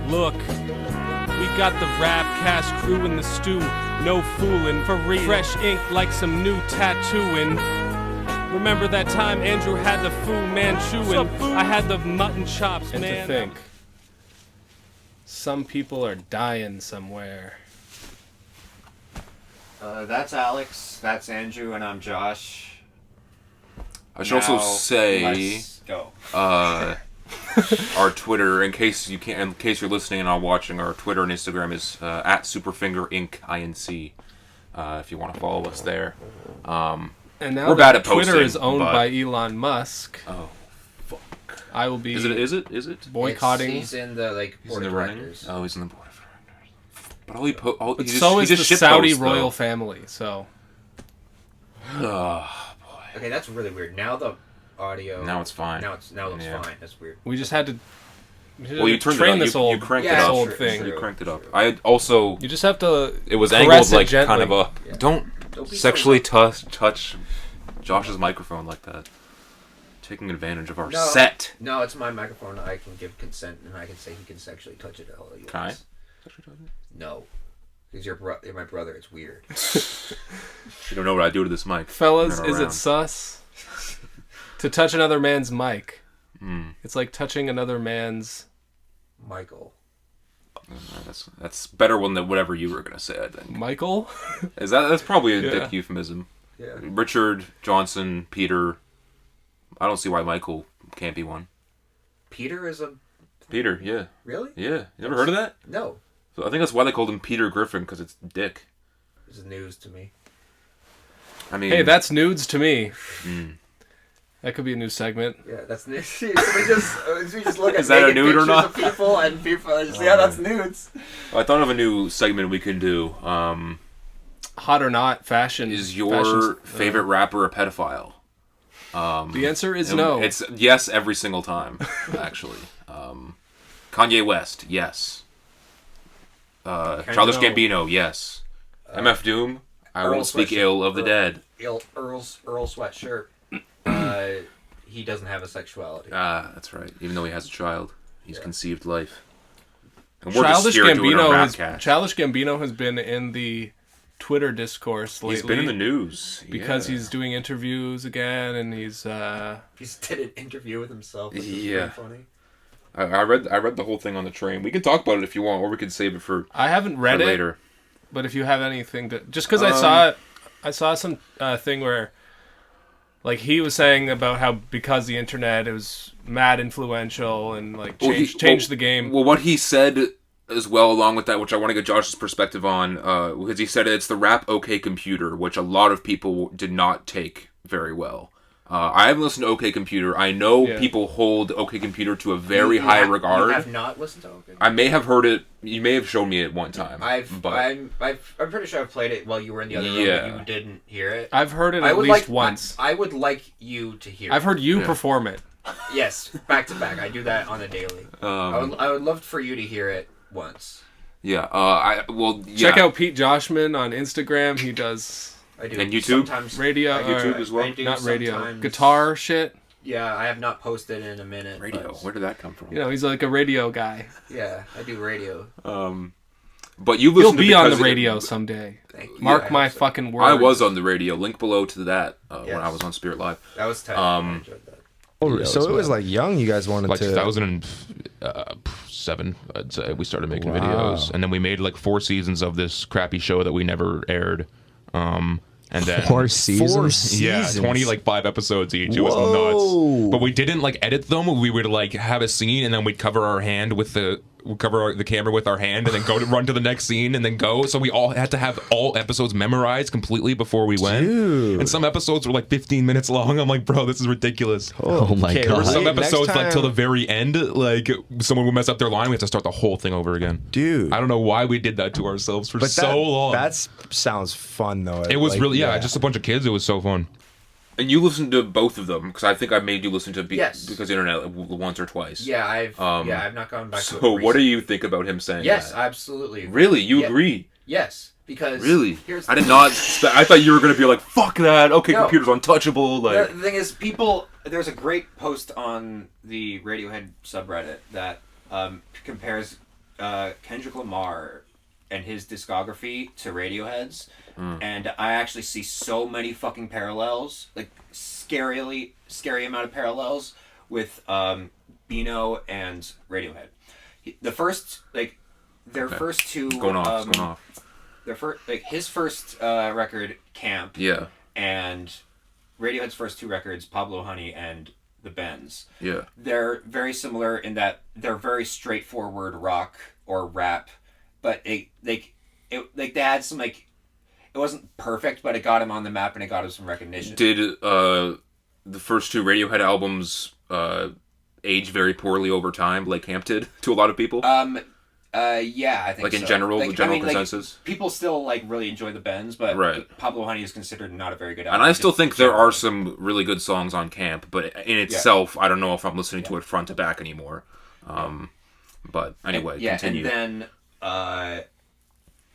Look, we got the Rapcast crew in the stew. No fooling, for real. Fresh ink like some new tattooing. Remember that time Andrew had the Fu Manchu and I had the mutton chops, man. And to think, some people are dying somewhere. That's Alex, that's Andrew, and I'm Josh. I should also say, let's go. Our Twitter, in case you're listening and not watching, our Twitter and Instagram is at SuperfingerInc. If you want to follow us there. And now we're bad at Twitter posting, is owned by Elon Musk. Oh, fuck! I will be. Is it boycotting? He's in the board of directors. Oh, he's in the board of directors. But he is the Saudi royal family. So. Oh boy. Okay, that's really weird. Now the audio. Now it's fine. Now it looks fine. That's weird. We just had to. Well, you turned it up. You cranked it up. Old thing. You cranked it up. I also. You just have to. It was angled like gently. kind of a. Yeah. Don't sexually touch Josh's microphone like that. Taking advantage of our set. No, it's my microphone. I can give consent, and I can say he can sexually touch it all he wants. Can I? No. Because you're my brother. It's weird. You don't know what I do to this mic. Fellas, is it sus to touch another man's mic? It's like touching another man's... Michael. That's better than whatever you were gonna say, I think. Michael? That's probably a dick euphemism. Yeah. Richard, Johnson, Peter. I don't see why Michael can't be one. Peter is a... Peter, yeah. Really? Yeah. You ever heard of that? No. So I think that's why they called him Peter Griffin, because it's dick. This is news to me. I mean... Hey, that's nudes to me. That could be a new segment. Yeah, that's nudes. we just look at is that a nude or not? Of people and people just, that's nudes. I thought of a new segment we can do. Hot or not, fashion. Is your favorite rapper a pedophile? The answer is no. It's yes every single time, actually. Kanye West, yes. Childish Gambino, yes. MF Doom, I won't speak ill of the dead. Earl Sweatshirt. He doesn't have a sexuality. That's right. Even though he has a child, he's conceived life. And Childish Gambino has been in the Twitter discourse lately. He's been in the news because he's doing interviews again, and he's did an interview with himself. Which yeah, funny. I read the whole thing on the train. We can talk about it if you want, or we can save it for. I haven't read it later. But if you have anything to, just because I saw some thing where, like, he was saying about how because the internet, it was mad influential and like changed the game. Well, what he said as well, along with that, which I want to get Josh's perspective on, because he said it's the Rap OK Computer, which a lot of people did not take very well. I haven't listened to OK Computer. I know people hold OK Computer to a very high regard. You have not listened to OK Computer? I may have heard it. You may have shown me it one time. I'm pretty sure I've played it while you were in the other room, but you didn't hear it. I've heard it at least once. I would like you to hear it. I've heard you perform it. Yes, back to back. I do that on a daily. I would love for you to hear it once. Yeah. Check out Pete Joshman on Instagram. He does... I do. And YouTube? Sometimes Radio? YouTube as well? Not radio. Guitar shit? Yeah, I have not posted in a minute. Radio? Where did that come from? You know, he's like a radio guy. Yeah, I do radio. But you listen You'll be on the radio someday. Thank you. Mark my fucking words. I was on the radio. Link below to that when I was on Spirit Live. That was tight. I enjoyed that. Oh, so it was like young. You guys wanted like to. 2007. I'd say we started making videos, and then we made like 4 seasons of this crappy show that we never aired. And then 4 seasons? Yeah, 5 episodes each. It was nuts. But we didn't like edit them. We would like have a scene, and then we'd cover our hand with the camera with our hand, and then go to run to the next scene, and then go. So we all had to have all episodes memorized completely before we went. Dude. And some episodes were like 15 minutes long. I'm like, bro, this is ridiculous. Oh my god! There were some episodes like till the very end, like someone would mess up their line, we have to start the whole thing over again. Dude, I don't know why we did that to ourselves for so long. That sounds fun though. It was really just a bunch of kids. It was so fun. And you listened to both of them because I think I made you listen to Yes. Because Internet once or twice. Yeah, I've not gone back to it. So what do you think about him saying Yes, that? absolutely. Really? You agree? Yes, because really, I did not. I thought you were going to be like, "Fuck that." Okay, No. computer's untouchable. Like the thing is, people. There's a great post on the Radiohead subreddit that compares Kendrick Lamar and his discography to Radiohead's, and I actually see so many fucking parallels, like scary amount of parallels with Bino and Radiohead. The first, like, their first two Going off. Their first, like, his first record, Camp, Yeah. and Radiohead's first two records, Pablo Honey and The Bends. Yeah. They're very similar in that they're very straightforward rock or rap, but they had some, like, it wasn't perfect, but it got him on the map and it got him some recognition. Did the first two Radiohead albums age very poorly over time, like Camp did to a lot of people? Yeah, I think like in so. general, like, the general like, consensus. people still like really enjoy the Bends, but Right. Pablo Honey is considered not a very good album. And I still think there are some really good songs on Camp, but in itself, I don't know if I'm listening to it front to back anymore. But anyway, continue.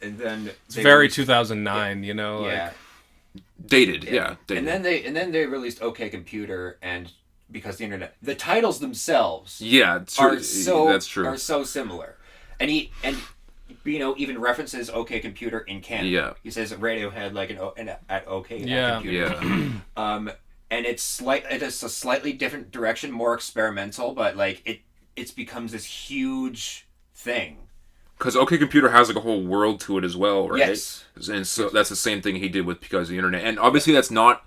And then It's very 2009, you know. Yeah. Like, Dated. Dated. And then they released OK Computer, and because the internet, the titles themselves that's so similar, and Bino even references OK Computer in Camp. Yeah. He says Radiohead like at OK Yeah. Computer. Yeah. And it's a slightly different direction, more experimental, but like it becomes this huge thing. Because OK Computer has like a whole world to it as well, right? Yes. And so that's the same thing he did with Because of the Internet. And obviously that's not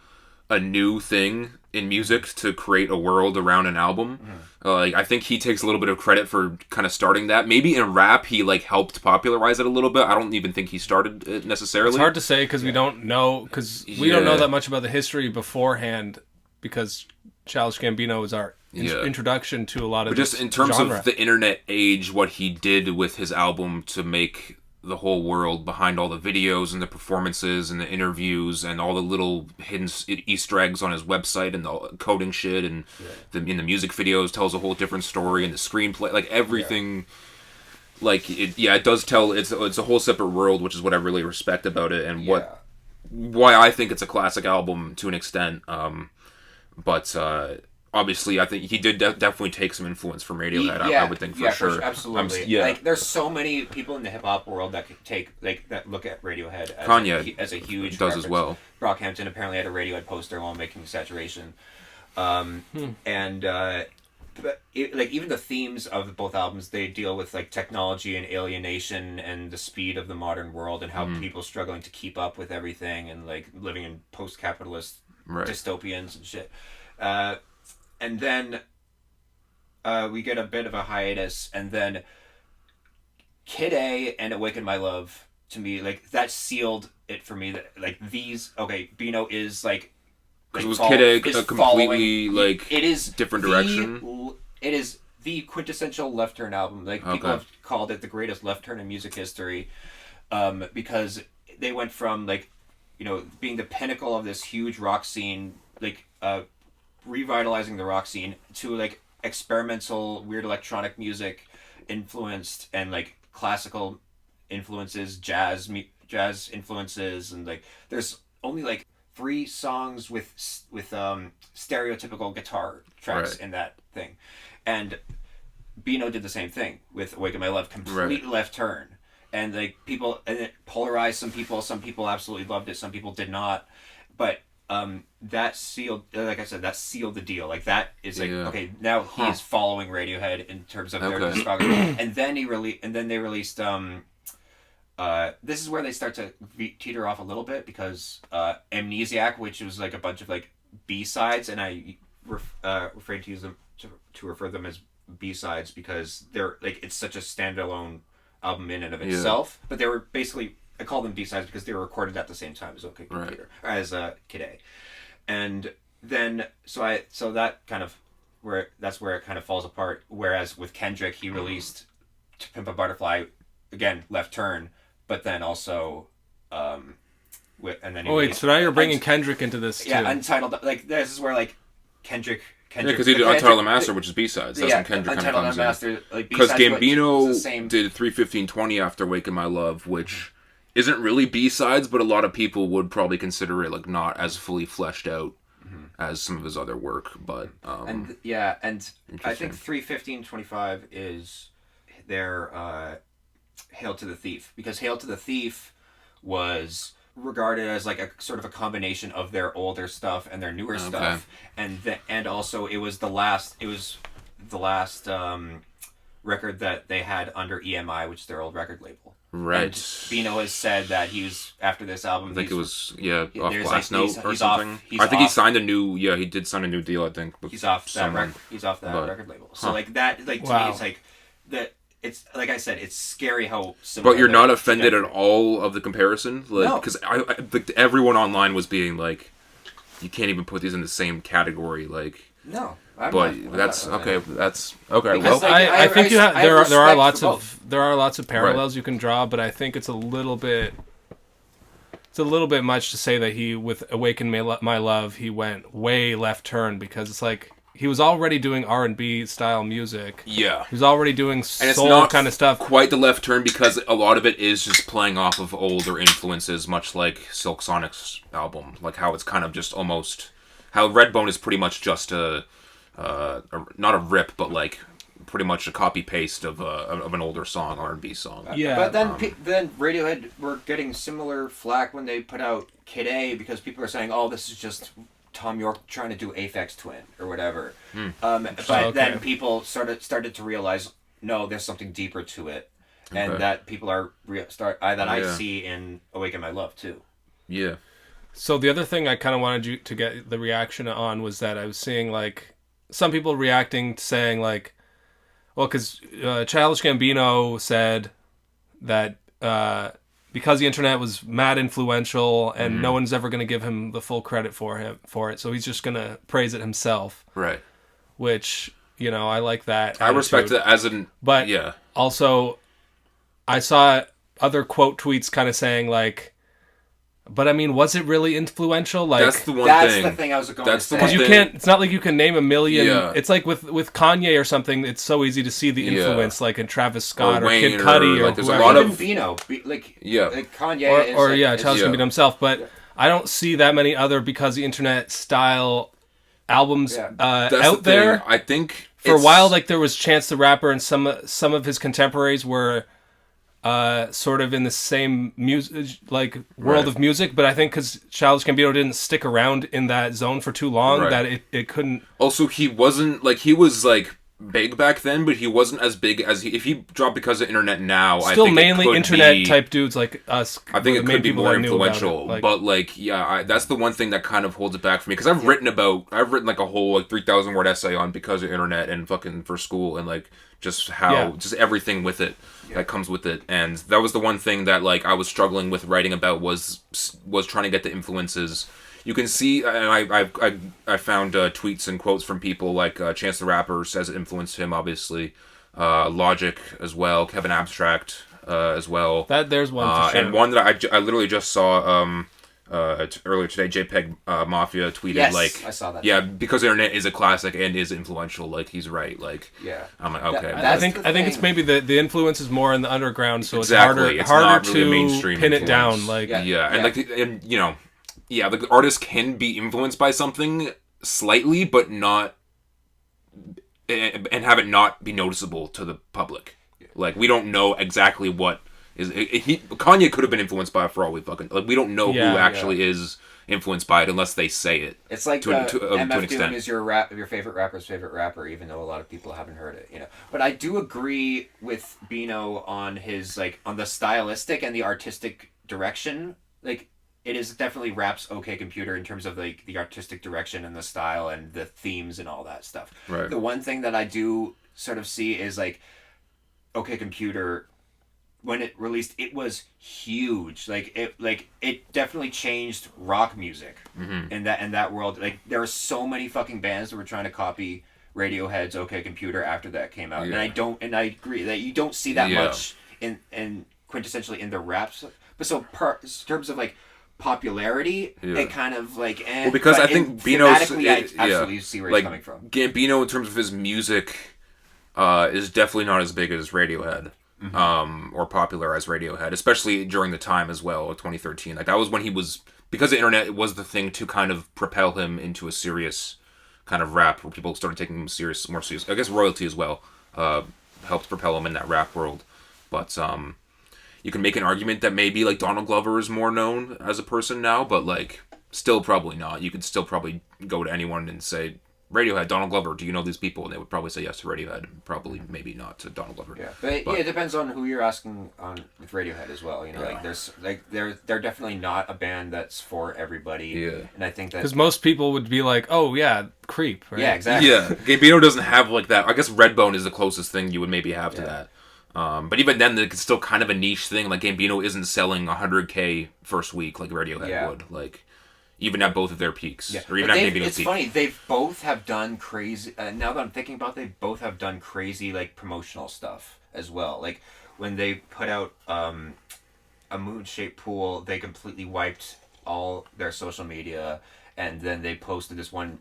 a new thing in music to create a world around an album. Like I think he takes a little bit of credit for kind of starting that. Maybe in rap he like helped popularize it a little bit. I don't even think he started it necessarily. it's hard to say because we don't know, because we don't know that much about the history beforehand, because Childish Gambino was our introduction to a lot of But just in terms of the internet age, what he did with his album to make the whole world behind all the videos and the performances and the interviews and all the little hidden Easter eggs on his website and the coding shit and in the music videos tells a whole different story, and the screenplay, like everything, like it does tell. It's a whole separate world, which is what I really respect about it, and why I think it's a classic album to an extent. But obviously, I think he did definitely take some influence from Radiohead. I would think for sure. Absolutely. Like, there's so many people in the hip hop world that could take that look at Radiohead as Kanye as a huge does reference. as well. Brockhampton apparently had a Radiohead poster while making Saturation, and but even the themes of both albums, they deal with like technology and alienation and the speed of the modern world and how people struggling to keep up with everything and like living in post-capitalist dystopians and shit. And then we get a bit of a hiatus, and then Kid A and Awaken My Love, to me, like, that sealed it for me. That like Bino is like because was Kid A a completely like it is different direction. It is the quintessential left turn album. Like people have called it the greatest left turn in music history, because they went from like being the pinnacle of this huge rock scene, like revitalizing the rock scene, to like experimental weird electronic music influenced and like classical influences, jazz influences, and like there's only like 3 songs with stereotypical guitar tracks in that thing, and Bino did the same thing with Awaken My Love, complete left turn, and like people, and it polarized some people absolutely loved it, some people did not, but that sealed, like I said, that sealed the deal. Like that is like okay, now he is following Radiohead in terms of their discography. And then they released this is where they start to teeter off a little bit, because Amnesiac, which was like a bunch of like B-sides, and I afraid to use them to refer them as B-sides because they're like, it's such a standalone album in and of itself, but they were basically, I call them B-sides because they were recorded at the same time as OK Computer, or as Kid A. And then so that kind of that's where it kind of falls apart. Whereas with Kendrick, he released To Pimp a Butterfly, again left turn, but then also and then so now you're bringing Kendrick into this too. Yeah, Untitled. Like this is where like Kendrick. Because he did Untitled Unmastered, which is B-sides. That's when Kendrick kind of comes in. Because Gambino did 3:15:20 after Waking My Love, which isn't really B-sides, but a lot of people would probably consider it like not as fully fleshed out as some of his other work. But and I think 3:15:25 is their Hail to the Thief, because Hail to the Thief was regarded as like a sort of a combination of their older stuff and their newer stuff, and also it was the last record that they had under EMI, which is their old record label. Right. And Bino has said that he's after this album. I think it was off there's Glass like, Note or something. I think he signed a new. Yeah, he did sign a new deal. I think. He's off that record. He's off that record label. So like that, like to me, it's like that. It's like I said, it's scary how similar. But you're not offended at all of the comparison, like, No. because I like everyone online was being like, you can't even put these in the same category, like. No. But that's okay. That's okay. Because, Well, like, I think I there have are respect lots for of parallels you can draw, but I think it's a little bit much to say that he with Awaken My Love he went way left turn, because it's like he was already doing R&B style music. yeah. He was already doing And it's soul not kind of stuff. quite the left turn, because a lot of it is just playing off of older influences, much like Silk Sonic's album. Like how it's kind of just almost how Redbone is pretty much just not a rip, but like pretty much a copy paste of an older song, R&B song. Yeah. But then Radiohead were getting similar flack when they put out Kid A, because people are saying, "Oh, this is just Tom York trying to do Aphex Twin or whatever." But then people started to realize, no, there's something deeper to it, and that people are I see in Awaken My Love too. Yeah. So the other thing I kind of wanted you to get the reaction on was that I was seeing like some people reacting saying like, well, because Childish Gambino said that because the internet was mad influential and no one's ever going to give him the full credit for it, so he's just going to praise it himself. Right. Which, I like that. I respect it as an... But yeah. Also, I saw other quote tweets kind of saying like, but I mean, was it really influential? Like that's the one That's thing. the thing I was going That's to the say. one because you thing. can't. It's not like you can name a million. Yeah. It's like with Kanye or something. It's so easy to see the influence, like in Travis Scott or, Wayne Kid Cudi or like, there's a whoever. lot Even of Bino, like Kanye, or is Childish Gambino himself. But I don't see that many other because the internet style albums That's out the there. thing. I think For a while, like there was Chance the Rapper, and some of his contemporaries were sort of in the same music, like world of music. But I think because Childish Gambino didn't stick around in that zone for too long, that it couldn't. Also, he wasn't like he was like big back then, but he wasn't as big as if he dropped because of internet now. Still, I think mainly it could internet type dudes like us. I think it could be more influential, Like, but like, that's the one thing that kind of holds it back for me, because I've written like a whole like 3,000 word essay on because of internet and fucking for school and like just how just everything with it that comes with it, and that was the one thing that like I was struggling with writing about was trying to get the influences. You can see, and I found tweets and quotes from people like Chance the Rapper says it influenced him, obviously. Logic as well, Kevin Abstract as well. There's one for sure. And one that I literally just saw earlier today, JPEG Mafia tweeted Yes, I saw that. Yeah, because internet is a classic and is influential. Like he's right. Like I'm like okay. I think it's maybe the influence is more in the underground, so Exactly. it's It's harder not really to mainstream pin it influence. down. Like and the artist can be influenced by something slightly, but not, and have it not be noticeable to the public. Like we don't know exactly what is. Kanye could have been influenced by it for all we fucking like. We don't know who actually is influenced by it unless they say it. It's like to an MF extent. Doom is your favorite rapper's favorite rapper, even though a lot of people haven't heard it. But I do agree with Bino on his on the stylistic and the artistic direction. Like it is definitely rap's OK Computer in terms of like the artistic direction and the style and the themes and all that stuff. Right. The one thing that I do sort of see is like OK Computer, when it released, it was huge. It definitely changed rock music in that world. Like there are so many fucking bands that were trying to copy Radiohead's OK Computer after that came out, and I agree that you don't see that much in quintessentially in the raps. But so in terms of like popularity, it kind of like because I think Bino's I absolutely see where he's coming from. Gambino, in terms of his music, is definitely not as big as Radiohead. Or popular as Radiohead, especially during the time as well, 2013. Like that was when he was, because the internet was the thing to kind of propel him into a serious kind of rap, where people started taking him more serious. I guess royalty as well helped propel him in that rap world. But you can make an argument that maybe like Donald Glover is more known as a person now, but like still probably not. You could still probably go to anyone and say, Radiohead, Donald Glover, do you know these people? And they would probably say yes to Radiohead, probably maybe not to Donald Glover. Yeah, but yeah, it depends on who you're asking on with Radiohead as well. You know, like there's like they're definitely not a band that's for everybody. Yeah, and I think that because most people would be like, oh yeah, Creep. Right? Yeah, exactly. Yeah, Gambino doesn't have like that. I guess Redbone is the closest thing you would maybe have to that. But even then, it's still kind of a niche thing. Like Gambino isn't selling 100K first week like Radiohead would. Like. Even at both of their peaks, or even at maybe it's funny. They both have done crazy. Now that I'm thinking about, it, they both have done crazy like promotional stuff as well. Like when they put out a moon-shaped pool, they completely wiped all their social media, and then they posted this one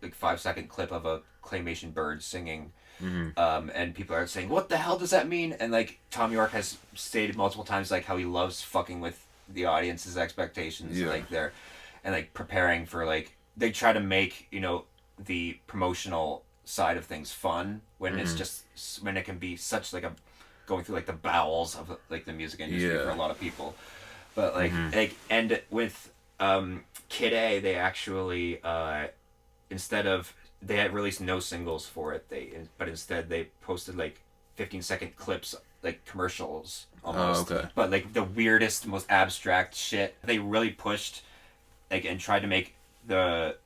like 5-second clip of a claymation bird singing. And people are saying, "What the hell does that mean?" And like Tom York has stated multiple times, like how he loves fucking with the audience's expectations. Like they're. And like preparing for like they try to make the promotional side of things fun when it's just when it can be such like a going through like the bowels of like the music industry for a lot of people, but like and with Kid A they actually instead of they had released no singles for it but instead they posted like 15-second clips like commercials almost but like the weirdest most abstract shit they really pushed. Like and tried to make the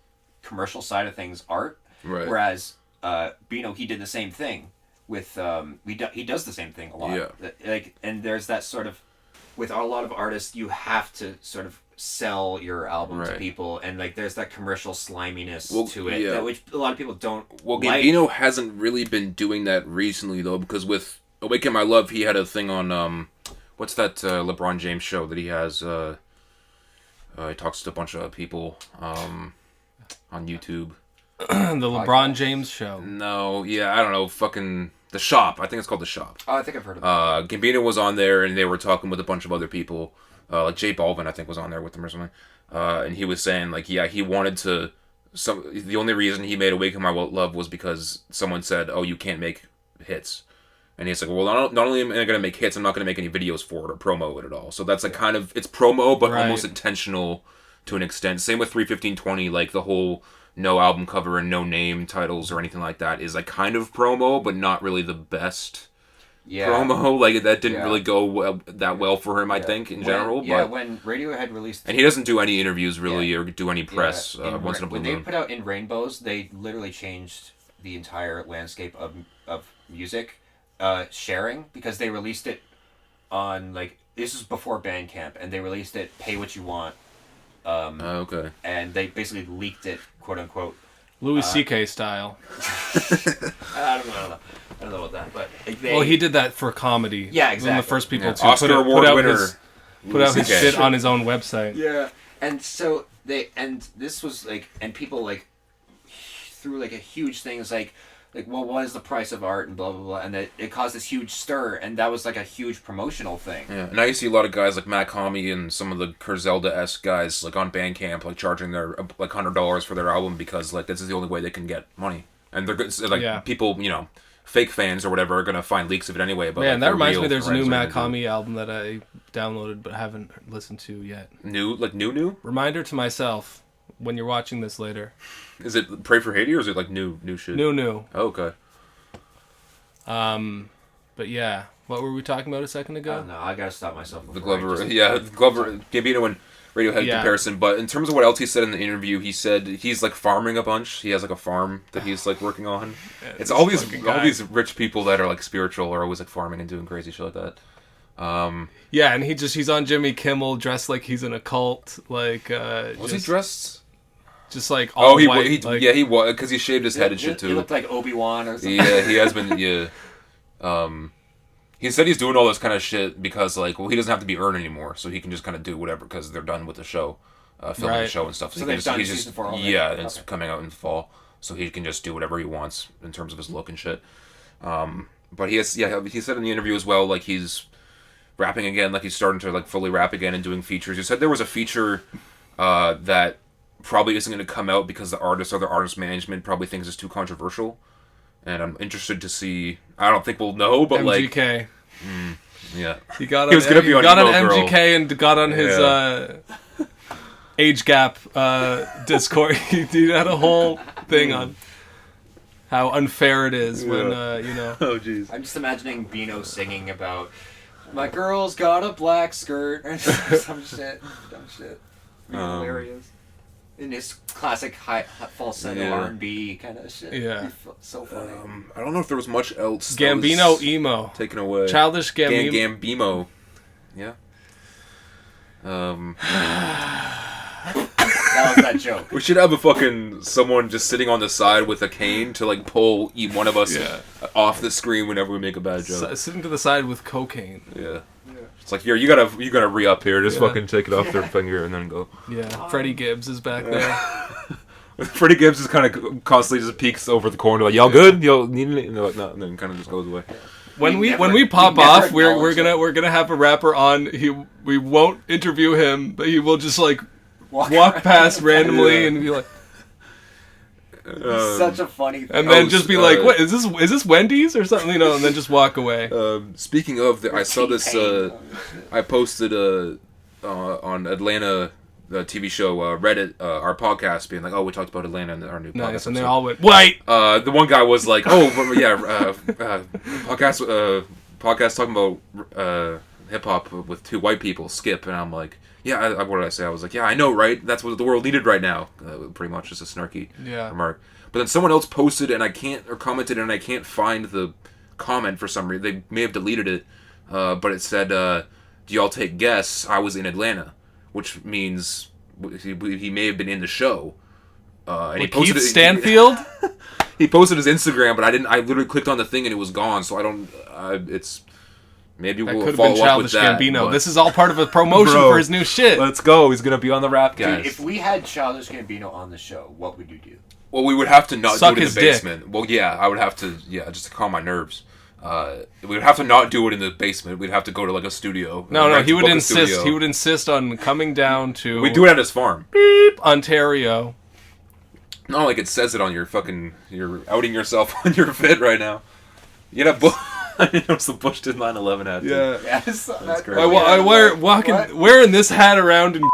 commercial side of things art, whereas Bino he did the same thing with he does the same thing a lot. Like and there's that sort of with a lot of artists you have to sort of sell your album to people and like there's that commercial sliminess to it that, which a lot of people don't. Well, Gambino hasn't really been doing that recently though because with Awaken My Love he had a thing on what's that LeBron James show that he has. He talks to a bunch of people on YouTube. The LeBron James show. No, I don't know. Fucking The Shop. I think it's called The Shop. Oh, I think I've heard of it. Gambino was on there, and they were talking with a bunch of other people. Like J Balvin, I think, was on there with them or something. And he was saying, like, he wanted to... the only reason he made Awaken My Love was because someone said, oh, you can't make hits. And he's like, well, not only am I going to make hits, I'm not going to make any videos for it or promo it at all. So that's like kind of, it's promo, but almost intentional to an extent. Same with 31520, like the whole no album cover and no name titles or anything like that is like kind of promo, but not really the best promo. Like that didn't really go that well for him, I think, in general. Yeah, when Radiohead released... And he doesn't do any interviews really or do any press once in a blue moon. When they put out In Rainbows, they literally changed the entire landscape of music. Sharing because they released it on like this is before Bandcamp and they released it pay what you want and they basically leaked it quote unquote Louis C.K. style. I don't know about that but like, he did that for comedy. Yeah, exactly. One of the first people to Oscar Award winner put out his shit on his own website. And so this was like and people like threw like a huge thing. It's like, well, what is the price of art and blah, blah, blah. And it caused this huge stir, and that was like a huge promotional thing. Yeah, and I see a lot of guys like Matt Comey and some of the Kurzelda-esque guys like on Bandcamp, like charging their like $100 for their album because like this is the only way they can get money. And they're like people, fake fans or whatever are gonna find leaks of it anyway. But that reminds me, there's a new Matt Comey album that I downloaded but haven't listened to yet. New? Reminder to myself when you're watching this later. Is it Pray for Haiti or is it like new shit? New. Oh, okay. But yeah, what were we talking about a second ago? I don't know. I gotta stop myself. The Glover, Gambino and Radiohead comparison. But in terms of what else he said in the interview, he said he's like farming a bunch. He has like a farm that he's like working on. It's all these rich people that are like spiritual are always like farming and doing crazy shit like that. And he's on Jimmy Kimmel dressed like he's in a cult. Like was he dressed? Just like all white. He was because he shaved his head and shit too. He looked like Obi-Wan or something. Yeah, he has been. He said he's doing all this kind of shit because like he doesn't have to be earned anymore, so he can just kind of do whatever because they're done with the show, filming the show and stuff. So they've done season 4 already. Yeah, it's coming out in the fall, so he can just do whatever he wants in terms of his look and shit. But he said in the interview as well, like he's rapping again, like he's starting to like fully rap again and doing features. He said there was a feature that probably isn't going to come out because the artist or the artist management probably thinks it's too controversial. And I'm interested to see. I don't think we'll know, but MGK. like, Yeah. He got He was gonna be on got on Emo Girl. MGK and got on his age gap Discord. He had a whole thing on how unfair it is when you know. Oh jeez. I'm just imagining Bino singing about my girl's got a black skirt or some shit. Dumb shit. Hilarious. In his classic high falsetto R&B kind of shit. Yeah. So funny. I don't know if there was much else. Gambino emo. Taken away. Childish Gambino. Gambino. Yeah. That was that joke. We should have a fucking someone just sitting on the side with a cane to like pull one of us off the screen whenever we make a bad joke. Sitting to the side with cocaine. Yeah. It's like, here, you gotta re-up here. Just fucking take it off their finger and then go. Yeah. Freddie Gibbs is back there. Freddie Gibbs is kind of constantly just peeks over the corner like, y'all good? Y'all need it? And they're like, no, and then kind of just goes away. When we pop off, we're gonna have a rapper on. We won't interview him, but he will just like walk past randomly and be like, such a funny thing. and then just be like, what is this Wendy's or something, you know, and then just walk away. Speaking of, I saw this. I posted on Atlanta. The TV show Reddit, our podcast, being like, "Oh, we talked about Atlanta and our new podcast." Nice, and they all went, "Wait." The one guy was like, "Oh, but yeah, podcast talking about hip hop with two white people, Skip," and I'm like, "Yeah, what did I say?" I was like, "Yeah, I know, right? That's what the world needed right now." Pretty much, just a snarky remark. But then someone else posted and commented and I can't find the comment for some reason. They may have deleted it, but it said, "Do y'all take guess? I was in Atlanta." Which means he may have been in the show. And he posted Keith Stanfield? He posted his Instagram, but I literally clicked on the thing and it was gone. So I don't. It's maybe we'll follow up with that. Gambino. This is all part of a promotion for his new shit. Let's go. He's gonna be on the Rapcast. Dude, if we had Childish Gambino on the show, what would you do? Well, we would have to not Suck do it in his the basement. Well, yeah, I would have to. Yeah, just to calm my nerves. We would have to not do it in the basement. We'd have to go to like a studio. No, he would insist. He would insist on coming down to. We do it at his farm, Ontario. Not like it says it on your fucking. You're outing yourself on your fit right now. You know, I didn't notice the Bush did 9/11 hat. Yeah, yes, that's great. I wearing this hat around and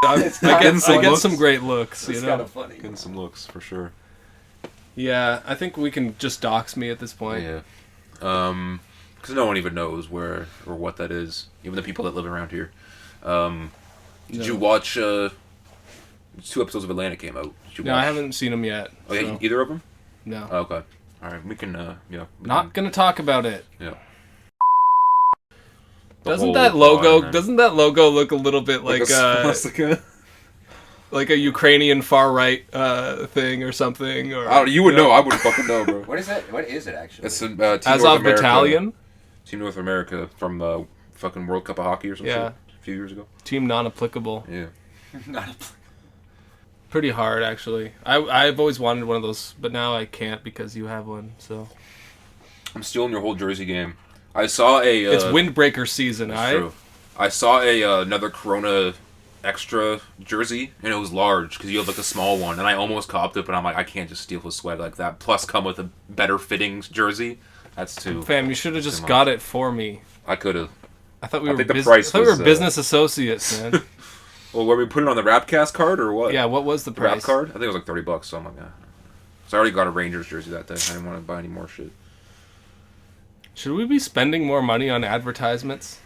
I get some great looks. It's you know, kind of funny. Getting some looks for sure. Yeah, I think we can just dox me at this point. Yeah. Because no one even knows where or what that is, even the people that live around here. Did you watch? 2 episodes of Atlanta came out. Did you watch? I haven't seen them yet. Oh yeah, either of them? No. Oh, okay. All right, we can. Not gonna talk about it. Yeah. Doesn't that logo look a little bit like like a Ukrainian far right thing or something? Or you would know. I wouldn't fucking know, bro. What is it? What is it actually? It's Team Azov North America. Battalion. Team North America from the fucking World Cup of Hockey or something. Yeah. A few years ago. Team non-applicable. Yeah. Pretty hard, actually. I've always wanted one of those, but now I can't because you have one. So I'm stealing your whole jersey game. I saw a. It's windbreaker season. True. I saw another Corona extra jersey, and it was large because you have like a small one, and I almost copped it, but I'm like, I can't just steal his swag like that. Plus, come with a better fitting jersey. That's too. Fam, you should have just got it for me. I could have. I thought we were. We were business associates, man. Well, were we putting it on the Rapcast card or what? Yeah, what was the price? Rap card? I think it was like $30. So I'm like, yeah. So I already got a Rangers jersey that day. I didn't want to buy any more shit. Should we be spending more money on advertisements?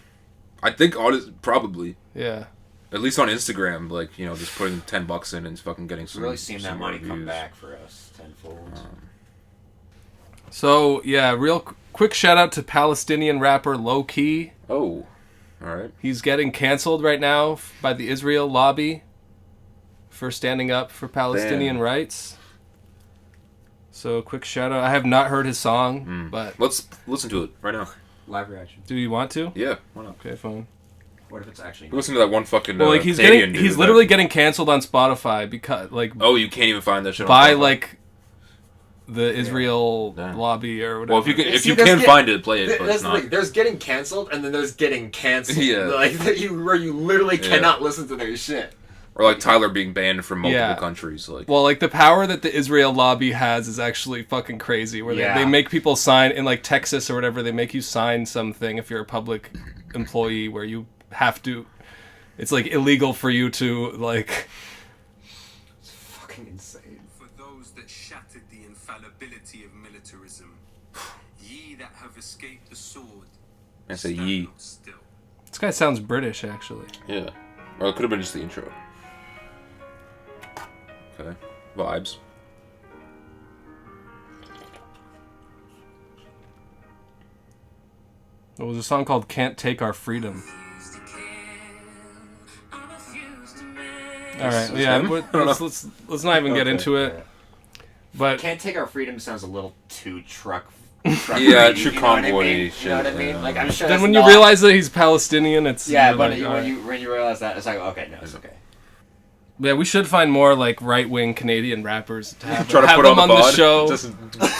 I think probably. Yeah. At least on Instagram, like, you know, just putting $10 in and fucking getting some. Really seen that money views. come back for us tenfold. So yeah, real quick shout out to Palestinian rapper Low Key. Oh, all right. He's getting canceled right now by the Israel lobby for standing up for Palestinian rights. So quick shout out. I have not heard his song, but let's listen to it right now. Live reaction. Do you want to? Yeah, why not? Okay, fine. What if it's actually? Listen to that one fucking. Well, like he's literally getting canceled on Spotify because like. Oh, you can't even find that shit. By like. The Israel lobby or whatever. Well, if you can find it, play it. But it's not. There's getting canceled, and then there's getting canceled. Yeah. Like where you literally cannot listen to their shit. Or like Tyler being banned from multiple Yeah. countries. Like, Well, like the power that the Israel lobby has is actually fucking crazy. Where Yeah. they make people sign in like Texas or whatever. They make you sign something if you're a public employee where you have to. It's like illegal for you to like. Fucking insane. For those that shattered the infallibility of militarism, ye that have escaped the sword, I say stand ye. not still. This guy sounds British, actually. Yeah. Or it could have been just the intro. Okay. Vibes. There was a song called "Can't Take Our Freedom." All right, yeah, let's not even get into it. But Can't Take Our Freedom sounds a little too truck. Yeah, you true know what I convoy mean? shit. You know what I mean? Like, I'm sure. then that's when you not- realize that he's Palestinian, it's yeah, you're but like, when all right. you realize that, it's like, okay, no, it's okay. Yeah, we should find more like right-wing Canadian rappers to have, Try to have put them on on the pod. show. Just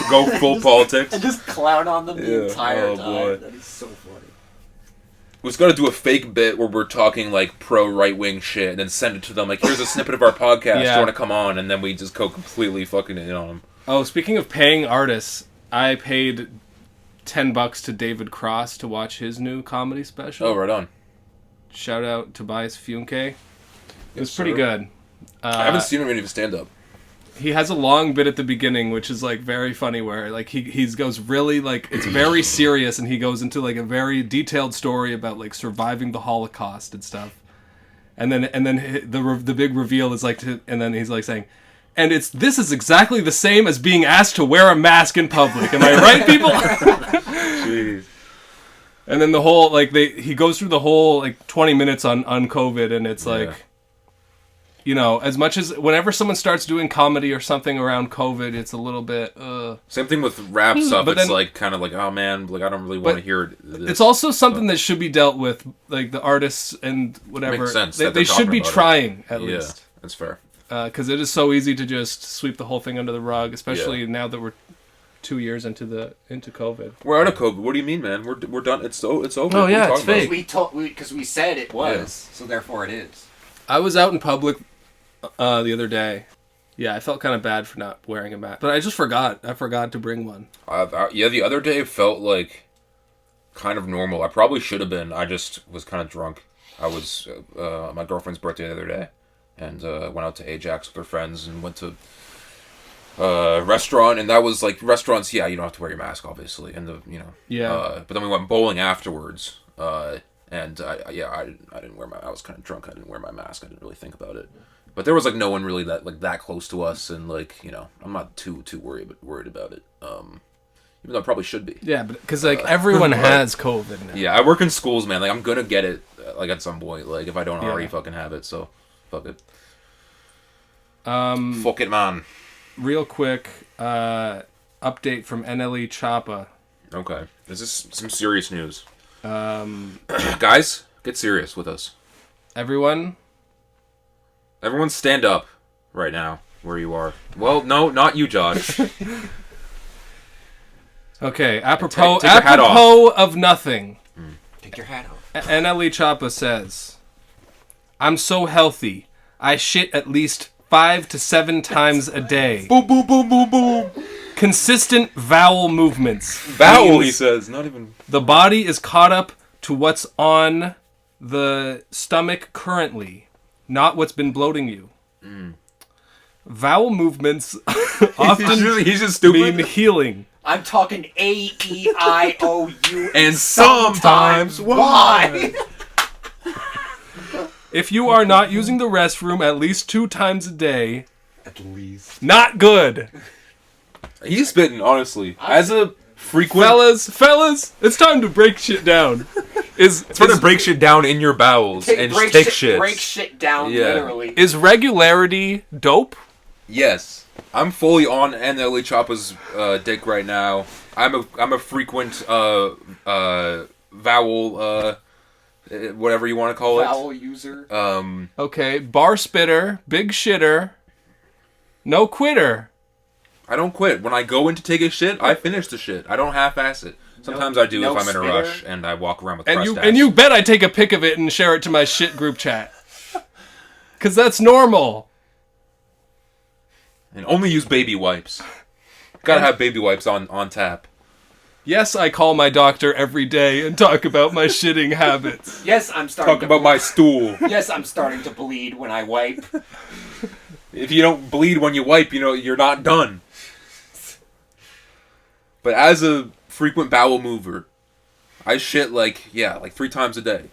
go full politics. And just clown on them the Yeah. entire Oh, time. boy. That is so funny. We just gotta do a fake bit where we're talking like pro right wing shit and then send it to them like, here's a snippet of our podcast, do Yeah. you wanna come on? And then we just go completely fucking in on them. Oh, speaking of paying artists, I paid $10 to David Cross to watch his new comedy special. Oh, right on. Shout out Tobias Funke. It was Yes, pretty sir. good. I haven't seen him in any stand up. He has a long bit at the beginning, which is like very funny, where like he goes really like it's very serious, and he goes into like a very detailed story about like surviving the Holocaust and stuff. And then the big reveal is like, and then he's like saying, and this is exactly the same as being asked to wear a mask in public. Am I right, people? Jeez. And then the whole like he goes through the whole like 20 minutes on COVID, and it's like. Yeah. You know, as much as whenever someone starts doing comedy or something around COVID, it's a little bit. Same thing with rap stuff. But It's then- like kind of like, oh man, like I don't really want to But hear this. It's also something that should be dealt with, like the artists and whatever. Makes sense They, that they're they should talking be about it. trying at Yeah, least, that's fair. because it is so easy to just sweep the whole thing under the rug, especially Yeah. now that we're 2 years into COVID. We're out of COVID. What do you mean, man? We're done. It's over. Oh, What are you yeah, talking it's fake. Because we said it was, so therefore it is. I was out in public the other day. Yeah, I felt kind of bad for not wearing a mask, but I just forgot. I forgot to bring one. Yeah, the other day felt like kind of normal. I probably should have been. I just was kind of drunk. I was my girlfriend's birthday the other day, and went out to Ajax with her friends and went to a restaurant, and that was like restaurants. Yeah, you don't have to wear your mask, obviously, and Yeah. But then we went bowling afterwards, and I didn't wear my. I was kind of drunk. I didn't wear my mask. I didn't really think about it. But there was like no one really that close to us, and like I'm not too worried about it. Even though I probably should be. Yeah, but because like everyone has COVID now. Yeah, I work in schools, man. Like I'm gonna get it like at some point. Like if I don't already Yeah. fucking have it, so fuck it. Um, Fuck it, man. Real quick, update from NLE Choppa. Okay, this is some serious news. Guys, get serious with us. Everyone, Stand up right now where you are. Well, no, not you, Josh. okay. Apropos take your hat of nothing, Take your hat off. NLE Choppa says, "I'm so healthy. I shit at least 5 to 7 times a day. Boom, boom, boom, boom, boom. Consistent vowel movements. Bowel, he Means says. Not even. the body is caught up to what's on the stomach currently, not what's been bloating you. Vowel movements often He's just stupid. mean healing. I'm talking A-E-I-O-U. And sometimes why? If you are not using the restroom at least 2 times a day, At least. not good. He's spitting, honestly. As a frequent. Fellas, it's time to break shit down. It's for to break shit down in your bowels and just take shit. Break shit down, Yeah. literally. Is regularity dope? Yes, I'm fully on NLE Choppa's dick right now. I'm a frequent vowel whatever you want to call it. Foul user. Okay, bar spitter, big shitter, no quitter. I don't quit. When I go in to take a shit, I finish the shit. I don't half-ass it. Sometimes I do no if I'm in a spitter. rush and I walk around with And crust you ass. and you bet I take a pic of it and share it to my shit group chat. Because that's normal. And only use baby wipes. Gotta have baby wipes on tap. Yes, I call my doctor every day and talk about my shitting habits. Yes, I'm starting Talk about my stool. Yes, I'm starting to bleed when I wipe. If you don't bleed when you wipe, you're not done. But as a frequent bowel mover, I shit like 3 times a day.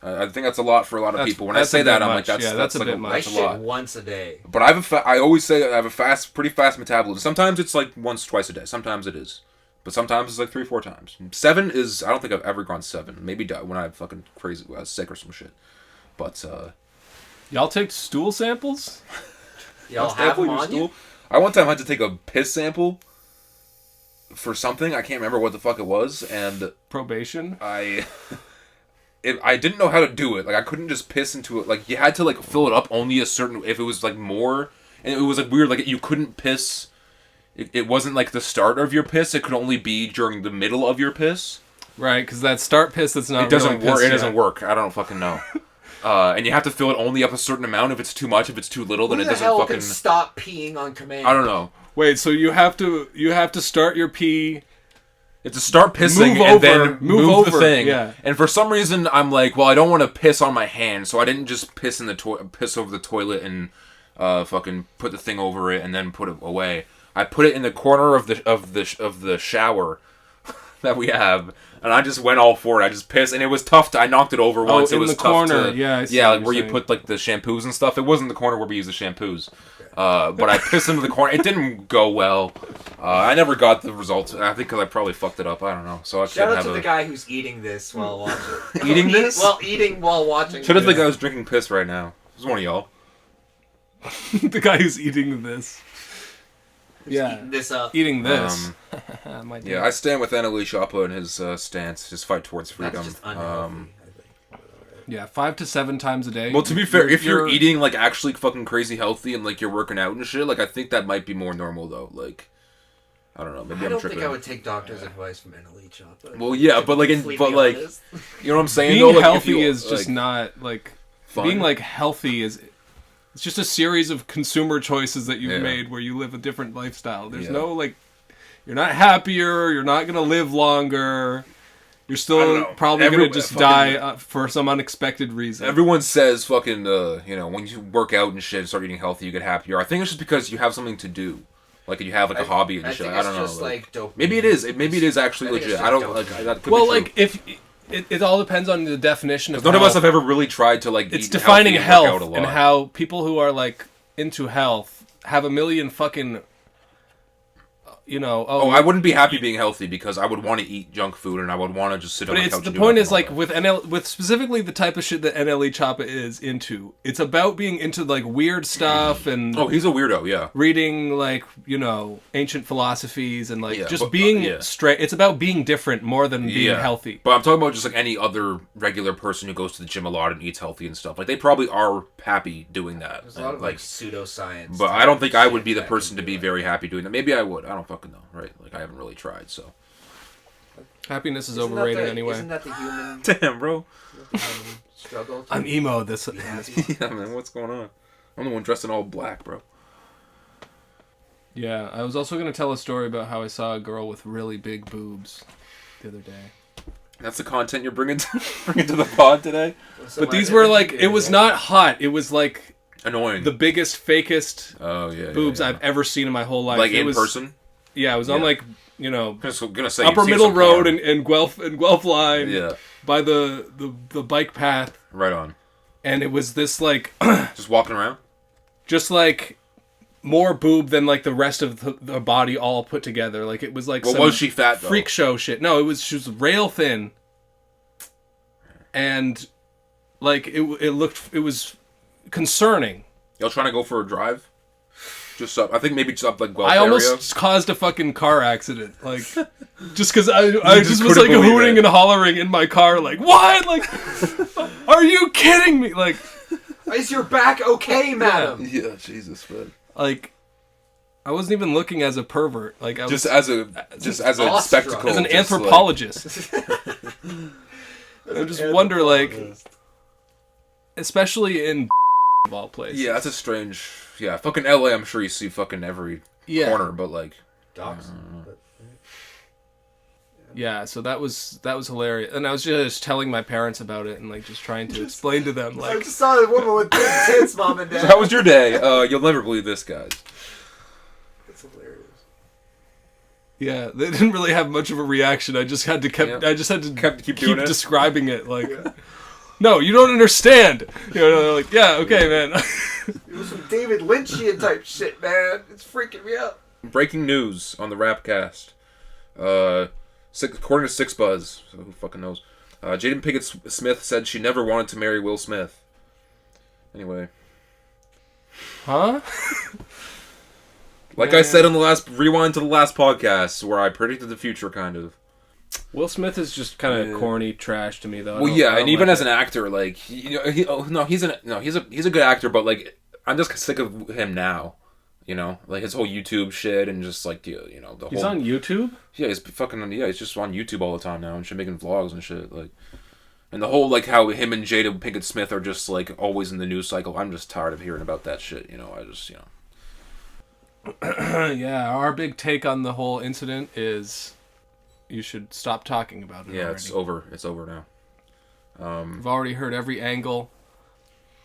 I think that's a lot for a lot of people. When I say that, I'm like, that's a bit much. I That's a shit lot. once a day. But I always say I have a pretty fast metabolism. Sometimes it's like once, twice a day. Sometimes it is. But sometimes it's like 3, 4 times. 7 is, I don't think I've ever gone 7. Maybe when I fucking crazy, I was sick or some shit. But, Y'all take stool samples? Y'all have them on you? I one time had to take a piss sample for something. I can't remember what the fuck it was. And Probation? I didn't know how to do it. Like, I couldn't just piss into it. Like, you had to, like, fill it up only a certain... If it was, like, more... And it was, like, weird. Like, you couldn't piss... It wasn't, like, the start of your piss. It could only be during the middle of your piss. Right, because that start piss that's not It doesn't really work. piss It doesn't yet. work. I don't fucking know. And you have to fill it only up a certain amount. If it's too much, if it's too little, then Who it the doesn't hell fucking... can stop peeing on command? I don't know. Wait, so you have to start your pee... It's to start pissing Move and over, then move move the over, thing. yeah. And for some reason, I'm like, well, I don't want to piss on my hand, so I didn't just piss over the toilet and fucking put the thing over it and then put it away. I put it in the corner of the shower that we have, and I just went all for it. I just pissed, and it was tough. I knocked it over once. in It was the tough corner. to, Yeah, I see yeah, what like where you're you saying. put like the shampoos and stuff. It wasn't the corner where we use the shampoos. But I pissed into the corner. It didn't go well. I never got the results. I think because I probably fucked it up. I don't know. So I Shout couldn't out have to the guy who's eating this while watching. Eating this? Well, eating while watching. Should have the guy who's drinking piss right now. This is one of y'all. The guy who's eating this. Yeah, Eating this up. eating this. Yeah, I stand with NLE Choppa in his stance. His fight towards That's freedom. just unhealthy, I think. Yeah, 5 to 7 times a day. Well, to be fair, if you're eating like actually fucking crazy healthy and like you're working out and shit, like I think that might be more normal though. Like, I don't know. Maybe I I'm don't tripping. think I would take doctor's advice from NLE Choppa. Well, yeah, but like, Completely but like, honest. you know what I'm saying? being though? Like, if healthy you, is just like, not like fun. being like healthy is. It's just a series of consumer choices that you've Yeah. made where you live a different lifestyle. There's Yeah. no like, you're not happier. You're not gonna live longer. You're I don't still know. probably Every- gonna just fucking- die for some unexpected reason. Everyone says fucking, when you work out and shit and start eating healthy, you get happier. I think it's just because you have something to do. Like, you have, like, a hobby and I shit. think I don't know. it's just like dopamine. Maybe it is. Maybe it is actually I think it's legit. just I don't, dopamine. like, that could well, be true. like if it all depends on the definition of None of health. us have ever really tried to, like, It's eat defining healthy and work out health a and lot. how people who are like into health have a million fucking Oh, I wouldn't be happy being healthy because I would want to eat junk food and I would want to just sit on but my it's couch the and do point nothing is all like day. with specifically the type of shit that NLE Choppa is into. It's about being into like weird stuff and Oh, he's a weirdo, yeah. reading like ancient philosophies and like Yeah, just but, being yeah. straight. It's about being different more than being healthy. But I'm talking about just like any other regular person who goes to the gym a lot and eats healthy and stuff. Like they probably are happy doing that. There's a lot And, of like pseudoscience. but I don't think I would shit be the that person to can be do very happy doing that. Maybe I would. I don't fucking know, right? Like I haven't really tried, so. Happiness is Isn't that overrated the- anyway. Isn't that the human Damn, bro. struggle? I'm emo. This Yeah, man, what's going on? I'm the one dressed in all black, bro. yeah. I was also gonna tell a story about how I saw a girl with really big boobs the other day. That's the content you're bringing to the pod today? But these were like, it was not hot. It was like Annoying. the biggest, fakest Oh, yeah. boobs yeah. I've ever seen in my whole life. Like it in was, person? Yeah, it was on Yeah. like, I'm gonna say Upper you've seen Middle some Road porn. and Guelph Line Yeah, by the bike path. right on. And it was this like, Just walking around? just like more boob than like the rest of the body all put together. Like it was like Well, some was she fat, though? freak show shit. No, she was rail thin. And like it was concerning. Y'all trying to go for a drive? Just up. I think maybe just up like Guelph I area. almost caused a fucking car accident, like, just because I just just was couldn't like believe hooting it. and hollering in my car, like, what? Like, are you kidding me? Like, Is your back okay, madam? Yeah, Jesus, man. like, I wasn't even looking as a pervert. Like, I was Just as a awestruck. spectacle. as an just anthropologist. I just wonder, like, especially in of all places. Yeah, that's a strange. Yeah, fucking LA. I'm sure you see fucking every corner, but like. Yeah, so that was hilarious, and I was just telling my parents about it and like just trying to explain to them like. I just saw the woman with big tits, mom and dad. So how was your day? You'll never believe this, guys. That's hilarious. Yeah, they didn't really have much of a reaction. I just had to keep describing it like. No, you don't understand. You know, they're like, yeah, okay, man. It was some David Lynchian type shit, man. It's freaking me out. Breaking news on the Rapcast. According to Six Buzz, so who fucking knows? Jaden Pinkett Smith said she never wanted to marry Will Smith. Anyway. Huh? I said in the last rewind to the last podcast where I predicted the future, kind of. Will Smith is just kind of corny trash to me, though. Well, yeah, and even as an actor, like, he's a good actor, but like, I'm just sick of him now. You know, like his whole YouTube shit and just like the whole. He's on YouTube. Yeah, he's just on YouTube all the time now and shit, making vlogs and shit, like. And the whole like how him and Jada Pinkett Smith are just like always in the news cycle. I'm just tired of hearing about that shit. Yeah, our big take on the whole incident is you should stop talking about it. Yeah, already. it's over. It's over now. I've already heard every angle.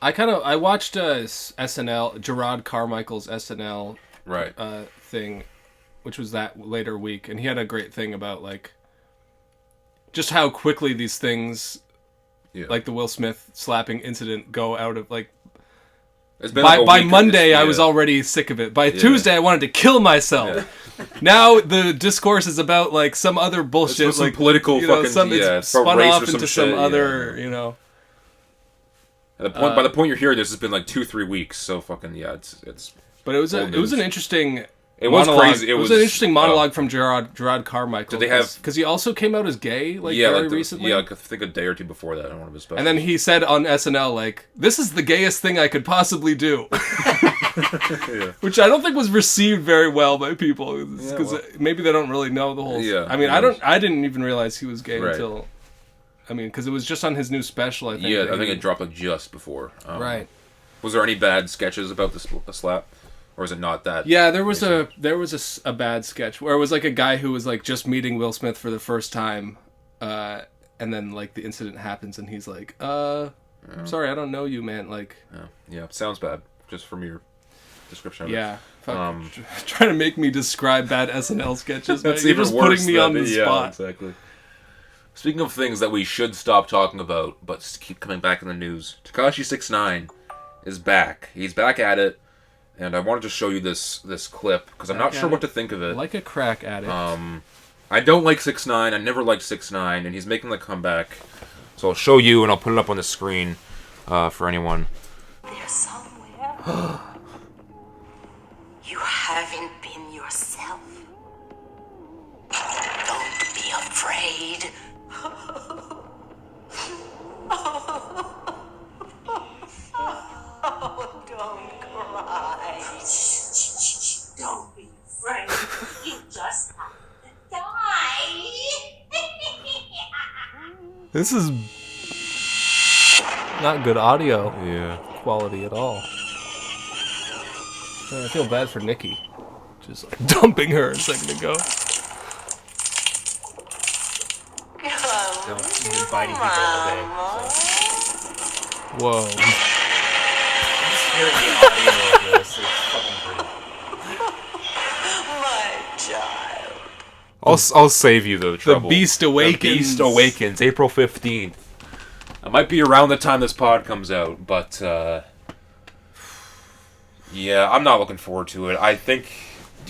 I watched SNL, Gerard Carmichael's SNL thing, which was that later week, and he had a great thing about like just how quickly these things, like the Will Smith slapping incident, go out of like. By Monday, I was already sick of it. By Tuesday, I wanted to kill myself. Yeah. Now the discourse is about like some other bullshit, some like political it's spun off into some other, By the point you're hearing this, it's been like 2-3 weeks. So fucking it's. But it was an interesting. It was crazy. It was an interesting monologue from Gerard Carmichael. Did they have? Because he also came out as gay, very recently. Yeah, I think a day or two before that on one of his specials. And then he said on SNL, like, "This is the gayest thing I could possibly do," which I don't think was received very well by people because maybe they don't really know the whole. Yeah, I mean, I didn't even realize he was gay until. I mean, because it was just on his new special, I think. Yeah, I think it dropped like just before. Right. Was there any bad sketches about the slap? Or is it not that? Yeah, there was a bad sketch where it was like a guy who was like just meeting Will Smith for the first time, and then like the incident happens and he's like, I'm sorry, I don't know you, man. Like, yeah, sounds bad just from your description of it. Yeah, trying to make me describe bad SNL sketches. That's You're even just worse putting me on the spot. Exactly. Speaking of things that we should stop talking about, but keep coming back in the news, Tekashi 6ix9ine is back. He's back at it. And I wanted to show you this clip because I'm not sure what to think of it. Like a crack addict. I don't like 6ix9ine. I never liked 6ix9ine, and he's making the comeback. So I'll show you, and I'll put it up on the screen for anyone. There somewhere. You haven't been yourself. Don't be afraid. Oh, don't cry. Shh. Don't be afraid. You just have to die. This is not good audio quality at all. I feel bad for Nikki. Just like dumping her a second ago. You're biting people all day. So. Whoa. Hearing the audio of this is fucking great. My child. I'll save you the trouble. The Beast Awakens. The Beast Awakens, April 15th. It might be around the time this pod comes out, but yeah, I'm not looking forward to it. I think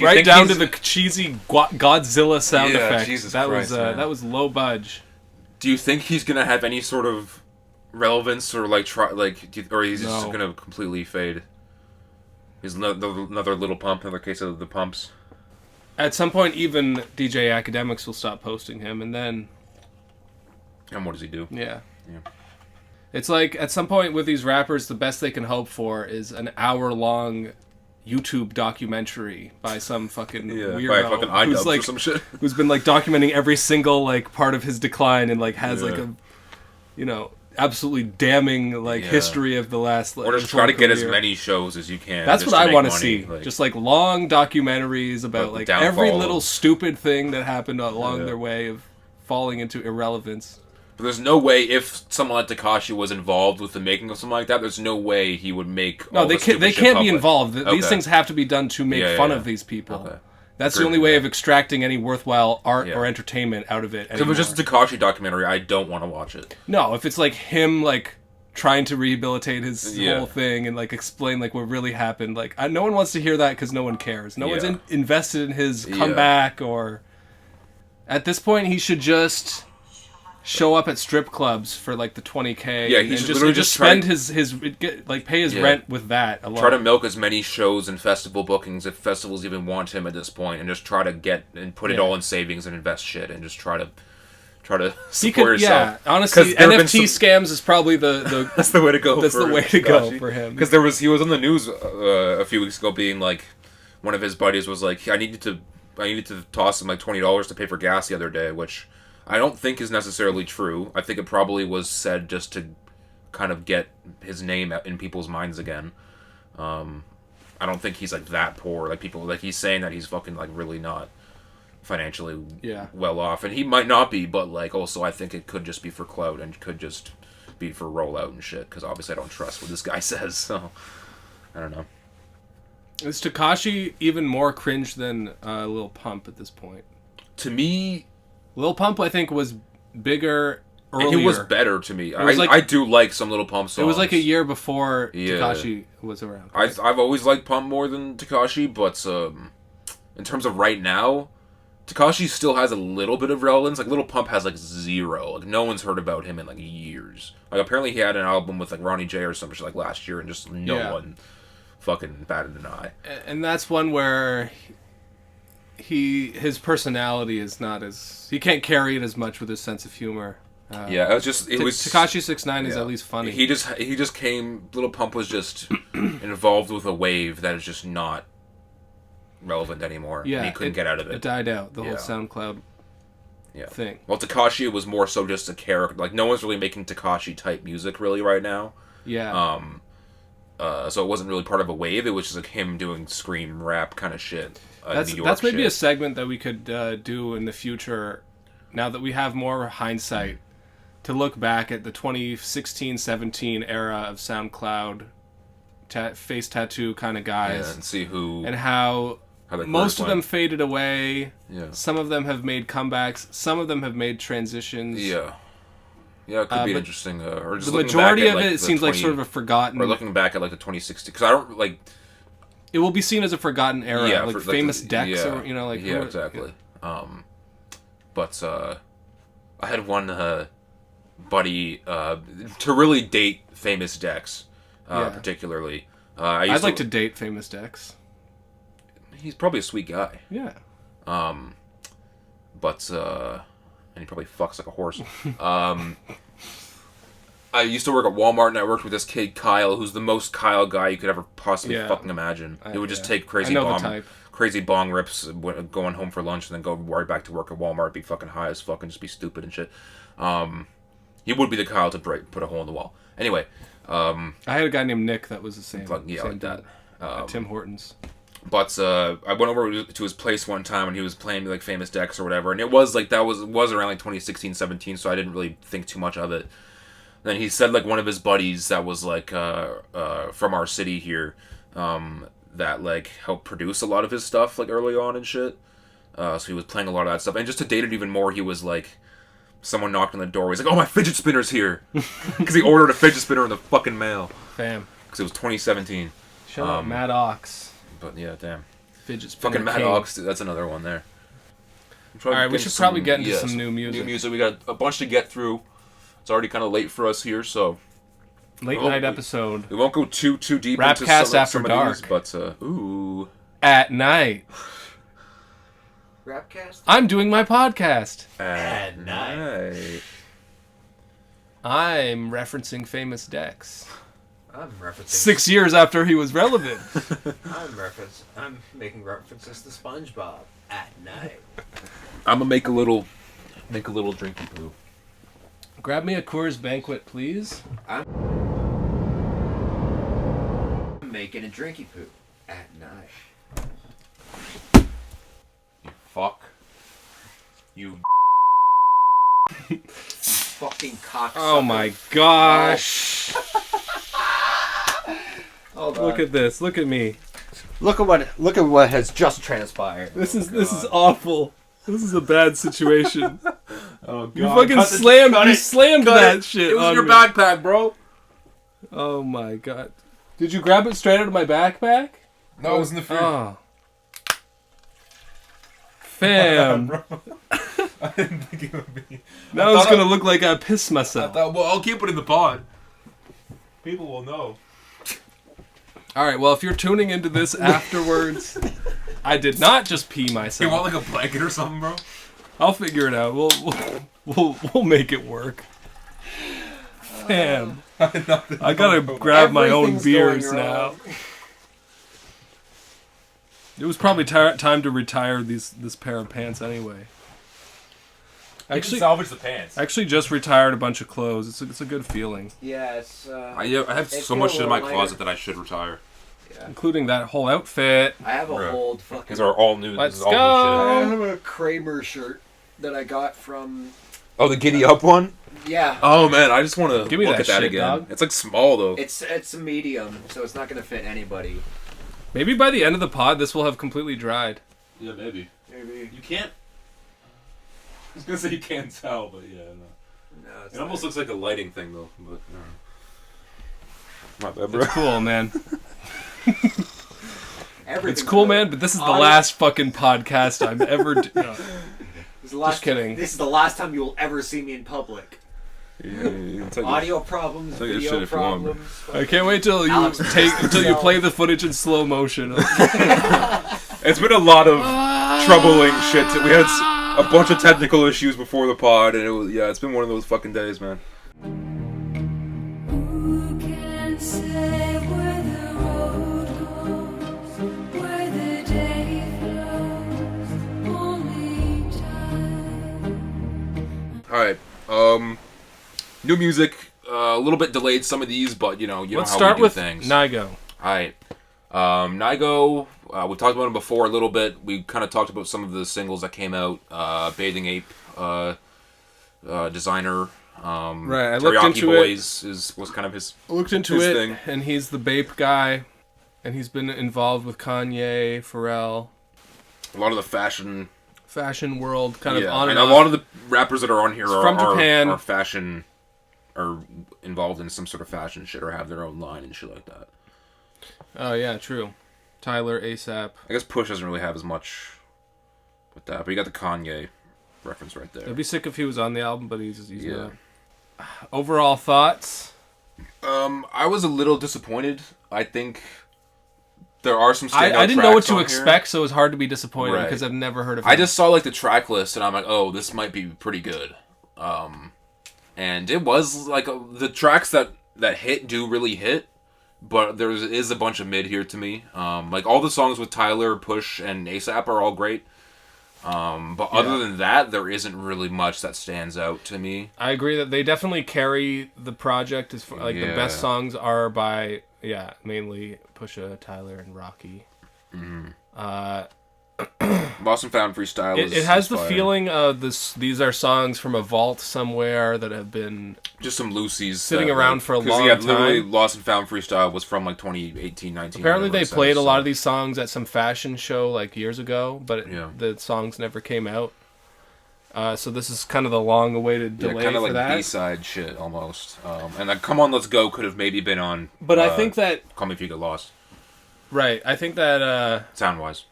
right down to the cheesy Godzilla sound effect. Jesus that Christ, that was low budge. Do you think he's gonna have any sort of relevance or or he's just gonna completely fade? He's another little pump, another case of the pumps. At some point, even DJ Academics will stop posting him, and then. And what does he do? Yeah. It's like at some point with these rappers, the best they can hope for is an hour-long YouTube documentary by some fucking weirdo by fucking iDubbbz or some shit. Who's been like documenting every single like part of his decline and like has like a, absolutely damning history of the last. Or just try to get as many shows as you can. That's what I want to see. Just long documentaries about every little stupid thing that happened along their way of falling into irrelevance. But there's no way, if someone like Tekashi was involved with the making of something like that, there's no way he would make. No, they can't be involved. These things have to be done to make fun of these people. Okay. That's the only way of extracting any worthwhile art or entertainment out of it. If it was just a Tekashi documentary, I don't want to watch it. No, if it's him trying to rehabilitate his whole thing and explain what really happened, no one wants to hear that because no one cares. No one's invested in his comeback or. At this point, he should just show up at strip clubs for the $20K. Yeah, he should just spend his pay his rent with that alone. Try to milk as many shows and festival bookings if festivals even want him at this point, and just try to get and put it all in savings and invest shit and just try to support yourself. Yeah, honestly, NFT scams is probably the that's the way to go. That's the way to go for him. Because he was on the news a few weeks ago being one of his buddies was I needed to toss him $20 to pay for gas the other day, which I don't think is necessarily true. I think it probably was said just to kind of get his name in people's minds again. I don't think he's that poor. People he's saying that he's fucking really not financially well off, and he might not be, but also I think it could just be for clout and could just be for rollout and shit. Because obviously I don't trust what this guy says, so I don't know. Is Tekashi even more cringe than Lil Pump at this point? To me, Lil Pump, I think, was bigger earlier. And he was better to me. I do like some Lil Pump songs. It was a year before Tekashi was around. I've always liked Pump more than Tekashi, but in terms of right now, Tekashi still has a little bit of relevance. Lil Pump has zero. No one's heard about him in years. Apparently he had an album with Ronnie J or something last year, and just no one fucking batted an eye. And that's one where his personality is not as, he can't carry it as much with his sense of humor. Tekashi 6ix9ine is at least funny. He just came. Lil Pump was just involved with a wave that is just not relevant anymore. Yeah, and he couldn't get out of it. It died out. The whole SoundCloud thing. Well, Tekashi was more so just a character. No one's really making Tekashi type music really right now. Yeah. So it wasn't really part of a wave. It was just him doing scream rap kind of shit. That's maybe a segment that we could do in the future. Now that we have more hindsight, to look back at the 2016-17 era of SoundCloud face tattoo kind of guys, and see who and how most of them faded away. Yeah. Some of them have made comebacks. Some of them have made transitions. Yeah. Yeah, it could be interesting. Or just the majority of it seems like sort of a forgotten. Or looking back at the 2016, because I don't like. It will be seen as a forgotten era, famous decks, or Yeah, exactly. Yeah. But I had one buddy to really date famous decks, particularly. I'd like to date famous decks. He's probably a sweet guy. Yeah. But and he probably fucks like a horse. I used to work at Walmart, and I worked with this kid Kyle, who's the most Kyle guy you could ever possibly fucking imagine. He would just take crazy bong rips, going home for lunch, and then go right back to work at Walmart, be fucking high as fuck, and just be stupid and shit. He would be the Kyle to put a hole in the wall. Anyway, I had a guy named Nick that was the same. Same like that. At Tim Hortons. But I went over to his place one time when he was playing famous decks or whatever, and it was that was around 2016-17, so I didn't really think too much of it. Then he said one of his buddies that was from our city here, that helped produce a lot of his stuff early on and shit. So he was playing a lot of that stuff, and just to date it even more, he was someone knocked on the door. He's like, "Oh, my fidget spinner's here," because he ordered a fidget spinner in the fucking mail. Damn. Because it was 2017. Shout out Mad Ox. But yeah, damn. Fidget spinner. Fucking Mad Ox, that's another one there. All right, we should probably get into some new music. New music. We got a bunch to get through. It's already kind of late for us here, so late night episode. We won't go too deep Rapcast into some after dark, these, but ooh, at night. Rapcast. I'm doing my podcast at night. I'm referencing famous decks. I'm referencing 6 years after he was relevant. I'm making references to SpongeBob at night. I'm gonna make a little drinky poo. Grab me a Coors Banquet, please. I'm making a drinky poo at night. Fuck. You. Fucking cocksucker. Oh my gosh. Hold on. Look at this. Look at me. Look at what has just transpired. This is awful. This is a bad situation. Oh god. You fucking slammed that shit. It was on your me. backpack, bro. Oh my god. Did you grab it straight out of my backpack? No, it was in the fridge. Oh. Fam. I didn't think it would be. Now it's gonna look like I pissed myself. Well, I'll keep it in the pod. People will know. Alright, well, if you're tuning into this afterwards, I did not just pee myself. You want like a blanket or something, bro? I'll figure it out. We'll make it work. Fam. I gotta grab my own Everything's beers going now. wrong. It was probably time to retire this pair of pants anyway. Actually, salvage the pants. actually just retired a bunch of clothes. It's a good feeling, Yes. I have so much shit in my closet that I should retire. including that whole outfit. I have a Bruh. whole fucking. These are all new. Let's this is all go. I New shit. have a Kramer shirt that I got from. Oh, the giddy up one. Yeah. Oh man, I just want to Give me look that at that shit, again. dog. It's like small though. It's a medium, so it's not gonna fit anybody. Maybe by the end of the pod, this will have completely dried. Yeah, maybe. Maybe. You can't. I was gonna say you can't tell, but yeah, no. No, it's It almost looks like a lighting thing though, but. My bad, It's cool, man. Everything's It's cool, good. man. But this is the last fucking podcast I'm ever. No. This is the last, Just kidding. This is the last time you will ever see me in public. Audio problems, take your video shit if you want, bro. problems. I can't wait till you Alex, until you play the footage in slow motion. It's been a lot of troubling shit. We had a bunch of technical issues before the pod, and it's been one of those fucking days, man. Who can say where the road goes, where the day flows, only time. Alright, new music, a little bit delayed some of these, but you know Let's how start we do with things. Nigo. Alright, Nigo, we've talked about him before a little bit. We kind of talked about some of the singles that came out, Bathing Ape, Designer, Right, I looked Teriyaki into Boys was kind of his. I looked into his it, thing. and he's the Bape guy, and he's been involved with Kanye, Pharrell, A lot of the fashion world, kind of on and and a off. lot of the rappers that are on here From Japan. are fashion, are involved in some sort of fashion shit or have their own line and shit like that. Oh yeah, true. Tyler, ASAP. I guess Push doesn't really have as much with that, but you got the Kanye reference right there. I'd be sick if he was on the album, but he's Yeah. not. Overall thoughts? I was a little disappointed. I think there are some standout I didn't know what tracks to on expect, so it was hard to be disappointed Right. because I've never heard of him. I just saw like the track list and I'm like, oh, this might be pretty good. And it was like the tracks that hit do really hit, but there is a bunch of mid here to me. Like all the songs with Tyler, Push, and ASAP are all great. But other than that, there isn't really much that stands out to me. I agree that they definitely carry the project as far, like the Yeah. best songs are by mainly Pusha, Tyler, and Rocky. Lost and Found Freestyle It has is the fire. feeling of these are songs from a vault somewhere that have been Just some loosies sitting that, around like, for a 'cause, long literally time. Lost and Found Freestyle was from like 2018, 19. Apparently whatever they it says, played a lot so- of these songs at some fashion show like years ago, but Yeah. the songs never came out. So this is kind of the long-awaited delay kind of for like that. B-side shit almost. And like Come On Let's Go could have maybe been on. But I think that Call Me If You Get Lost. right. I think that Sound wise.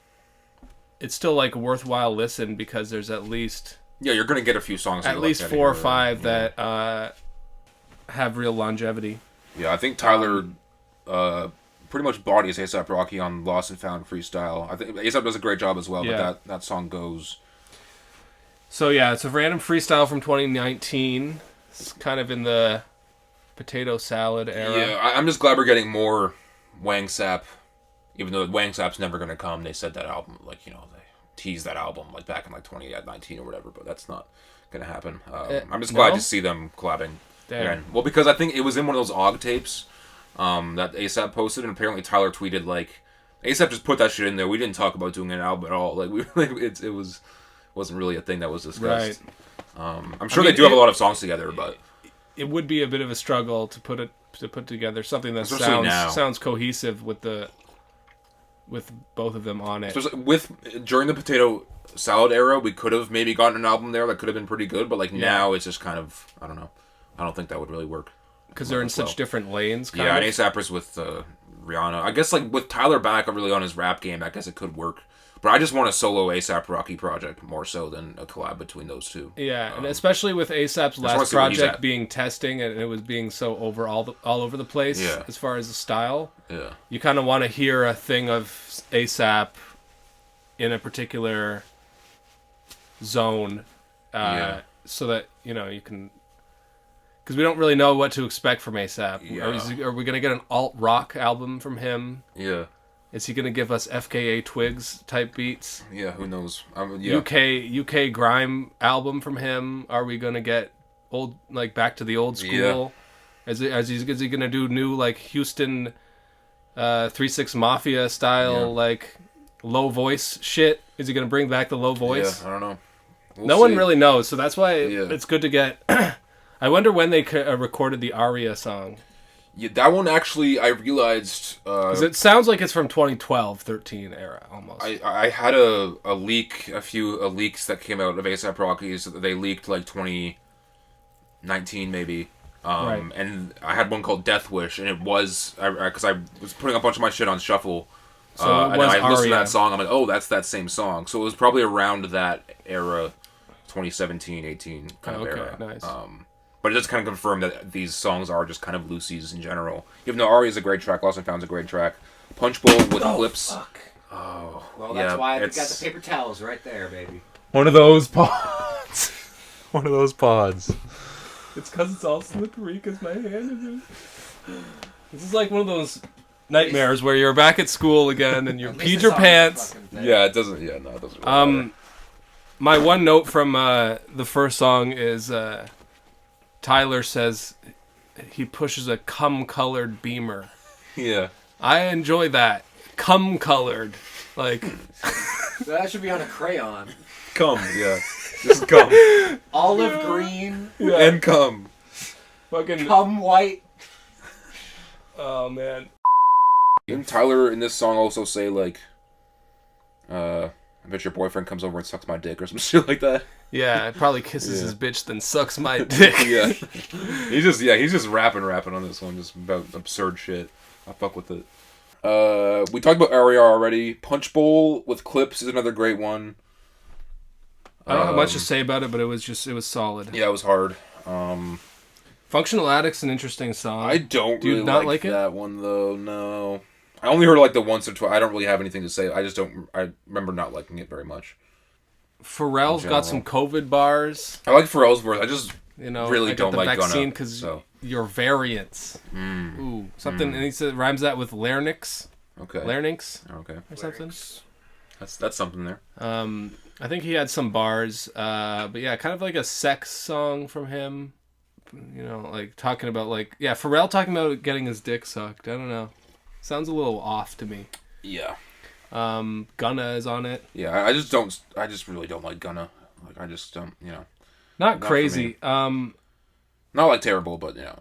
it's still like a worthwhile listen because there's at least Yeah, you're gonna get a few songs. at you least like 4 or here. 5 Yeah. that have real longevity. Yeah, I think Tyler pretty much bodies ASAP Rocky on Lost and Found Freestyle. I think ASAP does a great job as well, Yeah. but that song goes. So yeah, it's a random freestyle from 2019. It's kind of in the potato salad era. Yeah, I'm just glad we're getting more Wang Sap, even though Wang Sap's never gonna come. They said that album, like, you know, they teased that album like back in like 2019 or whatever, but that's not gonna happen. I'm just glad no? to see them collabing. Damn. Again. Well, because I think it was in one of those OG tapes that ASAP posted, and apparently Tyler tweeted like, ASAP just put that shit in there. We didn't talk about doing an album at all. Like wasn't really a thing that was discussed. Right. I'm sure they do have a lot of songs together, but it would be a bit of a struggle to put together something that Especially now. sounds cohesive with both of them on it. especially during the potato salad era, we could have maybe gotten an album there that could have been pretty good, but like now it's just kind of, I don't know. I don't think that would really work. Because they're in such different lanes. Yeah, and ASAP's with Rihanna. I guess like with Tyler back really on his rap game, I guess it could work. But I just want a solo ASAP Rocky project more so than a collab between those two. Yeah, and especially with ASAP's last project being testing and it was being so all over the place as far as the style. Yeah. You kind of want to hear a thing of ASAP in a particular zone so that, you can... Because we don't really know what to expect from ASAP. Yeah. Are we going to get an alt-rock album from him? Yeah. Is he going to give us FKA Twigs type beats? Yeah, who knows? UK grime album from him? Are we going to get back to the old school? Yeah. Is he going to do new like Houston 3-6 Mafia style like low voice shit? Is he going to bring back the low voice? Yeah, I don't know. No one really knows, so that's why it's good to get... I wonder when they recorded the Aria song. Yeah, that one actually, I realized... Because it sounds like it's from 2012-13 era, almost. I had a few leaks that came out of A$AP Rocky's. They leaked like 2019 maybe. Right. And I had one called Death Wish, and it was... Because I was putting a bunch of my shit on shuffle. So it and was I listened to Aria. that song, I'm like, oh, that's that same song. So it was probably around that era, 2017, 18 kind of era. Nice. But it does kind of confirm that these songs are just kind of loosies in general. Even though Aria's a great track, Lost and Found's a great track. Punch Bowl with Clips. Fuck. Oh, well, that's why I got the paper towels right there, baby. One of those pods. One of those pods. It's because it's all slippery because my hand is... This is like one of those nightmares where you're back at school again and you peed your pants. Yeah, it doesn't... Yeah, no, it doesn't really matter. My one note from the first song is... Tyler says he pushes a cum-colored Beamer. Yeah. I enjoy that. Cum-colored. Like... That should be on a crayon. Cum, yeah. Just cum. Olive green. Yeah. And cum. Fucking... Cum white. Oh, man. Didn't Tyler in this song also say, like... I bet your boyfriend comes over and sucks my dick or some shit like that? Yeah, it probably kisses his bitch, then sucks my dick. Yeah. He's just rapping on this one, just about absurd shit. I fuck with it. We talked about Aria already. Punch Bowl with Clips is another great one. I don't have much to say about it, but it was solid. Yeah, it was hard. Functional Addict's an interesting song. I don't Do you really not like it? that one though. No, I only heard like the once or twice. I don't really have anything to say. I remember not liking it very much. Pharrell's got some COVID bars. I like Pharrell's verse. I just really I don't got the like vaccine Gunna. because So. your variants. Ooh, something. And he said rhymes that with larynx. Okay. Larynx. Okay. Or something. That's something there. I think he had some bars. But yeah, kind of like a sex song from him. You know, like talking about Pharrell talking about getting his dick sucked. I don't know. Sounds a little off to me. Yeah. Gunna is on it. Yeah, I just really don't like Gunna. Like I just don't, Not crazy. Not like terrible, but didn't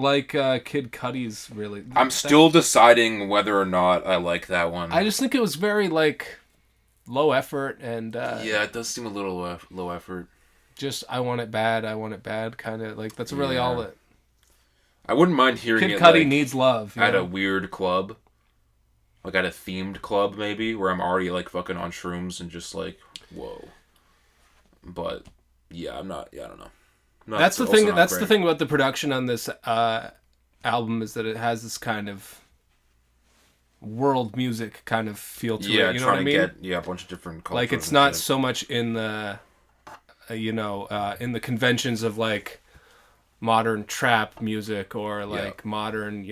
like Kid Cudi's really. I'm still deciding whether or not I like that one. I just think it was very low effort and yeah, it does seem a little low effort. Just I want it bad kind of like that's really all it. I wouldn't mind hearing Kid it Cudi needs love at a weird club. Like at a themed club, maybe, where I'm already fucking on shrooms and just whoa. But yeah, I'm not. Yeah, I don't know. That's the thing. That's the thing about the production on this album is that it has this kind of world music kind of feel to it. You know what I mean? Get a bunch of different cultures. Like it's not so much in the, in the conventions of modern trap music or modern,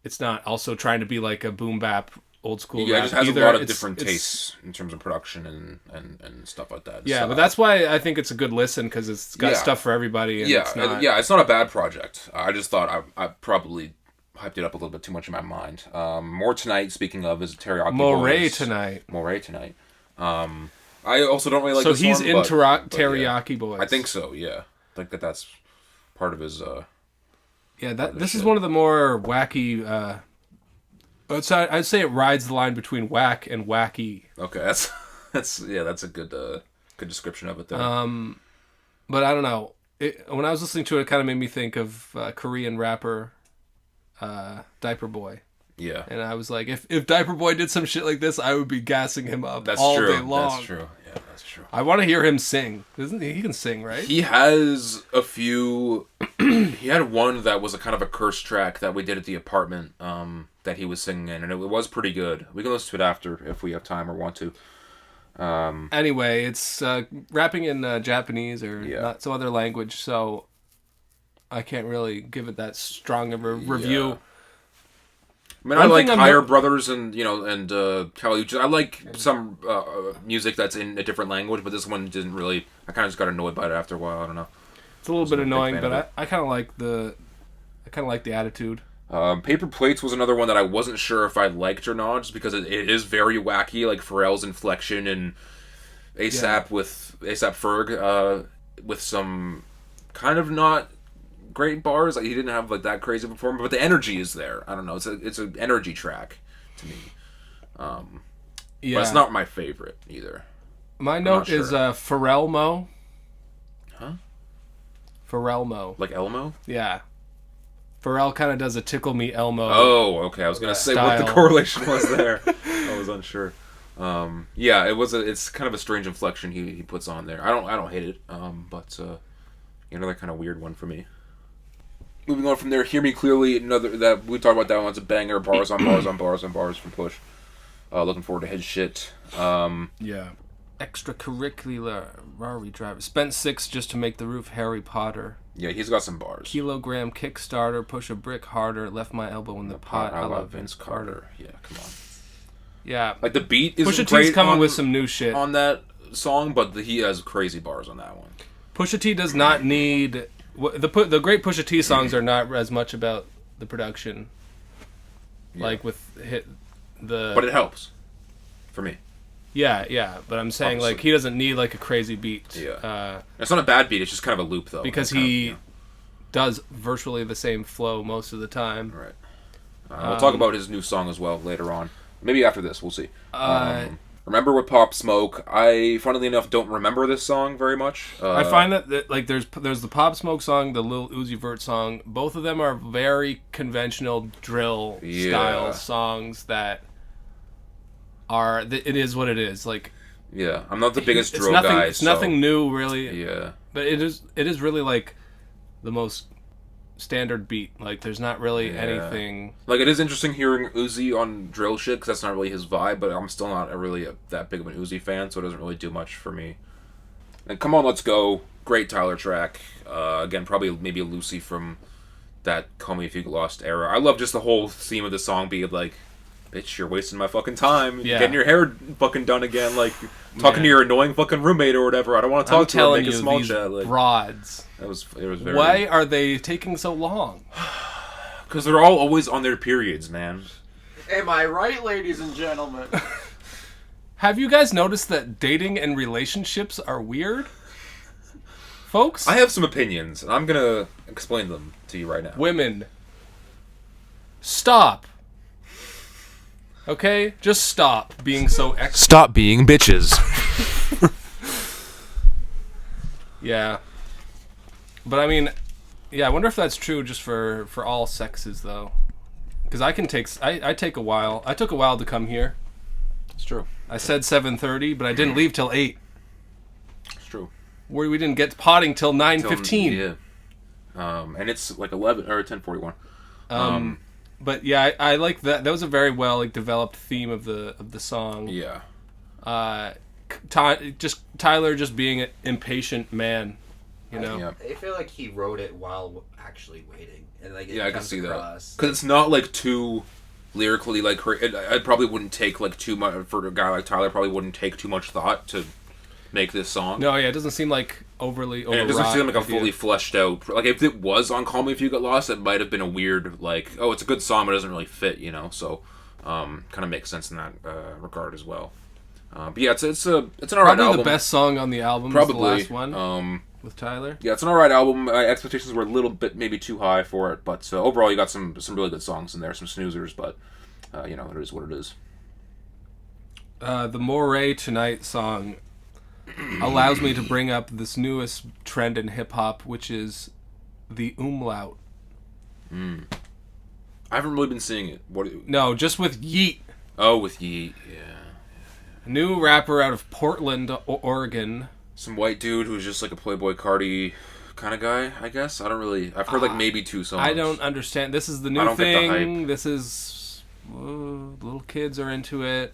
It's not also trying to be like a boom bap old school Yeah, rap. it just has Either a lot of it's- different it's- tastes in terms of production and stuff like that. Yeah, So, but that's why I think it's a good listen, because it's got Yeah. stuff for everybody. And yeah, it's not, it's not a bad project. I just thought I probably hyped it up a little bit too much in my mind. More Tonight, speaking of, is Teriyaki Moray Boys. Tonight. Moray Tonight. I also don't really like So this he's one, in but Teriyaki yeah. Boys. I think so, yeah. I think that's part of his... Yeah, this is one of the more wacky... I'd say it rides the line between whack and wacky. Okay, that's a good description of it there. But I don't know. When I was listening to it, it kind of made me think of Korean rapper Diaper Boy. Yeah. And I was like, if Diaper Boy did some shit like this, I would be gassing him up That's all true. day long. That's true. Yeah, that's true. I want to hear him sing. Isn't he? He can sing, right? He has a few... he had one that was a kind of a curse track that we did at the apartment that he was singing in, and it was pretty good. We can listen to it after if we have time or want to. Anyway, it's rapping in Japanese or not some other language, so I can't really give it that strong of a review. Yeah. I mean, I like Higher Brothers and Kali Uchis. I like some music that's in a different language, but this one didn't really. I kind of just got annoyed by it after a while. I don't know. It's a little bit annoying, but I kind of like the attitude. Paper Plates was another one that I wasn't sure if I liked or not, just because it is very wacky, like Pharrell's inflection and ASAP with ASAP Ferg with some kind of not great bars. Like he didn't have like that crazy performance, but the energy is there. I don't know. It's an energy track to me. But it's not my favorite either. My note is Pharrell Mo. Huh? Pharrell Mo. Like Elmo? Yeah. Pharrell kind of does a Tickle Me Elmo. Oh, okay. I was gonna say what the correlation was there. I was unsure. Yeah, it's kind of a strange inflection he puts on there. I don't hate it. But another kind of weird one for me. Moving on from there, Hear Me Clearly, another that we talked about that one. It's a banger, bars on bars on bars on bars from Push. Looking forward to his shit. Yeah. Extracurricular Rari driver. Spent 6 just to make the roof Harry Potter. Yeah, he's got some bars. Kilogram Kickstarter, push a brick harder, left my elbow in the pot. I love Vince Carter. Yeah, come on. Yeah. Like the beat is Pusha great T's coming with some new shit on that song, but he has crazy bars on that one. Pusha T does not need... The great Pusha T songs are not as much about the production. Yeah. Like with But it helps. For me. Yeah, but I'm saying like he doesn't need like a crazy beat. Yeah. It's not a bad beat, it's just kind of a loop though. Because he does virtually the same flow most of the time. Right. We'll talk about his new song as well later on. Maybe after this, we'll see. Remember with Pop Smoke, I, funnily enough, don't remember this song very much. I find that like there's the Pop Smoke song, the Lil Uzi Vert song. Both of them are very conventional drill style songs that are. It is what it is. Like. Yeah, I'm not the biggest drill guy. It's nothing new, really. Yeah. But it is really like the most standard beat. Like there's not really anything. Like it is interesting hearing Uzi on drill shit because that's not really his vibe. But I'm still not that big of an Uzi fan, so it doesn't really do much for me. And Come On, Let's Go, great Tyler track. Again, probably maybe a Lucy from that Call Me If You Get Lost era. I love just the whole theme of the song being like, bitch, you're wasting my fucking time. Yeah. Getting your hair fucking done again. Like, talking to your annoying fucking roommate or whatever. I don't want to talk to her and make a small chat. Like, broads. It was very... Why are they taking so long? Because they're all always on their periods, man. Am I right, ladies and gentlemen? Have you guys noticed that dating and relationships are weird? Folks? I have some opinions, and I'm going to explain them to you right now. Women. Stop. Okay? Just stop being so Stop being bitches. Yeah. But I mean, yeah, I wonder if that's true just for all sexes, though. Because I take a while. I took a while to come here. It's true. I said 7:30, but I didn't leave till 8. It's true. We didn't get to potting till 9:15. Yeah. And it's like 11 or 10:41. But yeah, I like that. That was a very well developed theme of the song. Yeah. Tyler just being an impatient man, you know. Yeah. I feel like he wrote it while actually waiting, and like I can see that because it's not like too lyrically, like, I probably wouldn't take like too much for a guy like Tyler. Probably wouldn't take too much thought to make this song. No, yeah, it doesn't seem like overly. And it doesn't seem like a fully fleshed out. Like if it was on "Call Me If You Get Lost," it might have been a weird like, oh, it's a good song, but it doesn't really fit, you know. So, kind of makes sense in that regard as well. But yeah, it's an alright album. Probably the best song on the album. Probably is the last one. With Tyler. Yeah, it's an alright album. My expectations were a little bit maybe too high for it, but overall you got some really good songs in there, some snoozers, but you know, it is what it is. The Moray Tonight song allows me to bring up this newest trend in hip hop, which is the umlaut. I haven't really been seeing it. No, just with Yeet. Oh, with Yeet, yeah. New rapper out of Portland, Oregon. Some white dude who's just like a Playboy Cardi kind of guy, I guess. I've heard like maybe 2 songs. I don't understand. This is the new thing. This is little kids are into it.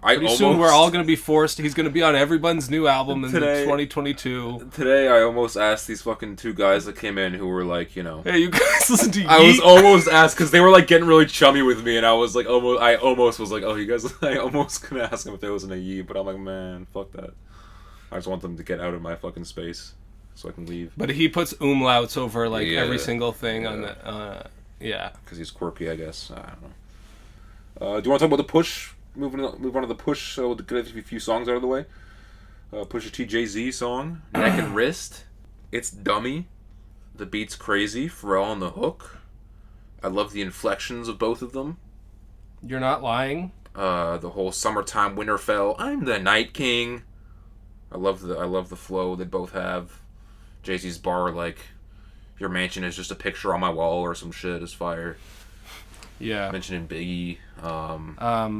Pretty soon we're all going to be forced. He's going to be on everyone's new album in 2022. Today I almost asked these fucking 2 guys that came in who were like, you know, hey, you guys listen to Yeet? I was almost asked because they were like getting really chummy with me, and I was like, I almost was like, oh, you guys, I almost gonna ask them if there was a Yeet, but I'm like, man, fuck that. I just want them to get out of my fucking space so I can leave. But he puts umlauts over like every single thing on the because he's quirky, I guess. I don't know. Do you want to talk about the push? Move on to the push. So we'll get a few songs out of the way. Pusha T Jay-Z song, Neck and Wrist. It's dummy. The beat's crazy. Pharrell on the hook. I love the inflections of both of them. You're not lying. The whole summertime Winterfell. I'm the Night King. I love the flow they both have. Jay-Z's bar like, your mansion is just a picture on my wall or some shit is fire. Yeah. Mentioning Biggie.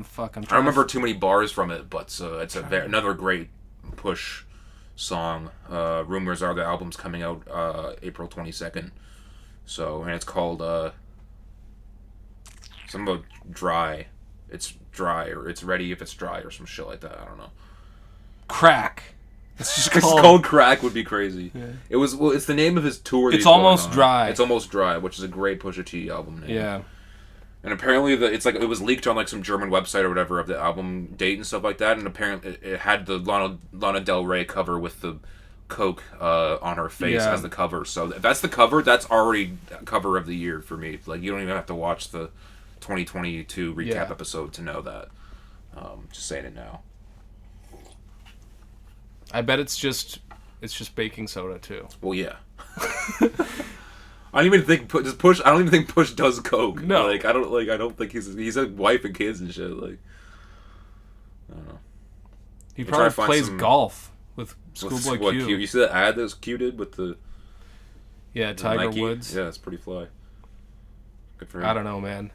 Fuck. I remember too many bars from it, but it's another great push song. Rumors are the album's coming out April 22nd. So, and it's called something about dry. It's dry, or it's ready if it's dry, or some shit like that. I don't know. Crack. It's just called Crack would be crazy. Yeah. It's the name of his tour. It's Almost Dry. It's Almost Dry, which is a great Pusha T album name. Yeah. And apparently it was leaked on like some German website or whatever of the album date and stuff like that, and apparently it had the Lana Del Rey cover with the Coke on her face as the cover. So if that's the cover, that's already cover of the year for me. Like, you don't even have to watch the 2022 recap episode to know that. Just saying it now. I bet it's just baking soda too. Well, yeah. I don't even think Push does coke. No, I don't think he's a wife and kids and shit. Like, I don't know. He probably plays golf with ScHoolboy Q. You see that ad that Q did with the Tiger Nike? Woods. Yeah, it's pretty fly. Good for him. I don't know, man.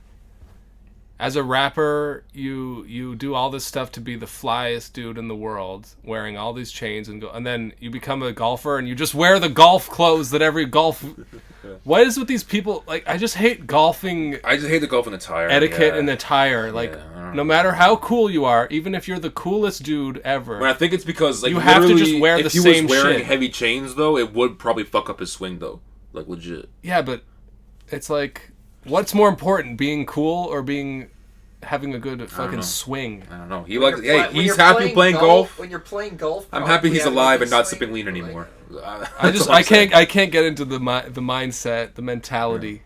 As a rapper, you do all this stuff to be the flyest dude in the world, wearing all these chains, and then you become a golfer and you just wear the golf clothes that every golf. Yeah. What is with these people? Like, I just hate golfing. I just hate the golfing attire. Etiquette and attire. Like, no matter how cool you are, even if you're the coolest dude ever. Well, I think it's because like you have to just wear the same shit. If he was wearing heavy chains, though, it would probably fuck up his swing, though. Like, legit. Yeah, but it's like, what's more important, being cool or having a good fucking swing? I don't know. He's happy playing golf. When you're playing golf, I'm happy he's alive and not sipping lean anymore. I can't get into the mindset, the mentality.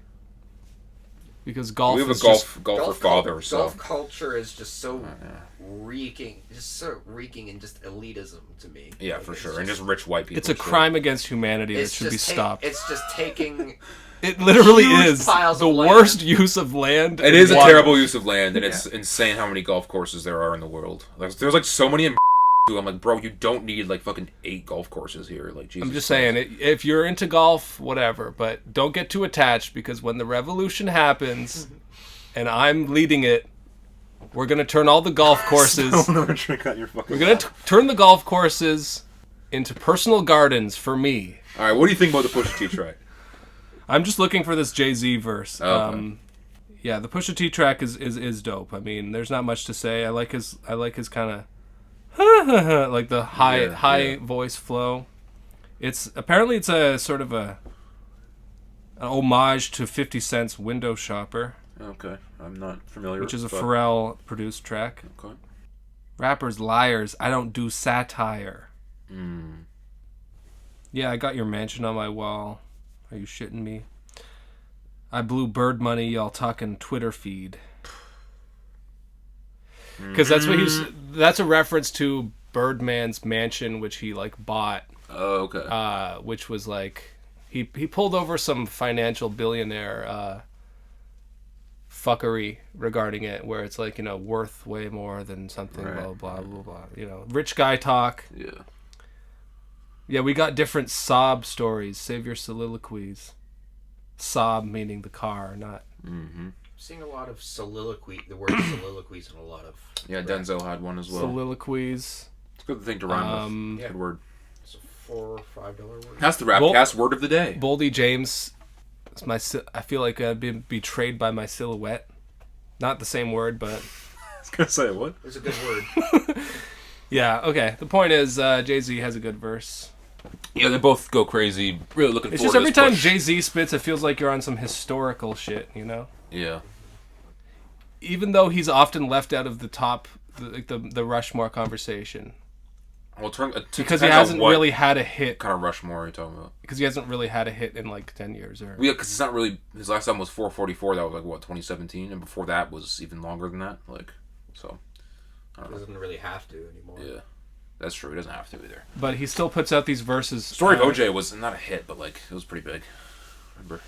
Because golf. We have a golfer father. Golf culture is just so reeking, and just elitism to me. Yeah, for sure, and just rich white people. It's a crime against humanity that should be stopped. It's just taking. It literally is the worst use of land. It is a terrible use of land, and it's insane how many golf courses there are in the world. There's like so many in I'm like, bro, you don't need like fucking 8 golf courses here. Like, Jesus I'm just saying, if you're into golf, whatever, but don't get too attached, because when the revolution happens and I'm leading it, we're going to turn all the golf courses... We're going to turn the golf courses into personal gardens for me. All right, what do you think about the Pusha T track? I'm just looking for this Jay-Z verse. Okay. Yeah, the Pusha T track is dope. I mean, there's not much to say. I like his kind of like the high voice flow. It's a sort of an homage to 50 Cent's Window Shopper. Okay, I'm not familiar. which is a but- Pharrell produced track. Okay. Rappers liars. I don't do satire. Mm. Yeah, I got your mansion on my wall. Are you shitting me? I blew bird money, y'all talking Twitter feed. Because that's what that's a reference to Birdman's mansion, which he like bought. Oh, okay. Which was like he pulled over some financial billionaire fuckery regarding it, where it's like, you know, worth way more than something, Right. blah blah blah blah. You know, rich guy talk. Yeah. Yeah, we got different sob stories. Save your soliloquies. Sob meaning the car, not. Mm-hmm. Seeing a lot of the word soliloquies in a lot of. Yeah, Denzel had one as well. Soliloquies. It's a good thing to rhyme with. Yeah. Good word. It's a $4 or $5 word. That's the Rapcast word of the day. Boldy James. I feel like I've been betrayed by my silhouette. Not the same word, but. I was gonna say what? It's a good word. Yeah. Okay. The point is, Jay-Z has a good verse. Yeah, they both go crazy. Really looking It's forward just to every this time push. Jay-Z spits, it feels like you're on some historical shit, you know? Yeah. Even though he's often left out of the top, the Rushmore conversation. Well, because he hasn't really had a hit. Kind of Rushmore are you talking about? Because he hasn't really had a hit in like 10 years. Or Yeah, because it's not really... His last album was 444. That was like, what, 2017? And before that was even longer than that. Like, so... I don't know. Doesn't really have to anymore. Yeah. That's true. He doesn't have to either. But he still puts out these verses. Story of OJ was not a hit, but like it was pretty big. Remember?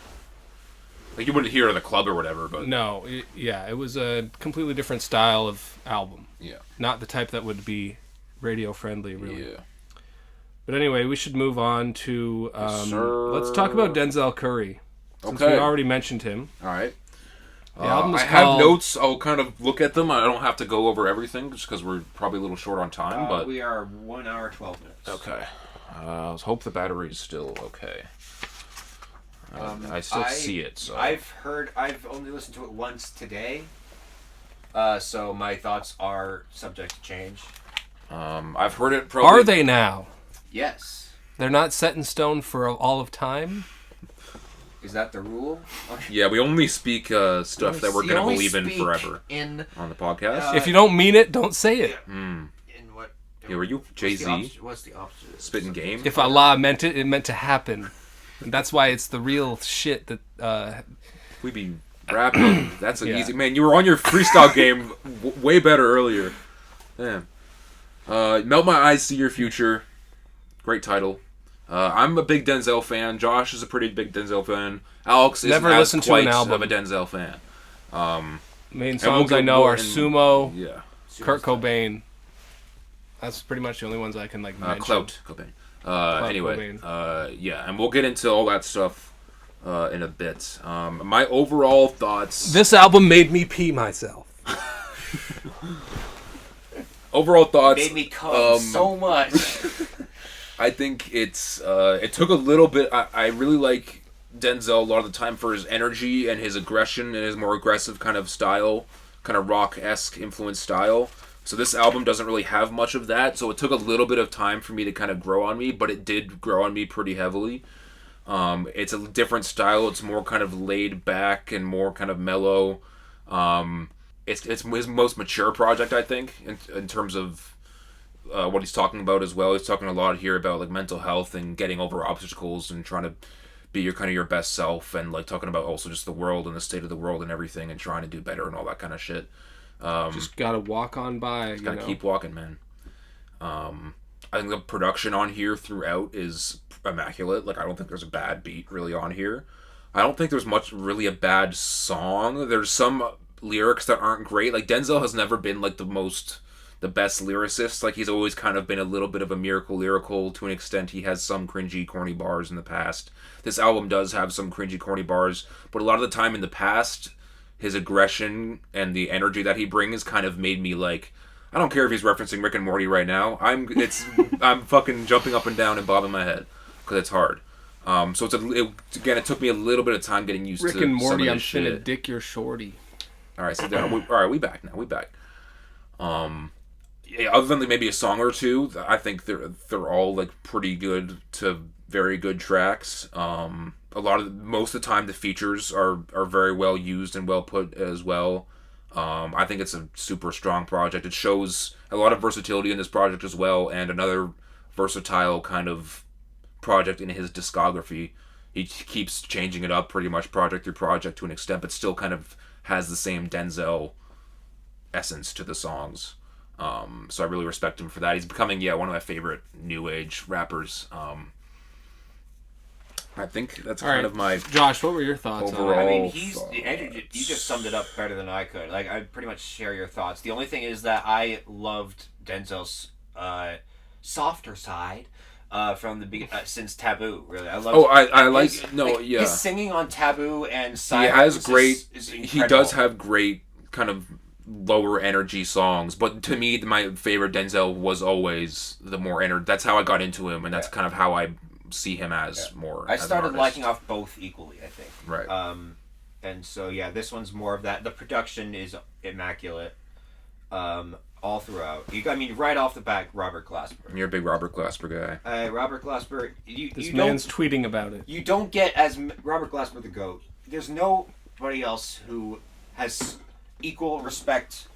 Like you wouldn't hear it in the club or whatever, but No, it was a completely different style of album. Yeah. Not the type that would be radio friendly, really. Yeah. But anyway, we should move on to sir. let's talk about Denzel Curry. Since Okay. we already mentioned him. All right. The album is I called... have notes. I'll kind of look at them. I don't have to go over everything just because we're probably a little short on time. But we are 1 hour 12 minutes. okay. Let's hope the battery's still okay. I still see it. So I've only listened to it once today. So my thoughts are subject to change. I've heard it. Probably... Are they now? Yes. They're not set in stone for all of time? Is that the rule? Yeah, we only speak stuff that we're You gonna only believe in speak forever in, on the podcast. If you don't mean it, don't say it. Mm. In what? Yeah, were you Jay-Z? What's the opposite? Spitting game? If Allah meant it, it meant to happen. And that's why it's the real shit that... We be rapping. That's an Yeah. easy... Man, you were on your freestyle game way better earlier. Damn. Melt My Eyes, See Your Future. Great title. I'm a big Denzel fan. Josh is a pretty big Denzel fan. Alex is Never as listened to quite an album. of a Denzel fan. Main and songs we'll I know go are in- Sumo, Yeah. Kurt Cobain. That's pretty much the only ones I can like mention. Clout Cobain. Anyway, Cobain. yeah, and we'll get into all that stuff in a bit. My overall thoughts... This album made me pee myself. Overall thoughts... Made me come so much. I think it's it took a little bit. I really like Denzel a lot of the time for his energy and his aggression and his more aggressive kind of style, kind of rock-esque influence style. So this album doesn't really have much of that. So it took a little bit of time for me to kind of grow on me, but it did grow on me pretty heavily. It's a different style. It's more kind of laid back and more kind of mellow. It's his most mature project, I think, in terms of what he's talking about as well. He's talking a lot here about like mental health and getting over obstacles and trying to be your best self, and like talking about also just the world and the state of the world and everything, and trying to do better and all that kind of shit. Just gotta walk on by. Just gotta keep walking, man. I think the production on here throughout is immaculate. Like I don't think there's a bad beat really on here. I don't think there's much really a bad song. There's some lyrics that aren't great. Like Denzel has never been like the best lyricist. Like he's always kind of been a little bit of a lyrical to an extent. He has some cringy, corny bars in the past. This album does have some cringy, corny bars, but a lot of the time in the past, his aggression and the energy that he brings kind of made me like, I don't care if he's referencing Rick and Morty right now. I'm fucking jumping up and down and bobbing my head because it's hard. So it took me a little bit of time getting used Rick to and Morty, some of I'm this shit. finna dick your shorty. All right, sit down. We back now. We back. Yeah, other than like maybe a song or two, I think they're all like pretty good to very good tracks. most of the time the features are very well used and well put as well. I think it's a super strong project. It shows a lot of versatility in this project as well, and another versatile kind of project in his discography. He keeps changing it up pretty much project through project to an extent, but still kind of has the same Denzel essence to the songs. So I really respect him for that. He's becoming, one of my favorite new age rappers. I think that's kind of my Josh. What were your thoughts overall on it? I mean, Andrew, you just summed it up better than I could. Like, I pretty much share your thoughts. The only thing is that I loved Denzel's softer side from the since Taboo. Really, I love. I like his singing on Taboo and Silence. He has great. Is he does have great kind of lower energy songs, but to me, my favorite Denzel was always the more That's how I got into him, and that's kind of how I see him as more. I started liking off both equally, I think. Right. And so this one's more of that. The production is immaculate, all throughout. Right off the bat, Robert Glasper. You're a big Robert Glasper guy. Robert Glasper. This man's tweeting about it. You don't get as Robert Glasper the GOAT. There's nobody else who has equal respect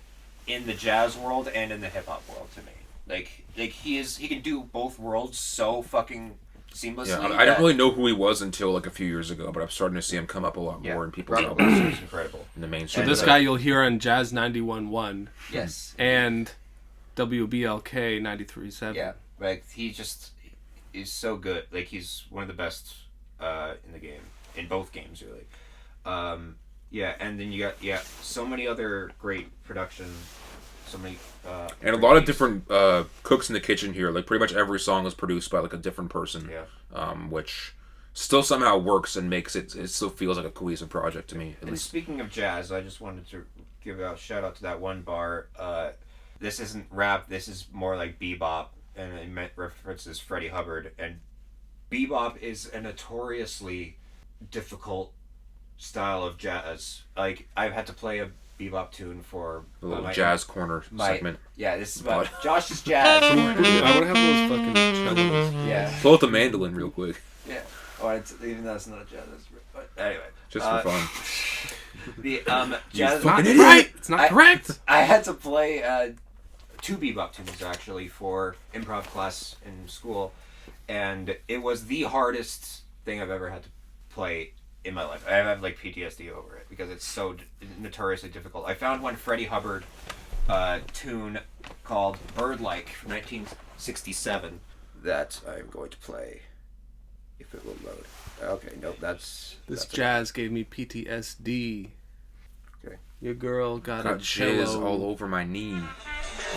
in the jazz world and in the hip hop world to me. Like he can do both worlds so fucking seamlessly. Yeah, I didn't really know who he was until like a few years ago, but I'm starting to see him come up a lot more in people's albums. It's incredible. In the mainstream. So this guy you'll hear on Jazz 91.1. Yes. And WBLK 93.7. Yeah, like he just is so good. Like he's one of the best in the game, in both games really. And then you got so many other great production. So many and a lot of different cooks in the kitchen here. Like pretty much every song is produced by like a different person. Yeah. Which still somehow works and makes it still feels like a cohesive project to me. At least. Speaking of jazz, I just wanted to give a shout out to that one bar. This isn't rap. This is more like bebop, and it references Freddie Hubbard. And bebop is a notoriously difficult style of jazz. Like I've had to play a bebop tune for a little jazz corner segment. Yeah, this is about Josh's jazz. I want to have those fucking cellos. Yeah. Pull out the mandolin real quick. Yeah. Oh, even though it's not a jazz. But anyway. Just for fun. The jazz. It's not correct. I had to play 2 bebop tunes actually for improv class in school, and it was the hardest thing I've ever had to play in my life. I have like PTSD over it because it's so notoriously difficult. I found one Freddie Hubbard tune called Bird-Like from 1967 that I'm going to play if it will load. Okay, nope, that's jazz gave me PTSD. Okay. Your girl got a jizz cello. all over my knee.